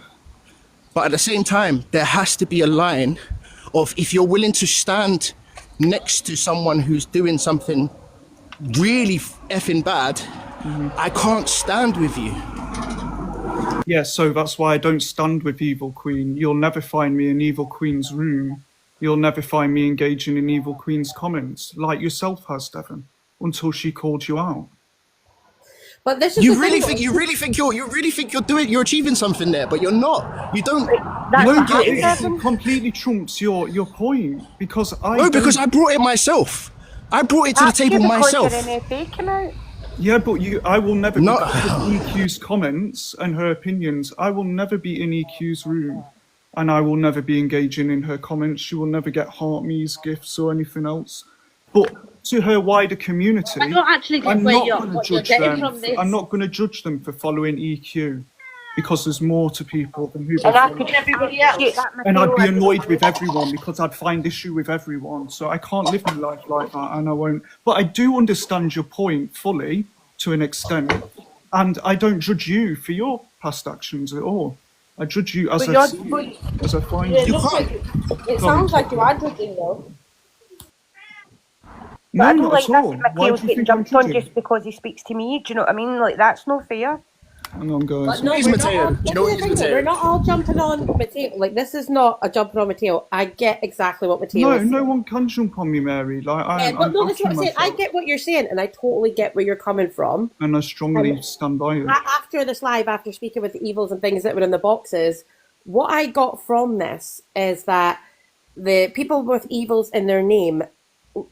But at the same time, there has to be a line of, if you're willing to stand next to someone who's doing something really effing bad, I can't stand with you. Yeah, so that's why I don't stand with Evil Queen. You'll never find me in Evil Queen's room. You'll never find me engaging in Evil Queen's comments, like yourself has, Devon, until she called you out. But this is you really think you're achieving something there, but you're not. You don't get it. It completely trumps your point, because because I brought it myself. I brought it to the table myself. Yeah, but I will never be in EQ's comments and her opinions. I will never be in EQ's room, and I will never be engaging in her comments. She will never get heart me's gifts or anything else. But to her wider community, I don't actually get I'm what not you're going to judge getting them. from this. I'm not going to judge them for following EQ, because there's more to people than who. And I could everybody else. And I'd be annoyed with everyone, because I'd find issue with everyone. So I can't live my life like that, and I won't. But I do understand your point fully, to an extent, and I don't judge you for your past actions at all. I judge you as I find you. It sounds like you are judging, though. No, I don't not like at this. all. Why Mikhail's do you getting think I'm jumped on judging? just because he speaks to me. Do you know what I mean? Like, that's not fair. Hang on, guys. No, He's we're not Mateo. all- Do you know what he's Mateo? We're not all jumping on Mateo. Like, this is not a jumping on Mateo. I get exactly what Mateo is saying. No one can jump on me, Mary. Like, But I'm no, that's what I'm backing saying. I myself, get what you're saying, and I totally get where you're coming from. and I strongly stand by it. After this live, after speaking with the evils and things that were in the boxes, what I got from this is that the people with evils in their name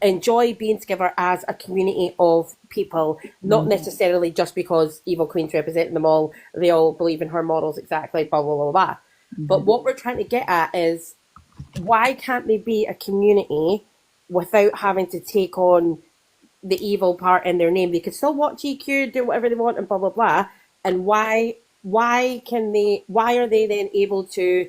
enjoy being together as a community of people, not necessarily just because Evil Queen's representing them all. They all believe in her models exactly, blah, blah, blah, blah. But what we're trying to get at is why can't they be a community without having to take on the evil part in their name? They could still watch EQ, do whatever they want, and blah blah blah. And why are they then able to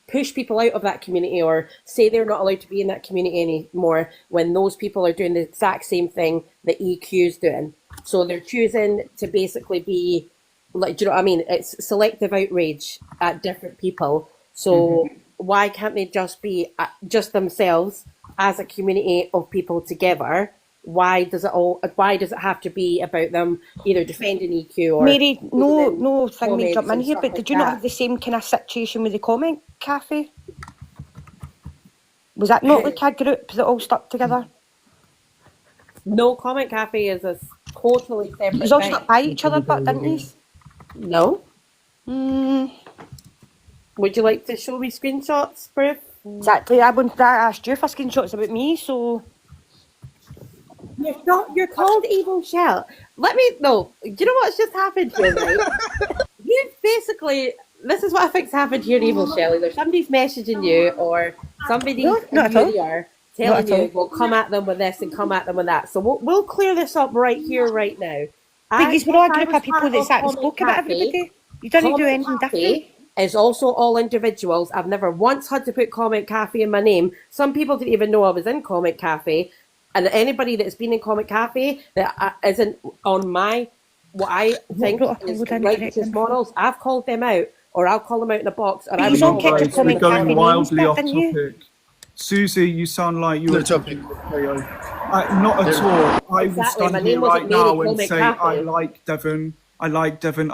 push people out of that community, or say they're not allowed to be in that community anymore, when those people are doing the exact same thing that EQ's doing? So they're choosing to basically be like, do you know what I mean? It's selective outrage at different people. So why can't they just be just themselves as a community of people together? Why does it have to be about them either defending EQ or Mary, no thing me jump in here, but like did you not have the same kind of situation with the comment cafe? Was that not like a group that all stuck together? No, Comment Cafe is a totally separate You all thing. stuck by each other, but didn't you? No. Would you like to show me screenshots, proof? Exactly. I asked you for screenshots about me, so you're called Evil Shell. Let me know. Do you know what's just happened here, right? You basically, this is what I think's happened here, Evil Shell. Either somebody's messaging you, or somebody's not at all. here Not telling at all. you, well, come at them with this and come at them with that. So we'll clear this up right here, right now. These were all a group of people that sat and spoke about everybody. You didn't do anything different. Is also all individuals. I've never once had to put Comment Cafe in my name. Some people didn't even know I was in Comment Cafe. And anybody that's been in Comment Cafe that isn't on what I think is righteous morals, I've called them out, or I'll call them out in a box. Or We're going wildly off topic. Susie, you sound like you were talking with KO. Not at all. I will stand here right now and say I like Devon. I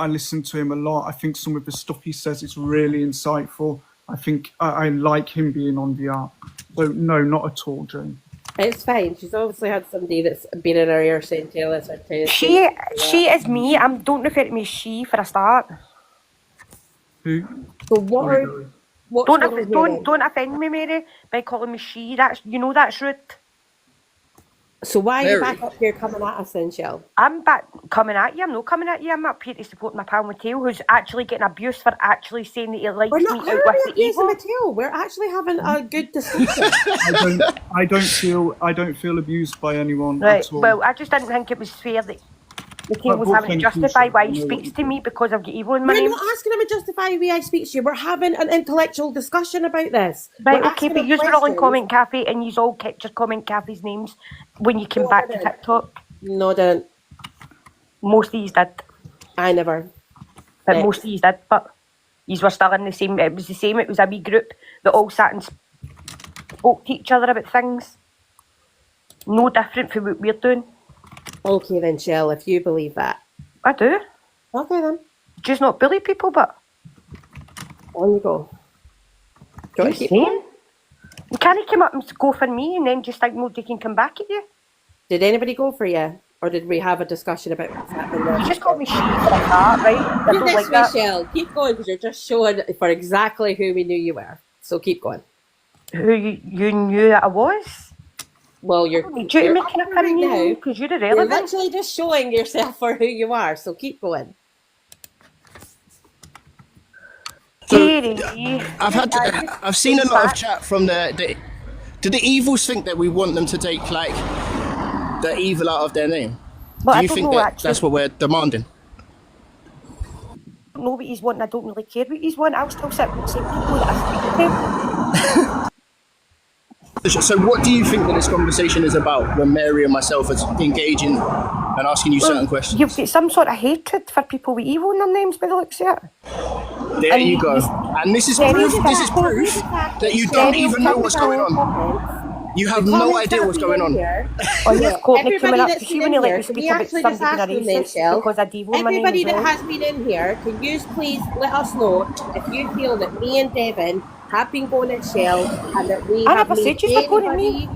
listen to him a lot. I think some of the stuff he says is really insightful. I think I like him being on the app. So no, not at all, Jane. It's fine. She's obviously had somebody that's been in her ear saying tell us or tell us. She is me. Don't refer to me as she for a start. Who? So don't offend me, Mary, by calling me she. That's rude. So why are you back up here coming at us then, Shell? I'm back coming at you. I'm not coming at you. I'm up here to support my pal Mateo, who's actually getting abused for actually saying that he likes me out with the evil. Mateo. We're actually having a good discussion. I don't feel abused by anyone Right. at all. Well, I just didn't think it was fair that Mateo was having to justify why he speaks to me because I've got evil in my name. We're not asking him to justify why I speak to you. We're having an intellectual discussion about this. Right, okay, but you were all in Comment Cafe and you all kept your Comment Cafe's names when you came back to TikTok. No, I didn't. Most of these did. I never. But most of these did, but these were still in the same. It was the same. It was a wee group that all sat and spoke to each other about things. No different from what we're doing. Okay then, Shell, if you believe that. I do. Okay then. Just not bully people, but... On you go. Do you want to keep going? You can't come up and go for me and then just think nobody can come back at you. Did anybody go for you? Or did we have a discussion about what's happening there? You just called me she for that, right? I don't like that. Shell, keep going because you're just showing for exactly who we knew you were. So keep going. Who you knew that I was? Well, you're making up right now because you're irrelevant. You're literally just showing yourself for who you are. So keep going. So, I've seen a lot of chat from the. Do the evils think that we want them to take like the evil out of their name? Well, do you think that's what we're demanding? I don't know what he's wanting. I don't really care what he's wanting. I'll still sit with the same people that I speak to. So what do you think that this conversation is about when Mary and myself are engaging and asking you certain questions? You've got some sort of hatred for people with evil in their names by the looks of it. There you go. And this is proof that you don't even know what's going on. You have no idea what's going on. Oh yes, Courtney coming up. That's She wouldn't let me speak about somebody being a racist because of evil in my name. Everybody that has been in here, can you please let us know if you feel that me and Devon have been going at Shell and that we have made anybody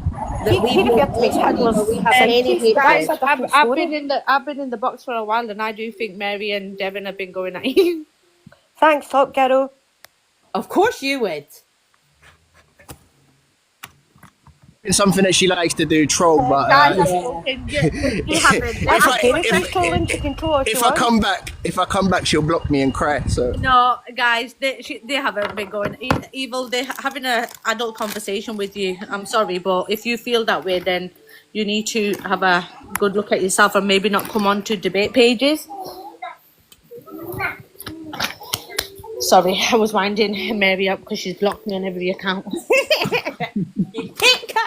that we have any hatred. I've been in the box for a while, and I do think Mary and Devon have been going at you. Thanks, Top Girl. Of course you would. It's something that she likes to do, troll. But Guys, I'm joking. You haven't. if I come back, she'll block me and cry. So No, guys, they haven't been going evil. They're having an adult conversation with you. I'm sorry, but if you feel that way, then you need to have a good look at yourself and maybe not come on to debate pages. Sorry, I was winding Mary up because she's blocked me on every account.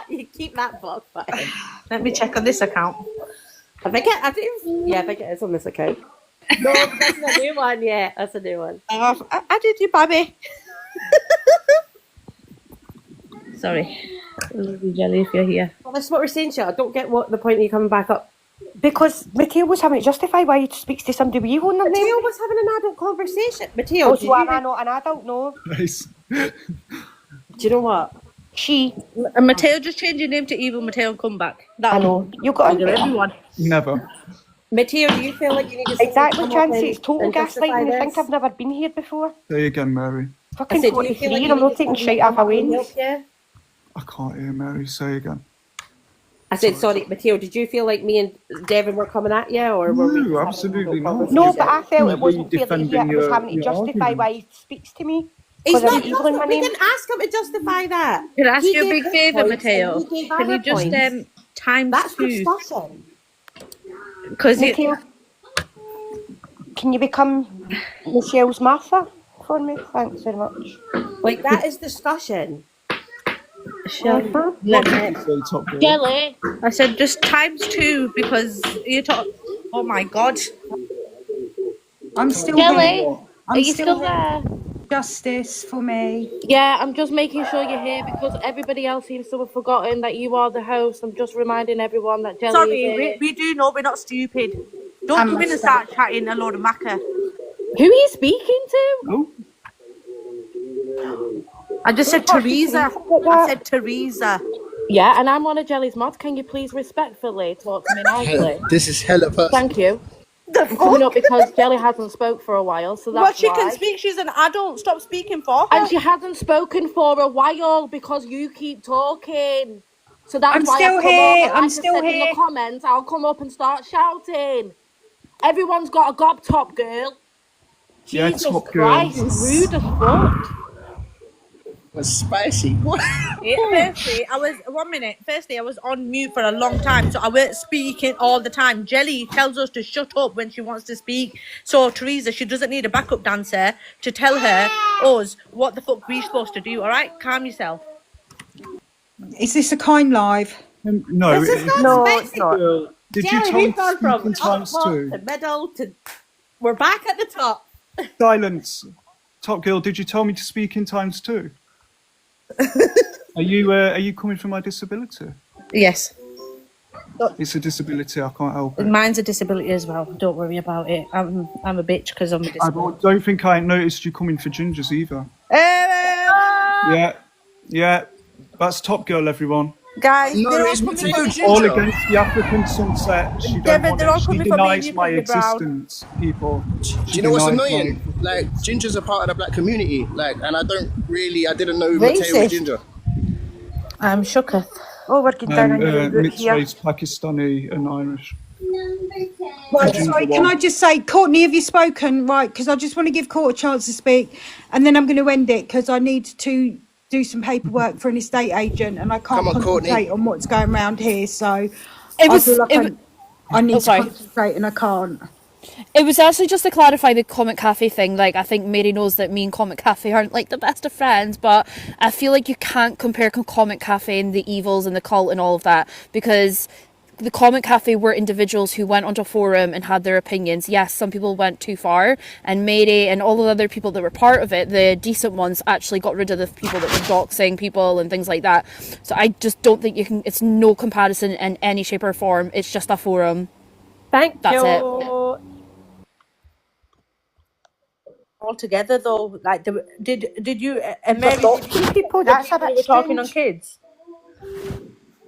You keep that block button. Let me check on this account. I think it is on this account. No, that's a new one. Yeah, that's a new one. I did you, baby. Sorry. Love you, Jelly, if you're here. Well, this is what we're saying, Shell. I don't get what the point of you coming back up. Because Mateo was having to justify why he speaks to somebody with evil in their name. Mateo was having an adult conversation. Mateo, so am I not an adult? No. Nice. Do you know what? And Mateo, just change your name to Evil Mateo and come back. I know. You got to everyone. Never. Mateo, do you feel like you need to exactly, Chancy? It's total gaslighting. You think I've never been here before? Say again, Mary. Fucking 43 and I'm not taking shit off of wings. I can't hear Mary. Say again. I said, sorry, Mateo, did you feel like me and Devin were coming at you? Or were we No, absolutely not. No, but I felt it wasn't fair that he was having to justify why he speaks to me. He's not evil in my name. We didn't ask him to justify that. Can I ask you a big favour, Mateo? Can you just times That's 2? discussion. Because Mateo, can you become Michelle's Martha for me? Thanks very much. Like, that is discussion. Jelly. I said just times 2 because you talk. Oh my god. I'm still Jelly, here. are you still there? Justice for me. Yeah, I'm just making sure you're here because everybody else seems to have forgotten that you are the host. I'm just reminding everyone that Jelly Sorry, is here. we do know we're not stupid. Don't come in and start chatting a load of maca. Who are you speaking to? Oh. I just said Teresa. I said Teresa. Yeah, and I'm one of Jelly's mods. Can you please respectfully talk to me nicely? This is hella personal. Thank you. I'm coming up because Jelly hasn't spoke for a while, so that's Well, she why. can speak. She's an adult. Stop speaking for her. And she hasn't spoken for a while because you keep talking. So that's I'm why still I've come here. over. I'm Like I still said in here. the comments, I'll come up and start shouting. Everyone's got a gob top, girl. Yeah, Jesus top girl. Christ, rude as fuck. Was spicy. What? Firstly, I was 1 minute. Firstly, I was on mute for a long time, so I weren't speaking all the time. Jelly tells us to shut up when she wants to speak. So Teresa, she doesn't need a backup dancer to tell her us what the fuck we're supposed to do. All right, calm yourself. Is this a kind live? No, This is not spicy. Girl, did you Jelly, tell me we've gone to from speak in times top two? to middle to... We're back at the top. Silence. Top girl, did you tell me to speak in times two? Are you coming from my disability? Yes. It's a disability, I can't help it. Mine's a disability as well. Don't worry about it. I'm a bitch because I'm a I disability. don't think I noticed you coming for gingers either. Yeah, that's Top Girl, everyone. Guys, No, they're all it's coming Mateo for All Ginger. against the African sunset. She David, don't they're all want it. She coming for me and denies you my because you're brown. existence, people. Do you know what's annoying? Like, Ginger's a part of the black community. Like, and I didn't know Mateo was Ginger. I'm shooketh. Oh, we're getting down on your route Mixed here. race, Pakistani and Irish. Right, sorry, can I just say, Courtney, have you spoken? Right, because I just want to give Court a chance to speak, and then I'm going to end it because I need to do some paperwork for an estate agent, and I can't concentrate on what's going around here. So I feel like I need to concentrate, and I can't. It was actually just to clarify the Comic Cafe thing. Like, I think Mary knows that me and Comic Cafe aren't like the best of friends, but I feel like you can't compare Comic Cafe and the evils and the cult and all of that, because the Comic Cafe were individuals who went onto a forum and had their opinions. Yes, some people went too far, and Mary and all the other people that were part of it, the decent ones, actually got rid of the people that were doxing people and things like that. So I just don't think you can, it's no comparison in any shape or form. It's just a forum. That's it. All together though, like did you and Mary, did you people That's that a bit were talking on strange. kids?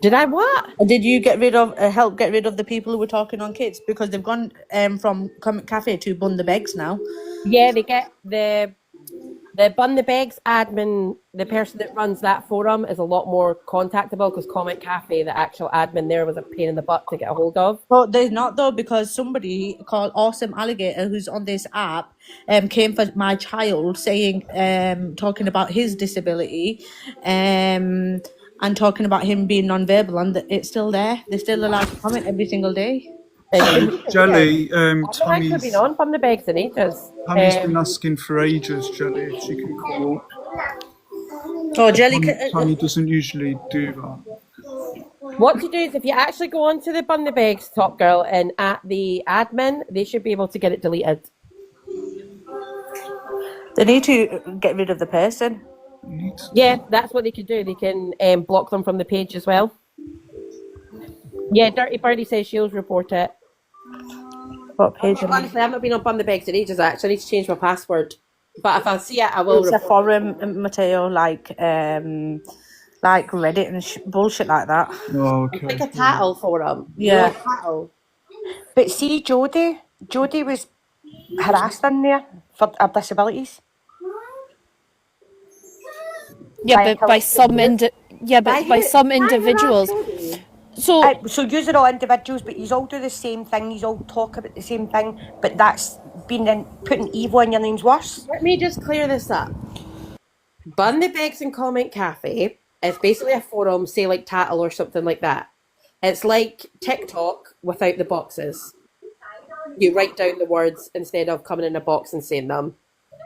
Did I what? Did you get rid of help get rid of the people who were talking on kids, because they've gone from Comic Cafe to Bun the Begs now? Yeah, they get the The Bun the Begs admin, the person that runs that forum, is a lot more contactable because Comment Cafe, the actual admin there, was a pain in the butt to get a hold of. But they're not though, because somebody called Awesome Alligator, who's on this app, came for my child, saying, talking about his disability, and talking about him being non-verbal, and it's still there. They're still allowed to comment every single day. Jelly, Tammy's been on Bun the Begs in ages. Tammy's been asking for ages, Jelly, if she can come up. Oh, Jelly, Tammy doesn't usually do that. What to do is, if you actually go onto the Bun the Begs Top Girl and at the admin, they should be able to get it deleted. They need to get rid of the person. Yeah, that's what they can do. They can block them from the page as well. Yeah, Dirty Birdie says she'll report it. What page? Honestly, I've not been on Bun the Begs in ages, actually. I need to change my password. But if I see it, I will It's report a forum, Mateo, like Reddit and bullshit like that. Oh, okay. It's like a tattle forum. Yeah. You know, tattle. But see, Jodie was harassed in there for her disabilities. Yeah, but by some individuals. So yous are all individuals, but yous all do the same thing. Yous all talk about the same thing, but that's putting evil in your name's worse. Let me just clear this up. Bun the Begs and Comment Cafe is basically a forum, say like Tattle or something like that. It's like TikTok without the boxes. You write down the words instead of coming in a box and saying them.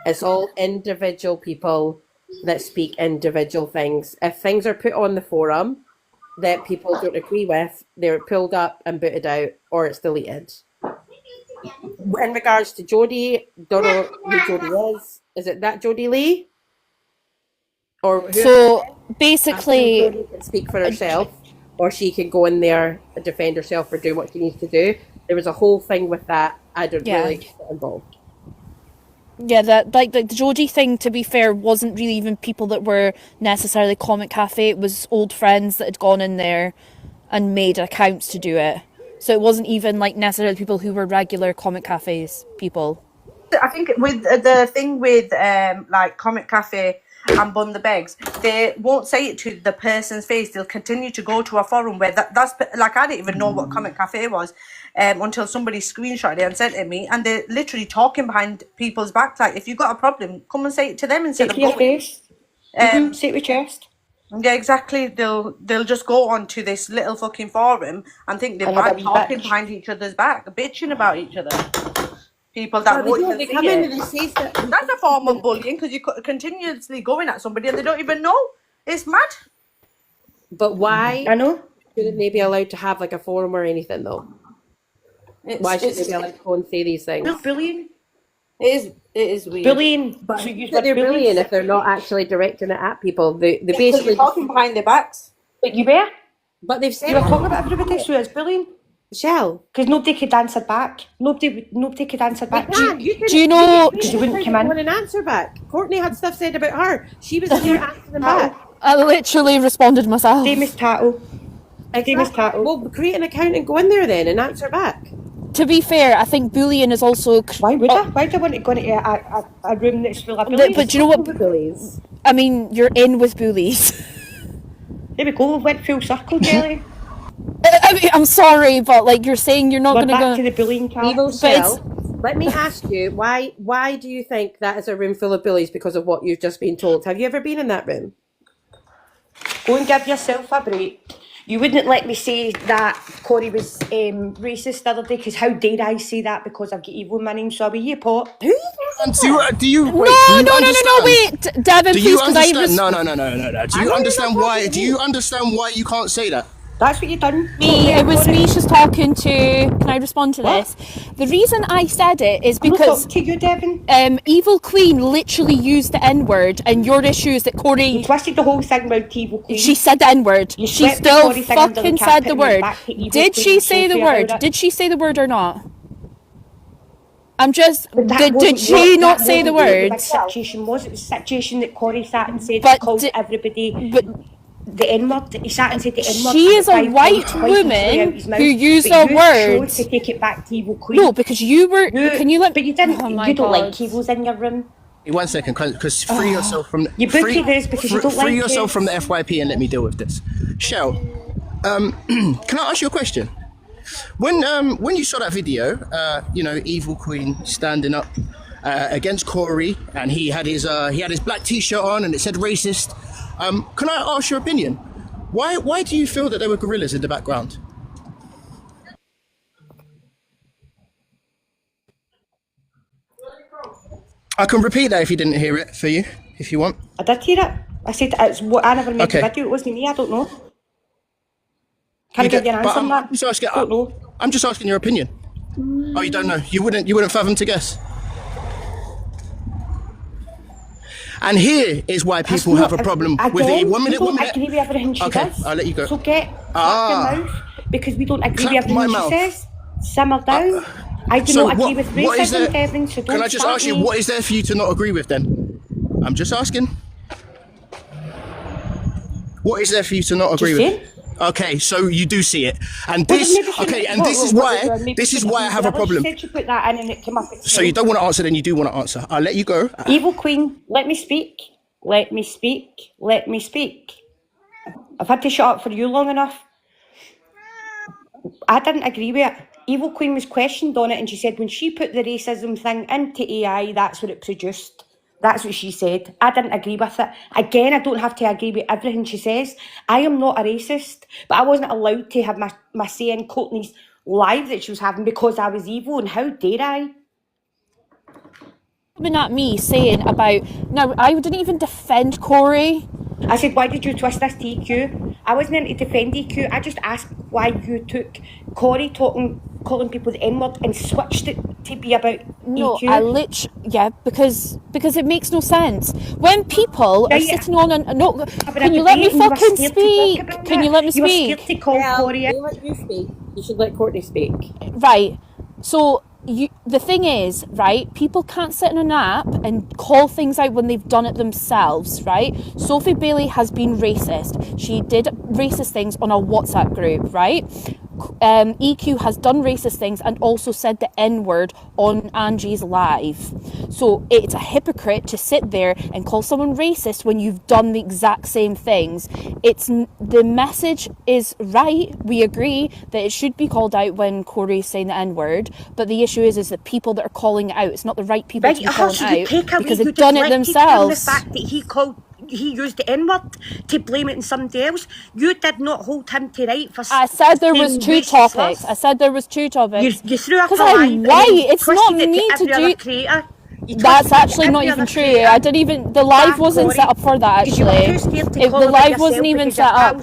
It's all individual people that speak individual things. If things are put on the forum that people don't agree with, they're pulled up and booted out, or it's deleted. In regards to Jodie, don't know who Jodie is. Is it that Jodie Lee? Or who? So basically, Jodie can speak for herself, or she can go in there and defend herself for doing what she needs to do. There was a whole thing with that. I don't really get involved. Yeah, the Jodie thing, to be fair, wasn't really even people that were necessarily Comment Cafe. It was old friends that had gone in there and made accounts to do it. So it wasn't even like necessarily people who were regular Comment Cafes people. I think with the thing with like Comment Cafe and Bun the Begs, they won't say it to the person's face. They'll continue to go to a forum where that's like, I didn't even know what Comment Cafe was until somebody screenshotted it and sent it to me, and they're literally talking behind people's backs. Like, if you've got a problem, come and say it to them instead of your going. face. Say it with chest. Yeah, exactly. They'll just go on to this little fucking forum and think they're talking behind each other's back, bitching about each other. People that won't even see it. That's a form of bullying, because you're continuously going at somebody and they don't even know. It's mad. But why? I know. Shouldn't they be allowed to have like a forum or anything though? Why should they be allowed to go and say these things? It's bullying. It is weird. Bullying. But they're bullying if they're not actually directing it at people. They basically talking behind their backs. But you were. But they've said you were talking about everybody, so it's bullying. Michelle, because nobody could answer back. Nobody could answer back. Do you know? Because you wouldn't come in. Want an answer back? Courtney had stuff said about her. She was in there answering back. I literally responded myself. Famous Tattle. Famous Tattle. Well, create an account and go in there then and answer back. To be fair, I think bullying is also. Why would I? Why do I want to go into a room that's full of bullies? But do you know what? Bullies. I mean, you're in with bullies. There we go. We went full circle, Jelly. I mean, I'm sorry, but like you're saying, you're not going to go to the bullying camp. Evil Shell. Let me ask you, why do you think that is a room full of bullies because of what you've just been told? Have you ever been in that room? Go and give yourself a break. You wouldn't let me say that Corey was racist the other day, because how dare I say that, because I've got evil in my name, so I'll be you, pot. Do you wait, wait, Devin, do please, you because understand? No. Do you understand why? Do you understand why you can't say that? That's what you done. It was me she's talking to. Can I respond to this? The reason I said it is because to you, Devin. Evil Queen literally used the N-word, and your issue is that Corey. You twisted the whole thing about Evil Queen. She said the N-word. She still fucking said the word. Did she say the word? Did she say the word or not? I'm just. Did she not say the word? The situation was, it was a situation that Corey sat and said, called everybody. The N-word. He sat and said the N-word. She is a white woman who used a word to take it back to Evil Queen. No, because you were. Can you let? But you didn't. Oh my you don't God. like evils in your room. 1 second, because free yourself from You bookie this because you don't free like yourself it. from the FYP and let me deal with this. Shell, can I ask you a question? When you saw that video, Evil Queen standing up against Corey, and he had his black T-shirt on and it said racist. Can I ask your opinion? Why do you feel that there were gorillas in the background? I can repeat that if you didn't hear it for you, if you want. I did hear it. I said it's what I never made Okay. the video. It wasn't me. I don't know. Can I give you an answer on that? I'm just asking your opinion. Oh, you don't know? You wouldn't fathom to guess. And here is why people have a problem with it. One minute. We don't agree with everything she does. I'll let you go. So get your mouth because we don't agree with everything she says. Simmer down. I do not agree with racism, Devin, so don't Can I just ask you, what is there for you to not agree with then? I'm just asking. What is there for you to not agree with? Okay, so you do see it, and this is why I have a problem. Said you put that in and it came up. So you don't want to answer, then you do want to answer. I'll let you go. Evil Queen, let me speak. Let me speak. Let me speak. I've had to shut up for you long enough. I didn't agree with it. Evil Queen was questioned on it, and she said when she put the racism thing into AI, that's what it produced. That's what she said. I didn't agree with it. Again, I don't have to agree with everything she says. I am not a racist, but I wasn't allowed to have my say in Courtney's live that she was having because I was evil, and how dare I? Coming at me saying about, no, I didn't even defend Corey. I said, why did you twist this to EQ? I wasn't in to defend EQ. I just asked why you took Corey calling people the N-word and switched it to be about no, EQ. because it makes no sense. When people are sitting on can you let me fucking speak? Can you let me speak? You were scared to call Corey. They let you speak. You should let Courtney speak. Right. So the thing is, right, people can't sit in an app and call things out when they've done it themselves, right? Sophie Bailey has been racist. She did racist things on a WhatsApp group, right? EQ has done racist things and also said the N-word on Angie's live. So it's a hypocrite to sit there and call someone racist when you've done the exact same things. The message is right. We agree that it should be called out when Corey is saying the N-word, but the issue is that people that are calling it out, it's not the right people to be calling out because they've done it themselves. The fact that he used the N-word to blame it on somebody else. You did not hold him to right for I said there was two topics. I said there was two topics. You threw up because I'm white. It's not me to do. That's actually not even true. I didn't even. The live wasn't set up for that. Actually, the live wasn't even set up.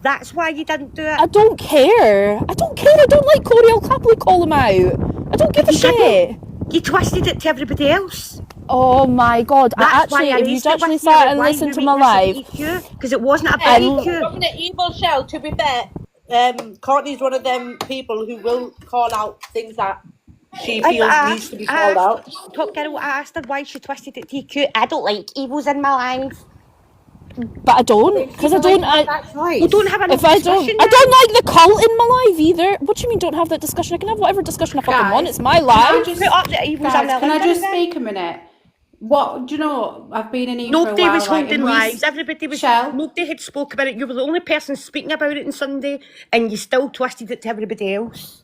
That's why you didn't do it. I don't care. I don't like Corey. I'll happily call him out. I don't give a shit. You twisted it to everybody else. Oh my god! If you actually sat and listened to my live, because it wasn't about EQ. From the evil shell, to be fair, Courtney's one of them people who will call out things that she feels needs to be called out. Top Girl, I asked her why she twisted it to EQ. I don't like evils in my life. But I don't, because I don't. We don't have enough discussion. I don't like the cult in my life either. What do you mean don't have that discussion? I can have whatever discussion I fucking want. It's my life. Can I just speak a minute? What do you know? I've been in here nobody for a while. Was holding lives. Everybody was. Nobody had spoke about it. You were the only person speaking about it on Sunday, and you still twisted it to everybody else.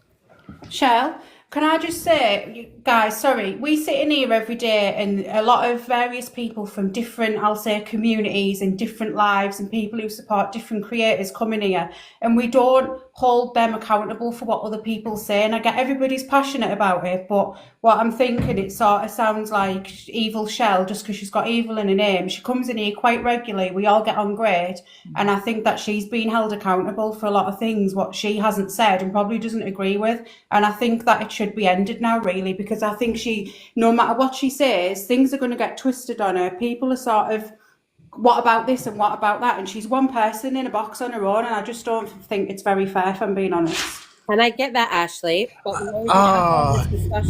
Shell, can I just say, guys, sorry, we sit in here every day and a lot of various people from different, I'll say, communities and different lives and people who support different creators come in here and we don't hold them accountable for what other people say. And I get everybody's passionate about it, but what I'm thinking, it sort of sounds like Evil Shell just because she's got evil in her name. She comes in here quite regularly. We all get on great. And I think that she's been held accountable for a lot of things, what she hasn't said and probably doesn't agree with. And I think that it should be ended now, really, because I think no matter what she says, things are going to get twisted on her. People are sort of, what about this and what about that? And she's one person in a box on her own, and I just don't think it's very fair, if I'm being honest. And I get that, Ashley, but we already had this discussion.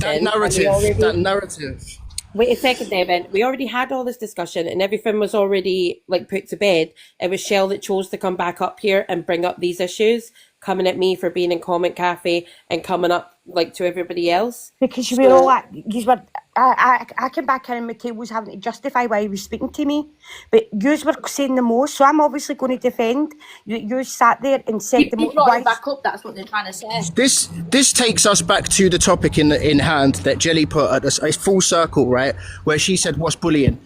That narrative. Wait a second, Devin. We already had all this discussion and everything was already put to bed. It was Shell that chose to come back up here and bring up these issues, coming at me for being in Comment Cafe and coming up like to everybody else. Because you were all like, I came back in and Mateo was having to justify why he was speaking to me. But yous were saying the most, so I'm obviously going to defend. You sat there and said the most. brought it back up, that's what they're trying to say. This takes us back to the topic in hand that Jelly put at us. It's full circle, right? Where she said, what's bullying?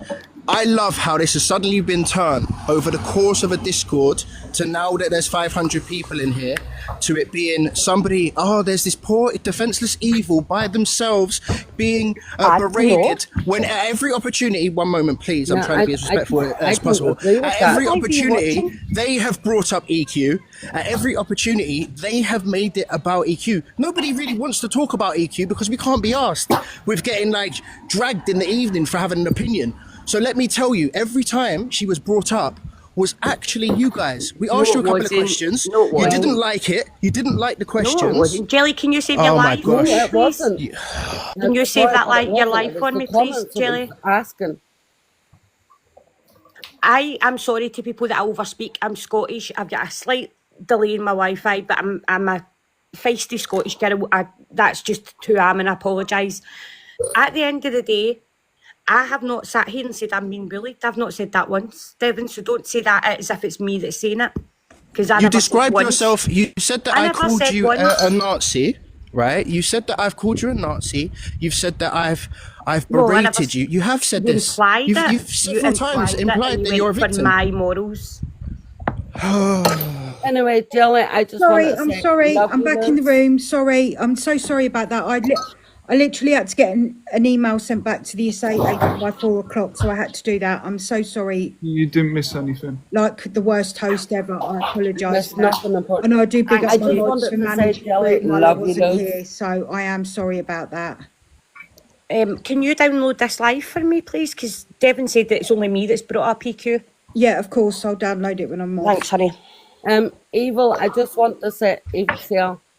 I love how this has suddenly been turned over the course of a Discord to now that there's 500 people in here, to it being somebody, there's this poor defenseless evil by themselves being berated when at every opportunity, one moment please, I'm trying to be as respectful as possible. At every opportunity, they have brought up EQ. At every opportunity, they have made it about EQ. Nobody really wants to talk about EQ because we can't be asked. We're getting like dragged in the evening for having an opinion. So let me tell you, every time she was brought up was actually you guys. We asked you a couple of questions. You didn't like it. You didn't like the questions. No, it wasn't. Jelly, can you save your life? Oh my gosh. No, it wasn't. Can you save that your life for me, please, Jelly? Asking. I am sorry to people that I overspeak. I'm Scottish. I've got a slight delay in my Wi-Fi, but I'm a feisty Scottish girl. That's just who I am, and I apologise. At the end of the day, I have not sat here and said I'm being bullied. I've not said that once, Devon, so don't say that as if it's me that's saying it. You described yourself, you said that I called you a Nazi, right? You said that I've called you a Nazi. You've said that I've berated you. You have said this. You've several times implied that you're a victim. My morals. Anyway, Jelly, I just I'm sorry. I'm back in the room. Sorry. I'm so sorry about that. I literally had to get an email sent back to the estate agent by 4 o'clock, so I had to do that. I'm so sorry. You didn't miss anything. Like the worst host ever. I apologise for nothing that. important. And I do big I up my just mods wanted for to say, managing Jelly, it while I love you wasn't loads. here, so I am sorry about that. Can you download this live for me, please? Because Devon said that it's only me that's brought up EQ. Yeah, of course. I'll download it when I'm off. Thanks, honey. Evil, I just want to say,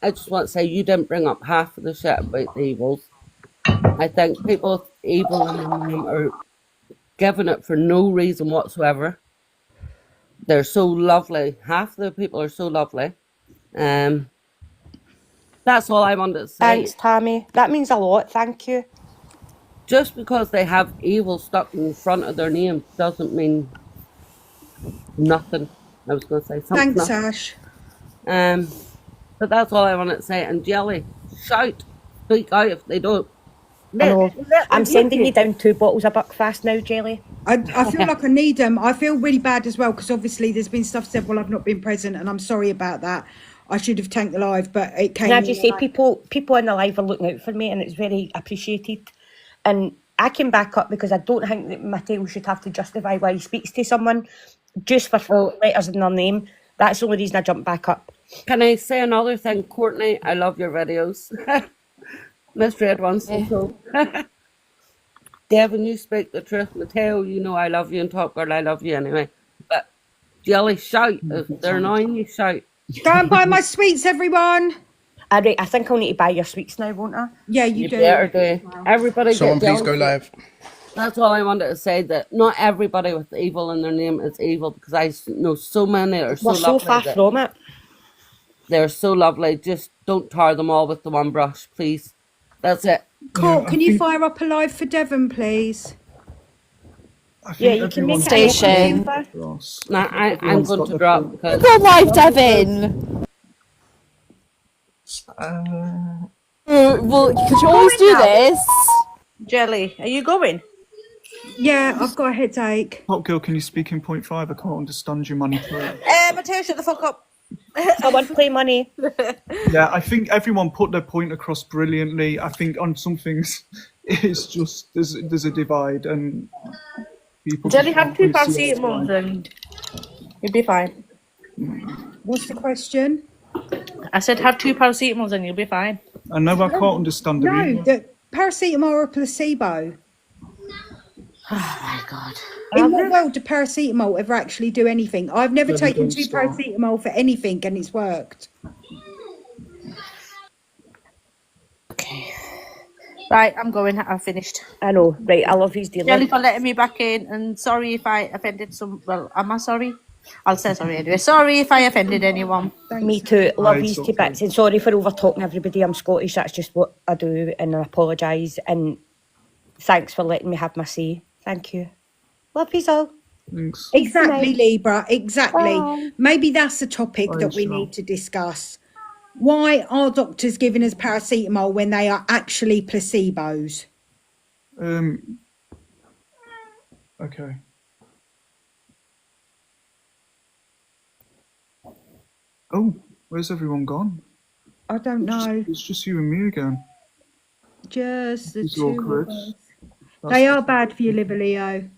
I just want to say you didn't bring up half of the shit about the evils. I think people with evil in them are giving it for no reason whatsoever. They're so lovely. Half the people are so lovely. That's all I wanted to say. Thanks, Tammy. That means a lot. Thank you. Just because they have evil stuck in front of their name doesn't mean nothing. I was going to say something. Thanks, Ash. But that's all I wanted to say. And Jelly, shout, speak out if they don't. I'm sending you down 2 bottles of Buckfast now, Jelly. I feel like I need them. I feel really bad as well because obviously there's been stuff said while I've not been present, and I'm sorry about that. I should have tanked the live, but it came. Can I just say, people in the live are looking out for me, and it's very appreciated. And I came back up because I don't think that Mateo should have to justify why he speaks to someone just for letters in their name. That's the only reason I jumped back up. Can I say another thing, Courtney? I love your videos. Miss Red wants to so. Devon, you speak the truth. Mateo, you know I love you, and Top Girl, I love you anyway. But Jelly, shout. If they're annoying you, shout. Go and buy my sweets, everyone. I think I'll need to buy your sweets now, won't I? Yeah, you do. Better do. Everybody Someone get please go live. That's all I wanted to say, that not everybody with evil in their name is evil, because I know so many that are so We're so lovely. far from it. They're so lovely. Just don't tar them all with the one brush, please. That's it. Cool. Can you fire up a live for Devon, please? Yeah, you can make Station. Nah, I'm going to drop because Go live, Devon. Well, could you always do this? Jelly, are you going? Yeah, I've got a headache. Hot girl, can you speak in 0.5? I can't understand you, money. Mateo, shut the fuck up. Someone play money. Yeah, I think everyone put their point across brilliantly. I think on some things, it's just there's a divide, and people. Jelly, have 2 paracetamols and you'll be fine. What's the question? I said have 2 paracetamols and you'll be fine. I know I can't understand the No, the paracetamol or a placebo. Oh my god. In what world do paracetamol ever actually do anything? I've never taken 2 paracetamol for anything and it's worked. Okay. Right, I'm going. I've finished. I know. Right, I love his dealing. Jelly for letting me back in, and sorry if I offended some. Well, am I sorry? I'll say sorry anyway. Sorry if I offended anyone. Me too. Love Right, yous to okay. bits, and sorry for over talking everybody. I'm Scottish. That's just what I do, and I apologise. And thanks for letting me have my say. Thank you. Love yous all. Thanks. Exactly, Libra. Exactly. Bye. Maybe that's a topic Bye, that we Cheryl. need to discuss. Why are doctors giving us paracetamol when they are actually placebos? Okay. Oh, where's everyone gone? I don't know. It's just you and me again. Just the It's two of awkward. us. That's They are bad for your liver, Leo.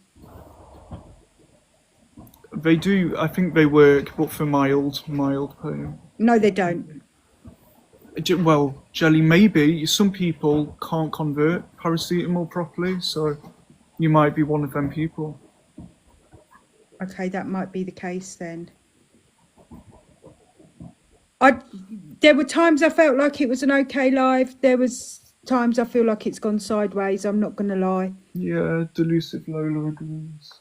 They do. I think they work, but for mild pain. No, they don't. Well, Jelly, maybe some people can't convert paracetamol properly, so you might be one of them people. Okay, that might be the case then. There were times I felt like it was an okay live. There was times I feel like it's gone sideways. I'm not going to lie. Yeah, Delusive Lola agrees.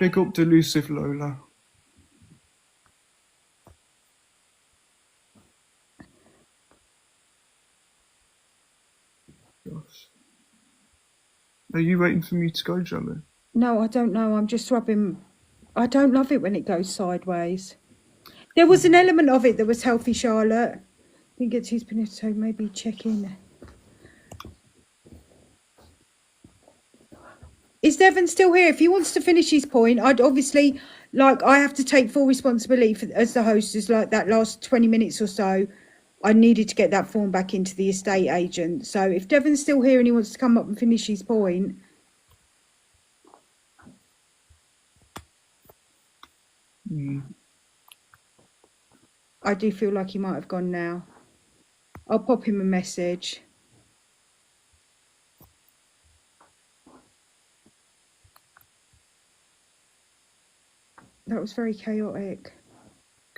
Big up Delusive Lola. Gosh. Are you waiting for me to go, Jelly? No, I don't know. I'm just rubbing. I don't love it when it goes sideways. There was an element of it that was healthy, Charlotte. I think it's his so maybe check in. Is Devon still here? If he wants to finish his point, I'd obviously, like, I have to take full responsibility for, as the host, is like that last 20 minutes or so, I needed to get that form back into the estate agent. So if Devon's still here and he wants to come up and finish his point. I do feel like he might have gone now. I'll pop him a message. That was very chaotic.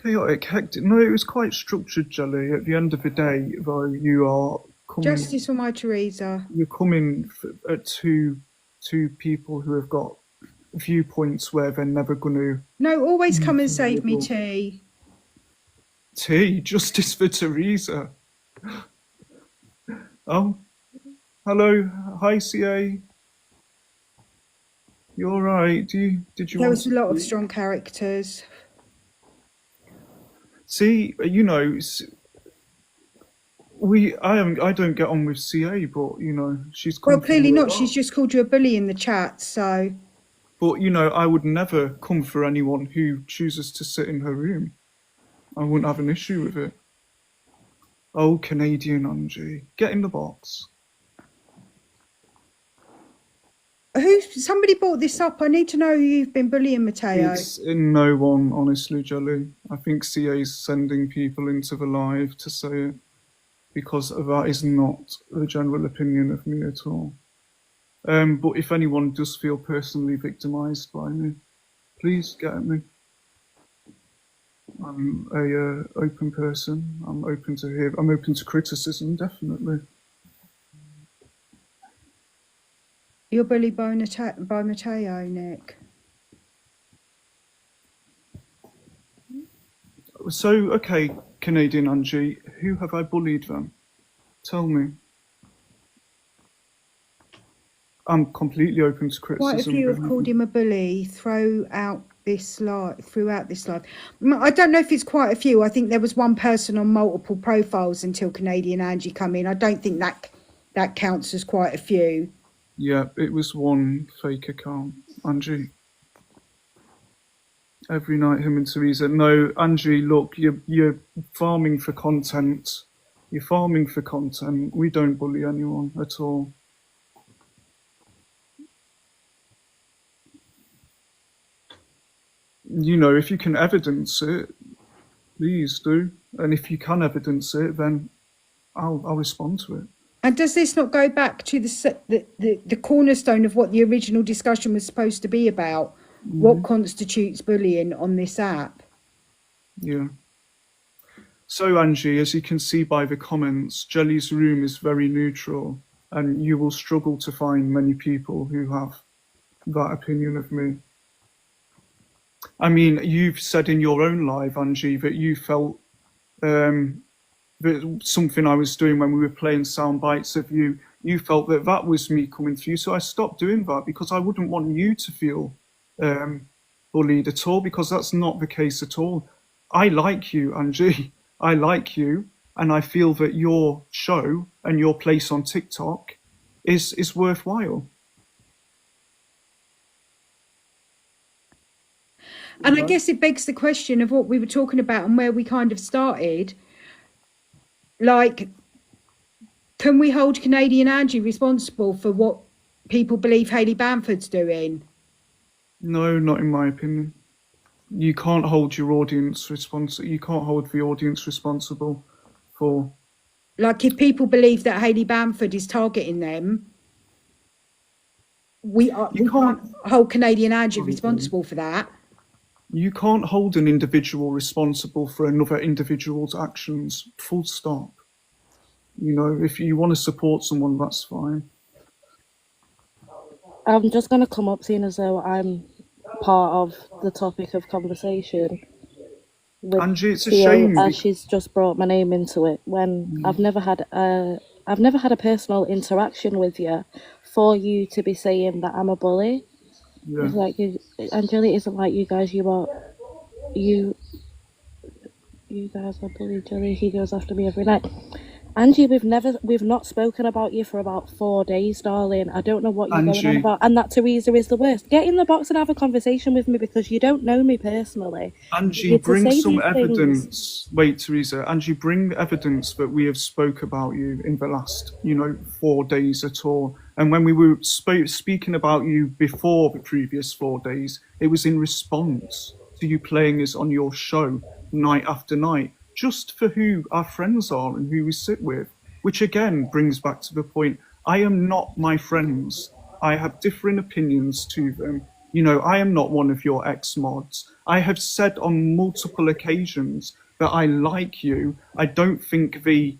Chaotic, hectic. No, it was quite structured, Jelly. At the end of the day, though, you are coming. Justice for my Teresa. You're coming at two people who have got viewpoints where they're never going to. No, always come and save me, T. T, justice for Teresa. Oh, hello, hi, CA. You all right? Did you? There was a lot of strong characters. See, you know, I don't get on with CA, but you know, she's well, clearly not. She's just called you a bully in the chat, so. But you know, I would never come for anyone who chooses to sit in her room. I wouldn't have an issue with it. Oh, Canadian Angie, get in the box. Somebody brought this up. I need to know who you've been bullying, Mateo. It's no one, honestly, Jelly. I think CA's sending people into the live to say it, because that is not the general opinion of me at all. But if anyone does feel personally victimised by me, please get at me. I'm a open person. I'm open to criticism, definitely. You're bullied by Mateo, Nick. So, okay, Canadian Angie, who have I bullied then? Tell me. I'm completely open to criticism. Quite a few have called him a bully throughout this live. I don't know if it's quite a few. I think there was one person on multiple profiles until Canadian Angie come in. I don't think that counts as quite a few. Yeah, it was one fake account, Angie. Every night, him and Teresa. No, Angie, look, you're farming for content. You're farming for content. We don't bully anyone at all. You know, if you can evidence it, please do. And if you can evidence it, then I'll respond to it. And does this not go back to the cornerstone of what the original discussion was supposed to be about? Mm-hmm. What constitutes bullying on this app? Yeah. So, Angie, as you can see by the comments, Jelly's room is very neutral, and you will struggle to find many people who have that opinion of me. I mean, you've said in your own live, Angie, that you felt that something I was doing when we were playing sound bites of you, you felt that that was me coming for you. So I stopped doing that because I wouldn't want you to feel bullied at all, because that's not the case at all. I like you, Angie. I like you, and I feel that your show and your place on TikTok is worthwhile. And I guess it begs the question of what we were talking about and where we kind of started. Like, can we hold Canadian Angie responsible for what people believe Hayley Bamford's doing? No, not in my opinion. You can't hold your audience responsible. You can't hold the audience responsible for. Like, if people believe that Hayley Bamford is targeting them, we can't hold Canadian Angie responsible for that. You can't hold an individual responsible for another individual's actions, full stop. You know, if you want to support someone, that's fine. I'm just going to come up, seeing as though I'm part of the topic of conversation. With Angie, it's a Theo, shame. as she's just brought my name into it, when I've never had a personal interaction with you for you to be saying that I'm a bully. Yeah. It's like, Angela, it isn't like you guys, you guys are bully Jelly, he goes after me every night. Angie, we've not spoken about you for about 4 days, darling. I don't know what you're going on about. And that Teresa is the worst. Get in the box and have a conversation with me, because you don't know me personally. Angie, bring some evidence. Wait, Teresa. Angie, bring evidence that we have spoke about you in the last, 4 days at all. And when we were speaking about you before the previous 4 days, it was in response to you playing us on your show night after night, just for who our friends are and who we sit with, which again brings back to the point, I am not my friends. I have different opinions to them. I am not one of your ex-mods. I have said on multiple occasions that I like you. I don't think the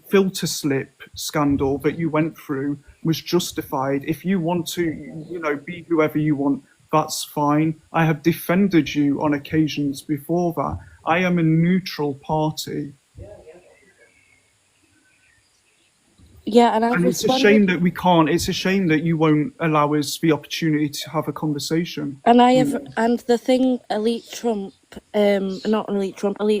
filter slip scandal that you went through was justified. If you want to, be whoever you want, that's fine. I have defended you on occasions before that. I am a neutral party. Yeah, and it's a shame that we can't. It's a shame that you won't allow us the opportunity to have a conversation. And and the thing, Elite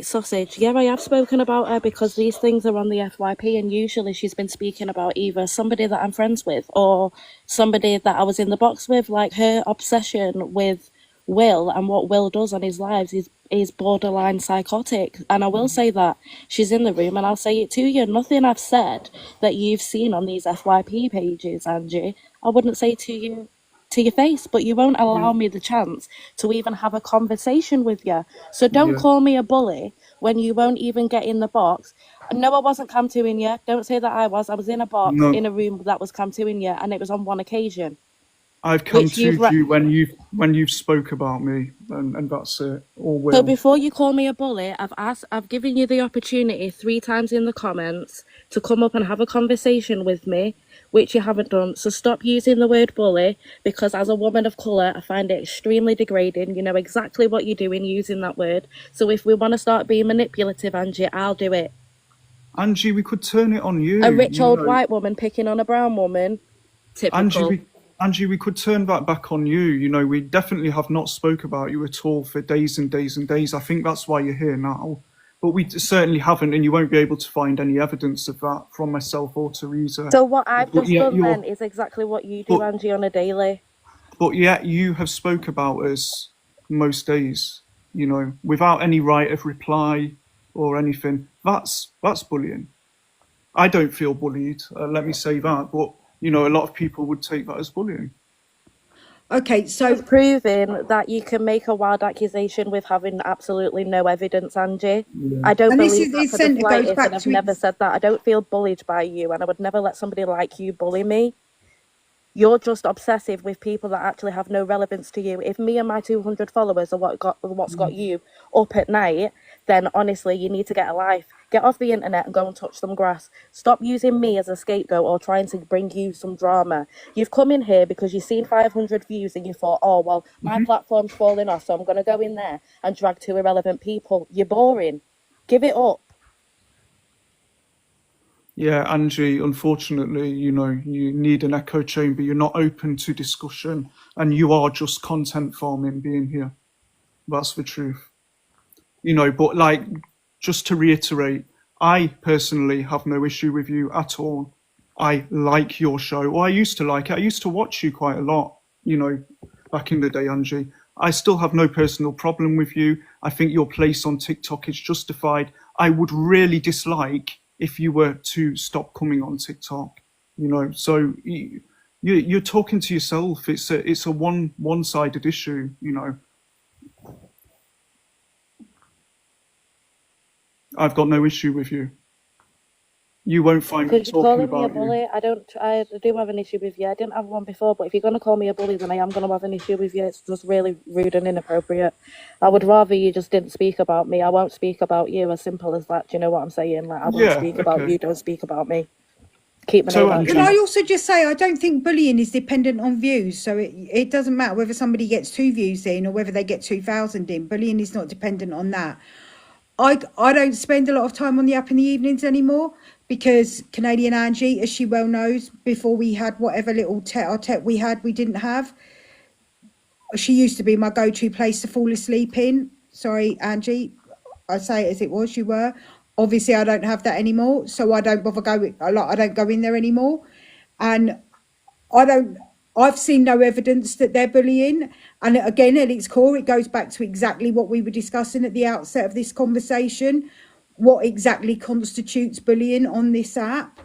Sausage. Yeah, I have spoken about her because these things are on the FYP, and usually she's been speaking about either somebody that I'm friends with or somebody that I was in the box with. Like, her obsession with Will and what Will does on his lives is borderline psychotic. And I will say that she's in the room, and I'll say it to you. Nothing I've said that you've seen on these FYP pages, Angie, I wouldn't say to you to your face, but you won't allow me the chance to even have a conversation with you. So don't call me a bully when you won't even get in the box. No, I wasn't cam-2ing you. Don't say that I was. I was in a box in a room that was cam-2ing you, and it was on one occasion. I've come to you when you've spoke about me, and that's it. Or will. So before you call me a bully, I've given you the opportunity 3 times in the comments to come up and have a conversation with me, which you haven't done. So stop using the word bully, because as a woman of colour, I find it extremely degrading. You know exactly what you're doing using that word. So if we want to start being manipulative, Angie, I'll do it. Angie, we could turn it on you. A rich old white woman picking on a brown woman. Typical. Angie, we could turn that back on you. We definitely have not spoke about you at all for days and days and days. I think that's why you're here now. But we certainly haven't, and you won't be able to find any evidence of that from myself or Teresa. So what I've just done then is exactly what you do, Angie, on a daily. But yet you have spoke about us most days, without any right of reply or anything. That's bullying. I don't feel bullied, let me say that, but a lot of people would take that as bullying. Okay, so it's proving that you can make a wild accusation with having absolutely no evidence, Angie. Yeah. I don't believe that for the slightest, and I've never said that. I don't feel bullied by you, and I would never let somebody like you bully me. You're just obsessive with people that actually have no relevance to you. If me and my 200 followers are what's got you up at night, then honestly, you need to get a life. Get off the internet and go and touch some grass. Stop using me as a scapegoat or trying to bring you some drama. You've come in here because you've seen 500 views and you thought, oh, well, my platform's falling off, so I'm going to go in there and drag two irrelevant people. You're boring. Give it up. Yeah, Angie, unfortunately, you need an echo chamber. You're not open to discussion, and you are just content farming being here. That's the truth. But like, just to reiterate, I personally have no issue with you at all. I like your show, or I used to like it. I used to watch you quite a lot, back in the day, Angie. I still have no personal problem with you. I think your place on TikTok is justified. I would really dislike if you were to stop coming on TikTok, So you're talking to yourself. It's a one-sided issue, I've got no issue with you. You won't find me Because you're talking calling me a about you. bully. I do have an issue with you. I didn't have one before, but if you're going to call me a bully, then I am going to have an issue with you. It's just really rude and inappropriate. I would rather you just didn't speak about me. I won't speak about you. As simple as that. Do you know what I'm saying? Like, I won't speak about you. Don't speak about me. Keep my name out. Can I also just say, I don't think bullying is dependent on views. So it doesn't matter whether somebody gets 2 views in or whether they get 2,000 in. Bullying is not dependent on that. I don't spend a lot of time on the app in the evenings anymore because Canadian Angie, as she well knows, before we had whatever little tete-a-tete we had, we didn't have. She used to be my go-to place to fall asleep in. Sorry, Angie. I say it as it was, you were. Obviously, I don't have that anymore, so I don't bother going. I don't go in there anymore, and I've seen no evidence that they're bullying. And again, at its core, it goes back to exactly what we were discussing at the outset of this conversation. What exactly constitutes bullying on this app?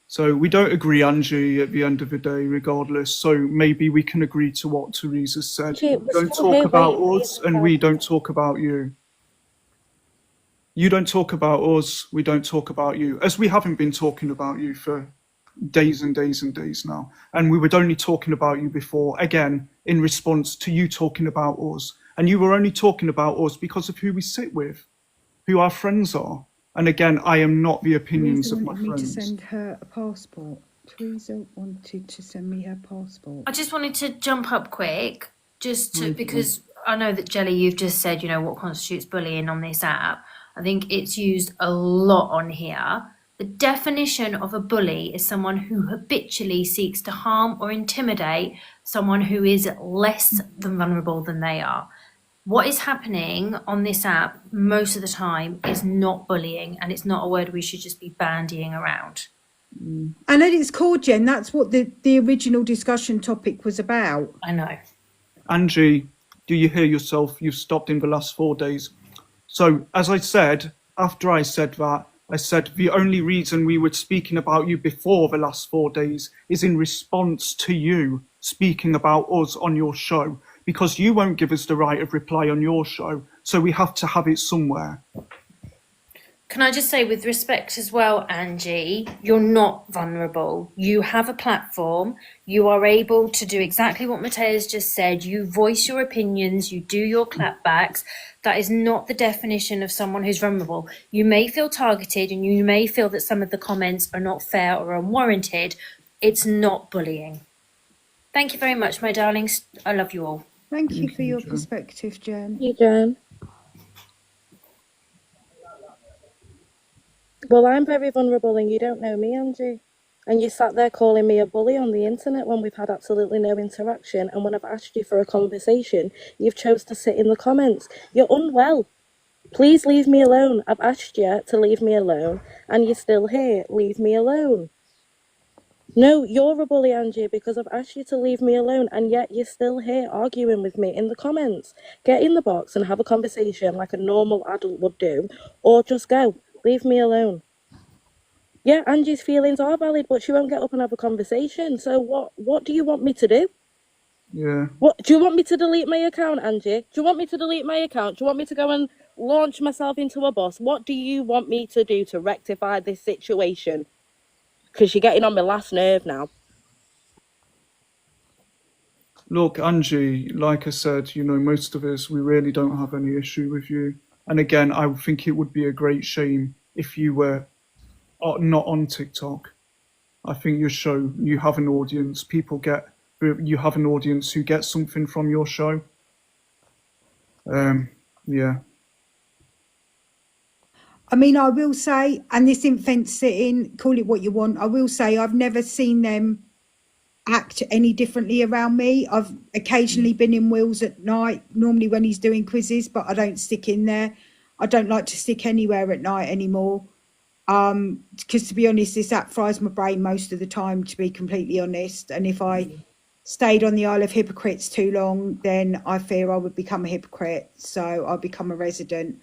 So we don't agree, Angie, at the end of the day, regardless. So maybe we can agree to what Teresa said. Don't talk about us and we don't talk about you. You don't talk about us, we don't talk about you. As we haven't been talking about you for days and days and days now. And we were only talking about you before, again, in response to you talking about us. And you were only talking about us because of who we sit with, who our friends are. And again, I am not the opinions of my friends. Teresa wanted me to send her a passport. Teresa wanted to send me her passport. I just wanted to jump up quick, because I know that Jelly, you've just said, what constitutes bullying on this app. I think it's used a lot on here. The definition of a bully is someone who habitually seeks to harm or intimidate someone who is less than vulnerable than they are. What is happening on this app most of the time is not bullying, and it's not a word we should just be bandying around. And at its core, Jen, that's what the original discussion topic was about. I know. Angie, do you hear yourself? You've stopped in the last 4 days. So, as I said, after I said that, I said the only reason we were speaking about you before the last 4 days is in response to you speaking about us on your show, because you won't give us the right of reply on your show, so we have to have it somewhere. Can I just say, with respect as well, Angie, you're not vulnerable. You have a platform. You are able to do exactly what Matea's just said. You voice your opinions. You do your clapbacks. That is not the definition of someone who's vulnerable. You may feel targeted and you may feel that some of the comments are not fair or unwarranted. It's not bullying. Thank you very much, my darlings. I love you all. Thank you for your perspective, Jen. Thank you, Jen. Well, I'm very vulnerable and you don't know me, Angie. And you sat there calling me a bully on the internet when we've had absolutely no interaction. And when I've asked you for a conversation, you've chose to sit in the comments. You're unwell. Please leave me alone. I've asked you to leave me alone and you're still here. Leave me alone. No, you're a bully, Angie, because I've asked you to leave me alone and yet you're still here arguing with me in the comments. Get in the box and have a conversation like a normal adult would do, or just go. Leave me alone. Yeah, Angie's feelings are valid, but she won't get up and have a conversation. So what do you want me to do? Yeah. What do you want me to delete my account, Angie? Do you want me to delete my account? Do you want me to go and launch myself into a bus? What do you want me to do to rectify this situation? Because you're getting on my last nerve now. Look, Angie, like I said, you know, most of us, we really don't have any issue with you. And again, I think it would be a great shame if you were not on TikTok. I think your show, you have an audience. You have an audience who gets something from your show. Yeah. I mean, I will say, and this isn't fence sitting, call it what you want. I will say I've never seen them act any differently around me. I've occasionally been in Will's at night, normally when he's doing quizzes, but I don't stick in there. I don't like to stick anywhere at night anymore. Because to be honest, this app fries my brain most of the time, to be completely honest. And if I stayed on the Isle of Hypocrites too long, then I fear I would become a hypocrite. So I'll become a resident.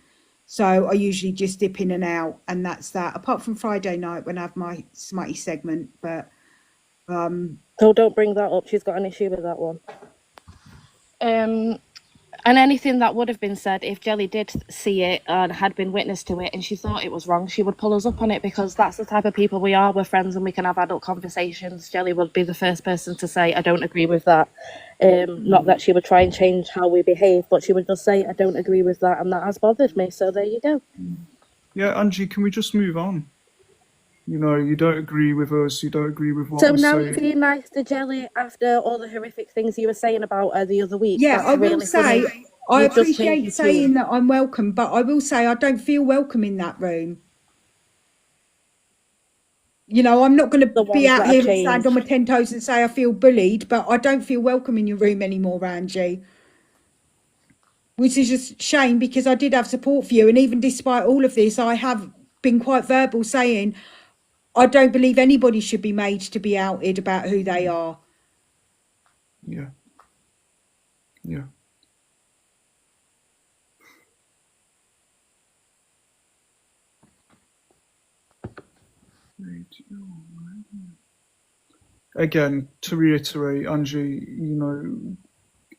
So I usually just dip in and out, and that's that. Apart from Friday night when I have my smutty segment, but Oh, don't bring that up. She's got an issue with that one. And anything that would have been said, if Jelly did see it and had been witness to it and she thought it was wrong, she would pull us up on it, because that's the type of people we are. We're friends and we can have adult conversations. Jelly would be the first person to say, I don't agree with that. Not that she would try and change how we behave, but she would just say, I don't agree with that, and that has bothered me. So there you go. Yeah, Angie, can we just move on? You know, you don't agree with us, you don't agree with what So we're now saying. you're being nice to Jelly after all the horrific things you were saying about her the other week. yeah, That's I will really say, funny. I You've just changed appreciate your saying tune. that I'm welcome, but I will say I don't feel welcome in that room. You know, I'm not going to The be ones out that here have and stand on changed. my 10 toes and say I feel bullied, but I don't feel welcome in your room anymore, Angie. Which is just a shame, because I did have support for you. And even despite all of this, I have been quite verbal saying I don't believe anybody should be made to be outed about who they are. Yeah. Yeah. Again, to reiterate, Angie, you know,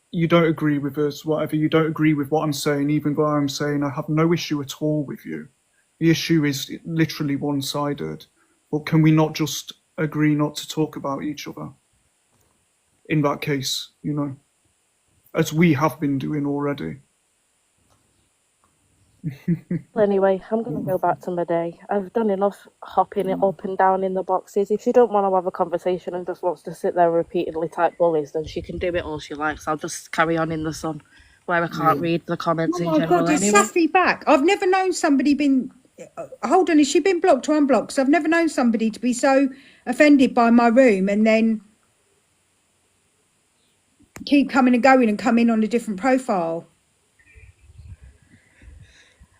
you don't agree with us, whatever, you don't agree with what I'm saying, even though I'm saying I have no issue at all with you. The issue is literally one-sided. But can we not just agree not to talk about each other? In that case, you know, as we have been doing already. Anyway, I'm going to go back to my day. I've done enough hopping it up and down in the boxes. If she don't want to have a conversation and just wants to sit there and repeatedly type bullies, then she can do it all she likes. I'll just carry on in the sun, where I can't read the comments Oh in my general God, it's anyway. Safi back. I've never known somebody been... Hold on, has she been blocked or unblocked? 'Cause I've never known somebody to be so offended by my room and then keep coming and going and come in on a different profile.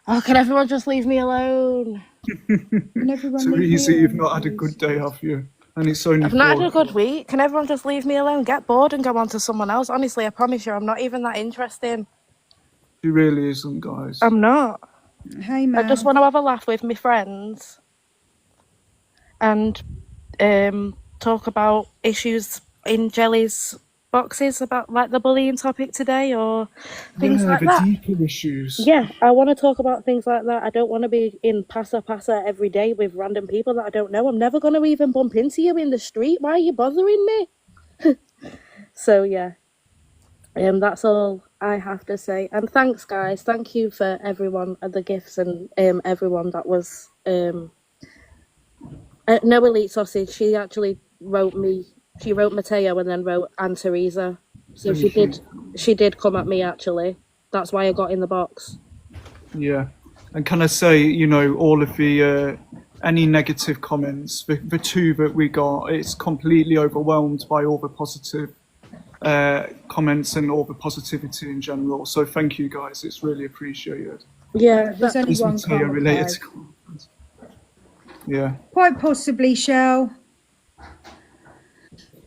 Oh, can everyone just leave me alone? Can everyone So leave me easy, you've alone, not had a please? good day, have you? And it's only I've not had a 4 good week. Can everyone just leave me alone? Get bored and go on to someone else. Honestly, I promise you, I'm not even that interesting. She really isn't, guys. I'm not. Hey, I just man. want to have a laugh with my friends and talk about issues in Jelly's boxes, about like the bullying topic today or things Yeah, like the that. deeper issues. Yeah, I want to talk about things like that. I don't want to be in passa every day with random people that I don't know. I'm never going to even bump into you in the street. Why are you bothering me? So yeah, that's all I have to say. And thanks, guys. Thank you for everyone, the gifts, and everyone that was no Elite Sausage. She actually wrote me. She wrote Mateo and then wrote Anne Teresa. So she did. She did come at me actually. That's why I got in the box. Yeah. And can I say, you know, all of the any negative comments, the 2 that we got, it's completely overwhelmed by all the positive comments and all the positivity in general. So thank you, guys. It's really appreciated. Yeah, there's only one Mateo related comment. to comments. Yeah. Quite possibly, Shell.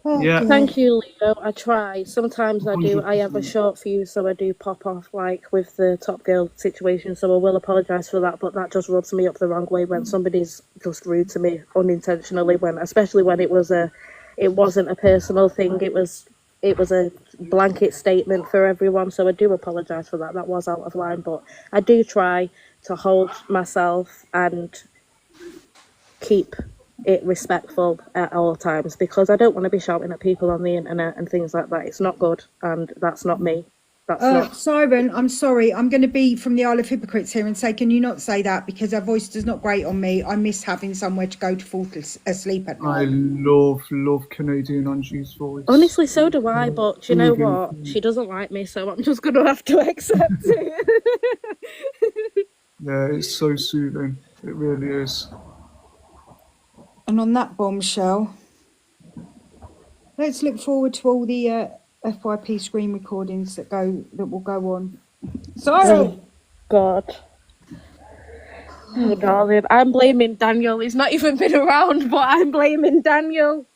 Oh, Yeah. God. Thank you, Leo. I try. Sometimes I do. I have a 100%. short fuse, so I do pop off, like with the Top Girl situation. So I will apologise for that. But that just rubs me up the wrong way when somebody's just rude to me unintentionally. Especially when it wasn't a personal thing. It was a blanket statement for everyone. So I do apologise for that. That was out of line, but I do try to hold myself and keep it respectful at all times, because I don't want to be shouting at people on the internet and things like that. It's not good, and that's not me. That's not. Siren, I'm sorry. I'm going to be from the Isle of Hypocrites here and say, can you not say that? Because her voice does not grate on me. I miss having somewhere to go to fall asleep at I night. love Canadian Angie's voice. Honestly, so do I, but you know what? She doesn't like me, so I'm just going to have to accept it. Yeah, it's so soothing. It really is. And on that bombshell, let's look forward to all the FYP screen recordings that will go on. Sorry. Oh, God. Oh, darling. I'm blaming Daniel. He's not even been around, but I'm blaming Daniel.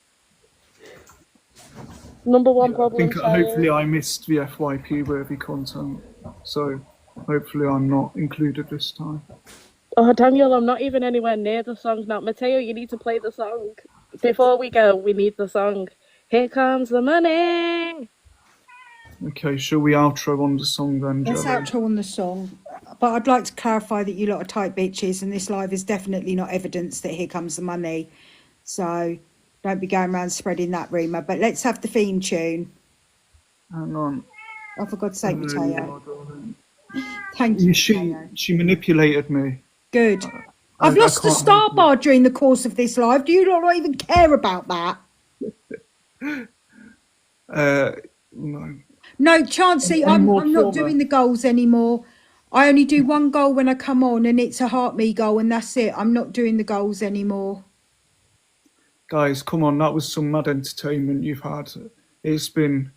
Number one problem. I think hopefully I missed the FYP worthy content, so hopefully I'm not included this time. Oh, Daniel, I'm not even anywhere near the song now. Mateo, you need to play the song. Before we go, we need the song. Here comes the money. Okay, shall we outro on the song then, Let's Jelly? outro on the song. But I'd like to clarify that you lot are tight bitches, and this live is definitely not evidence that here comes the money. So don't be going around spreading that rumour. But let's have the theme tune. Hang on. Oh, for God's sake, Really Mateo. hard. Thank you, She manipulated me. Good. I've lost the star bar during the course of this live. Do you not even care about that? No. No, Chancey, I'm not doing the goals anymore. I only do one goal when I come on, and it's a heart me goal, and that's it. I'm not doing the goals anymore. Guys, come on, that was some mad entertainment you've had. It's been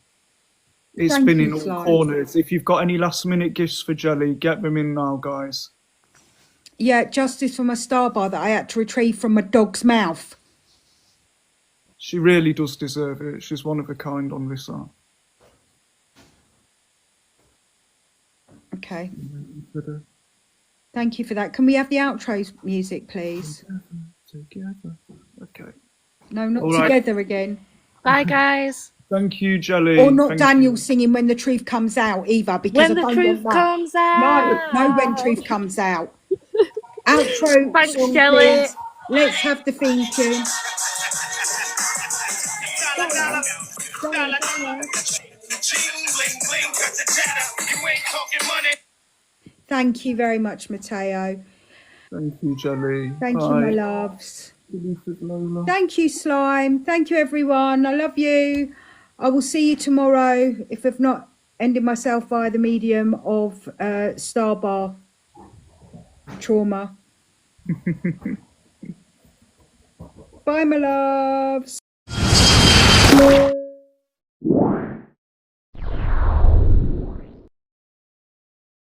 Thank in you, all Sly. corners. If you've got any last minute gifts for Jelly, get them in now, guys. Yeah, justice for my star bar that I had to retrieve from my dog's mouth. She really does deserve it. She's one of a kind on this app. Okay. Thank you for that. Can we have the outro music, please? Together. Okay. No, not All right. together again. Bye, guys. Thank you, Jelly. Or not Thank Daniel you. singing When the Truth Comes Out either, because When I the don't truth want that. comes out. No, when truth comes out. Outro Thanks, song, Jelly. please. Let's have the theme tune. Thank you very much, Mateo. Thank you, Jelly. Thank you, my loves. Lola. Thank you, Slime. Thank you, everyone. I love you. I will see you tomorrow if I've not ended myself via the medium of Starbar trauma. Bye, my loves.